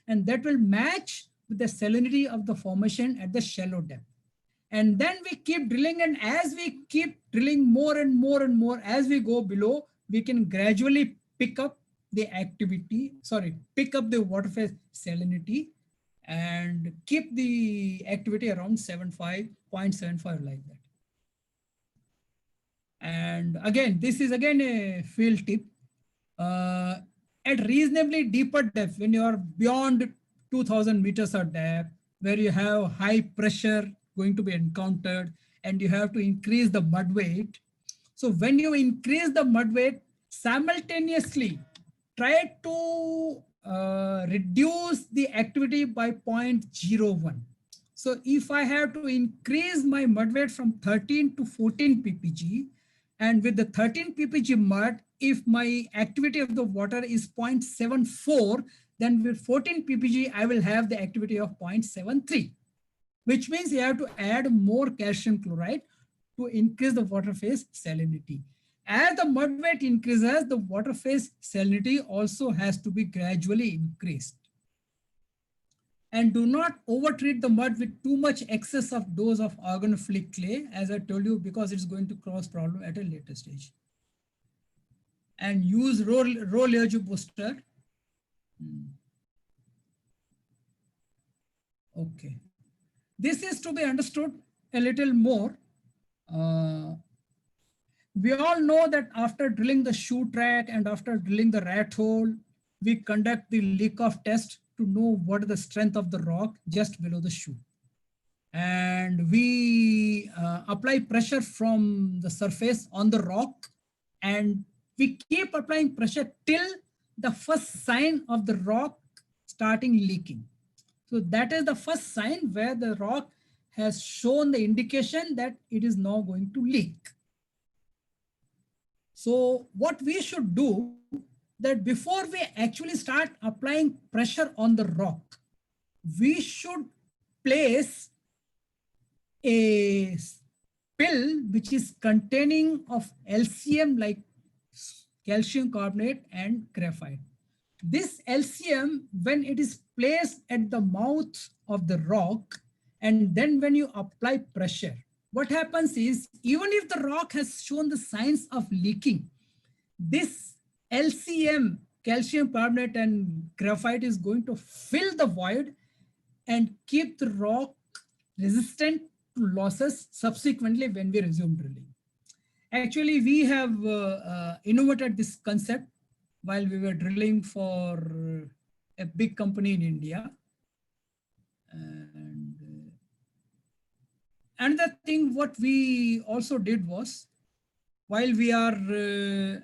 and that will match with the salinity of the formation at the shallow depth. And then we keep drilling, and as we keep drilling more and more and more, as we go below, we can gradually pick up the pick up the water phase salinity and keep the activity around 0.75 like that. And again, this is again a field tip. At reasonably deeper depth, when you are beyond 2000 meters of depth, where you have high pressure going to be encountered and you have to increase the mud weight. So when you increase the mud weight, simultaneously try to reduce the activity by 0.01. So if I have to increase my mud weight from 13 to 14 ppg, and with the 13 ppg mud, if my activity of the water is 0.74, then with 14 ppg, I will have the activity of 0.73, which means you have to add more calcium chloride to increase the water phase salinity. As the mud weight increases, the water phase salinity also has to be gradually increased. And do not overtreat the mud with too much excess of dose of organophilic clay, as I told you, because it's going to cause problem at a later stage. And use row ledge booster. Okay. This is to be understood a little more. We all know that after drilling the shoe track and after drilling the rat hole, we conduct the leak-off test to know what is the strength of the rock just below the shoe. And we apply pressure from the surface on the rock, and we keep applying pressure till the first sign of the rock starting leaking. So that is the first sign where the rock has shown the indication that it is now going to leak. So what we should do, that before we actually start applying pressure on the rock, we should place a pill which is containing of LCM, like calcium carbonate and graphite. This LCM, when it is placed at the mouth of the rock, and then when you apply pressure, what happens is, even if the rock has shown the signs of leaking, this LCM, calcium carbonate and graphite, is going to fill the void and keep the rock resistant to losses subsequently when we resume drilling. Actually, we have innovated this concept while we were drilling for a big company in India. And another thing what we also did was, while we are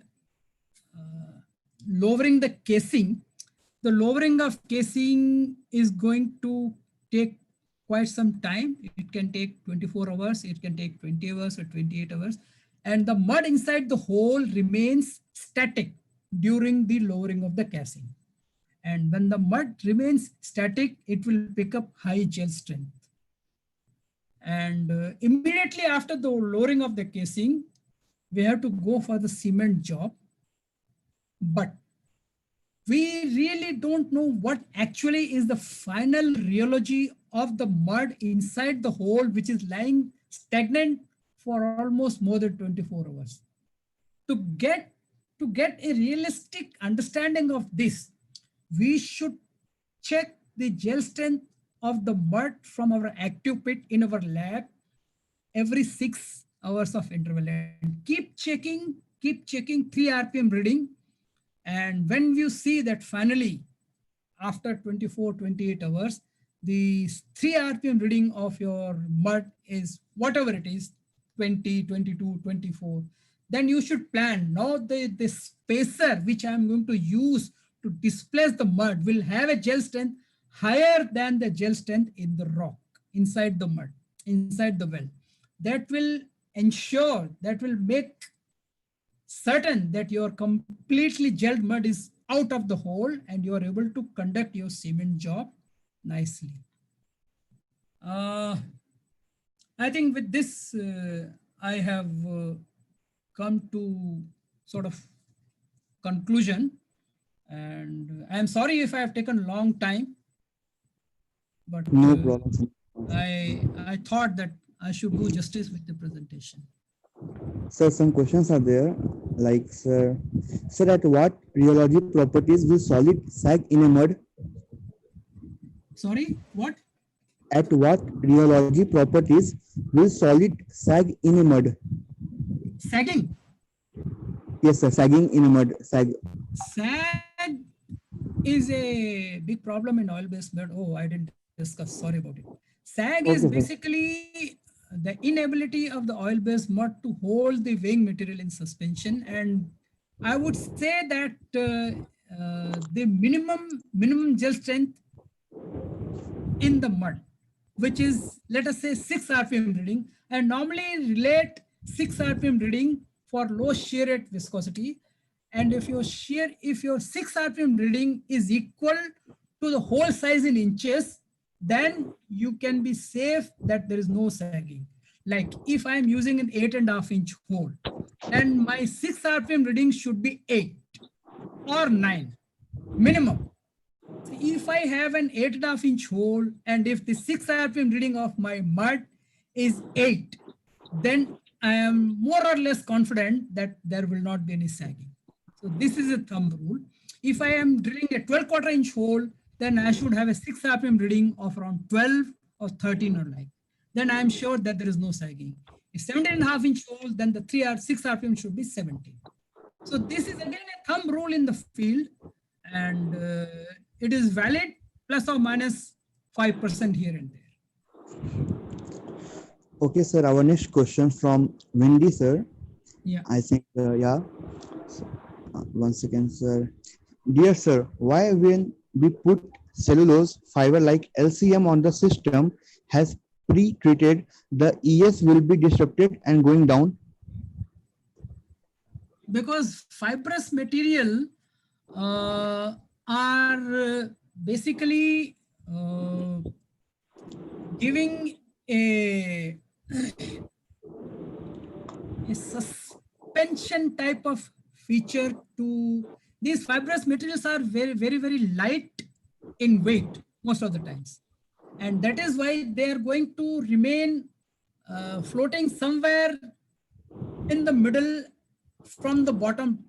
lowering the casing, the lowering of casing is going to take quite some time. It can take 24 hours, it can take 20 hours or 28 hours. And the mud inside the hole remains static during the lowering of the casing. And when the mud remains static, it will pick up high gel strength. And immediately after the lowering of the casing, we have to go for the cement job, but we really don't know what actually is the final rheology of the mud inside the hole, which is lying stagnant for almost more than 24 hours. To get a realistic understanding of this, we should check the gel strength of the mud from our active pit in our lab every 6 hours of interval, and keep checking 3 rpm reading. And when you see that finally after 24, 28 hours, the 3 RPM reading of your mud is whatever it is, 20, 22, 24, then you should plan. Now the spacer which I'm going to use to displace the mud will have a gel strength higher than the gel strength in the rock, inside the mud, inside the well. That will ensure, that will make certain that your completely gelled mud is out of the hole and you are able to conduct your cement job nicely. I think with this, I have come to sort of conclusion, and I am sorry if I have taken a long time, but No problem, sir. I thought that I should do justice with the presentation. Sir, some questions are there, like, sir, at what rheology properties will solid sag in a mud? Sorry, what? At what rheology properties will solid sag in a mud? Sagging. Yes, sir, sagging in a mud. Sag is a big problem in oil-based mud. Oh, I didn't discuss. Sorry about it. Sag is Okay, sir. basically the inability of the oil-based mud to hold the weighing material in suspension, and I would say that the minimum gel strength in the mud, which is, let us say, 6 rpm reading, and normally relate 6 rpm reading for low shear rate viscosity. And if your 6 rpm reading is equal to the hole size in inches, then you can be safe that there is no sagging. Like if I'm using an 8.5 inch hole, then my 6 rpm reading should be 8 or 9 minimum. If I have an 8.5 inch hole and if the 6 rpm reading of my mud is 8, then I am more or less confident that there will not be any sagging. So this is a thumb rule. If I am drilling a 12 1/4 inch hole, then I should have a 6 rpm reading of around 12 or 13 or like. Then I am sure that there is no sagging. If 17.5 inch hole, then the 6 rpm should be 17. So this is again a thumb rule in the field, and it is valid plus or minus 5% here and there. Okay, sir. Our next question from Wendy, sir. Yeah. I think, yeah. So, 1 second, sir. Dear sir, why when we put cellulose fiber like LCM on the system has pre-treated, the ES will be disrupted and going down? Because fibrous material are basically giving a suspension type of feature to these. Fibrous materials are very light in weight most of the times, and that is why they are going to remain floating somewhere in the middle from the bottom,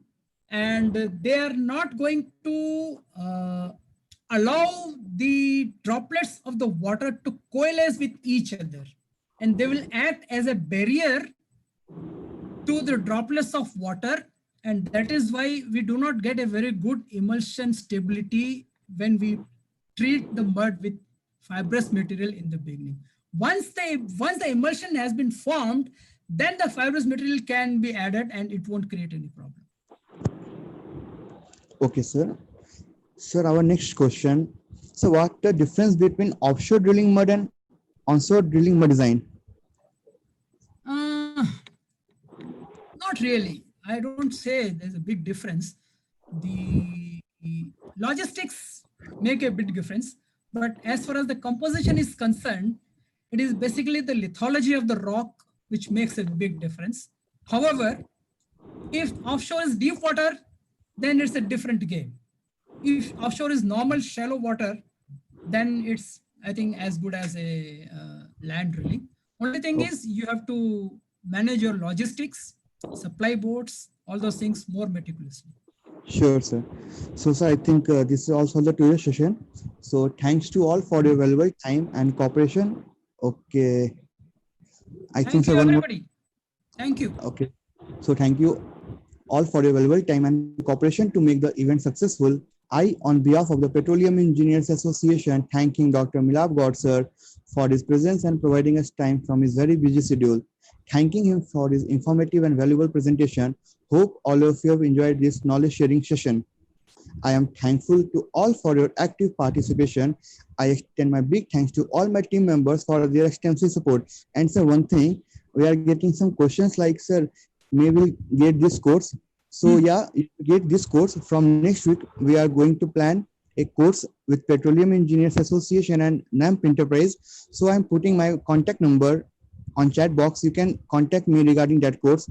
and they are not going to allow the droplets of the water to coalesce with each other, and they will act as a barrier to the droplets of water, and that is why we do not get a very good emulsion stability when we treat the mud with fibrous material in the beginning. Once the emulsion has been formed, then the fibrous material can be added and it won't create any problem. Okay, sir. Sir, our next question. So what the difference between offshore drilling mud and onshore drilling mud design? Not really. I don't say there's a big difference. The logistics make a big difference, but as far as the composition is concerned, it is basically the lithology of the rock which makes a big difference. However, If offshore is deep water, then it's a different game. If offshore is normal shallow water, then it's, I think, as good as a land drilling. Only thing Oh, is you have to manage your logistics, supply boats, all those things more meticulously. sure, sir. So, sir, I think this is also the today's session. So, thanks to all for your valuable time and cooperation. Okay, I think, Thank sir, you, one more. everybody. Thank you. Okay. So, thank you all for your valuable time and cooperation to make the event successful. I, on behalf of the Petroleum Engineers Association, thanking Dr. Milap Goud, sir, for his presence and providing us time from his very busy schedule. Thanking him for his informative and valuable presentation. Hope all of you have enjoyed this knowledge sharing session. I am thankful to all for your active participation. I extend my big thanks to all my team members for their extensive support. And sir, one thing, we are getting some questions like, sir, may we get this course? So Hmm. yeah, if you get this course from next week, we are going to plan a course with Petroleum Engineers Association and NAMP Enterprise. So I'm putting my contact number on chat box. You can contact me regarding that course.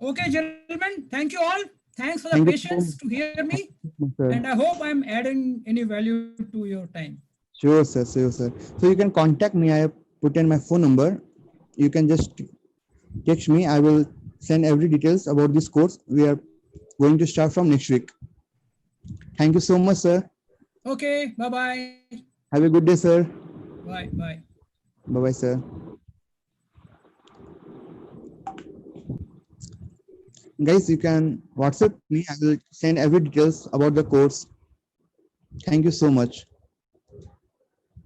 Okay, gentlemen, thank you all. Thanks for the Thank you patience so to much. hear me. Thank you, And I sir. hope I'm adding any value to your time. Sure, sir. Sure, sir. So you can contact me. I have put in my phone number. You can just text me. I will send every details about this course. We are going to start from next week. Thank you so much, sir. Okay, bye bye. Have a good day, sir. Bye bye. Bye bye, sir. Guys, you can WhatsApp me. I will send every details about the course. Thank you so much.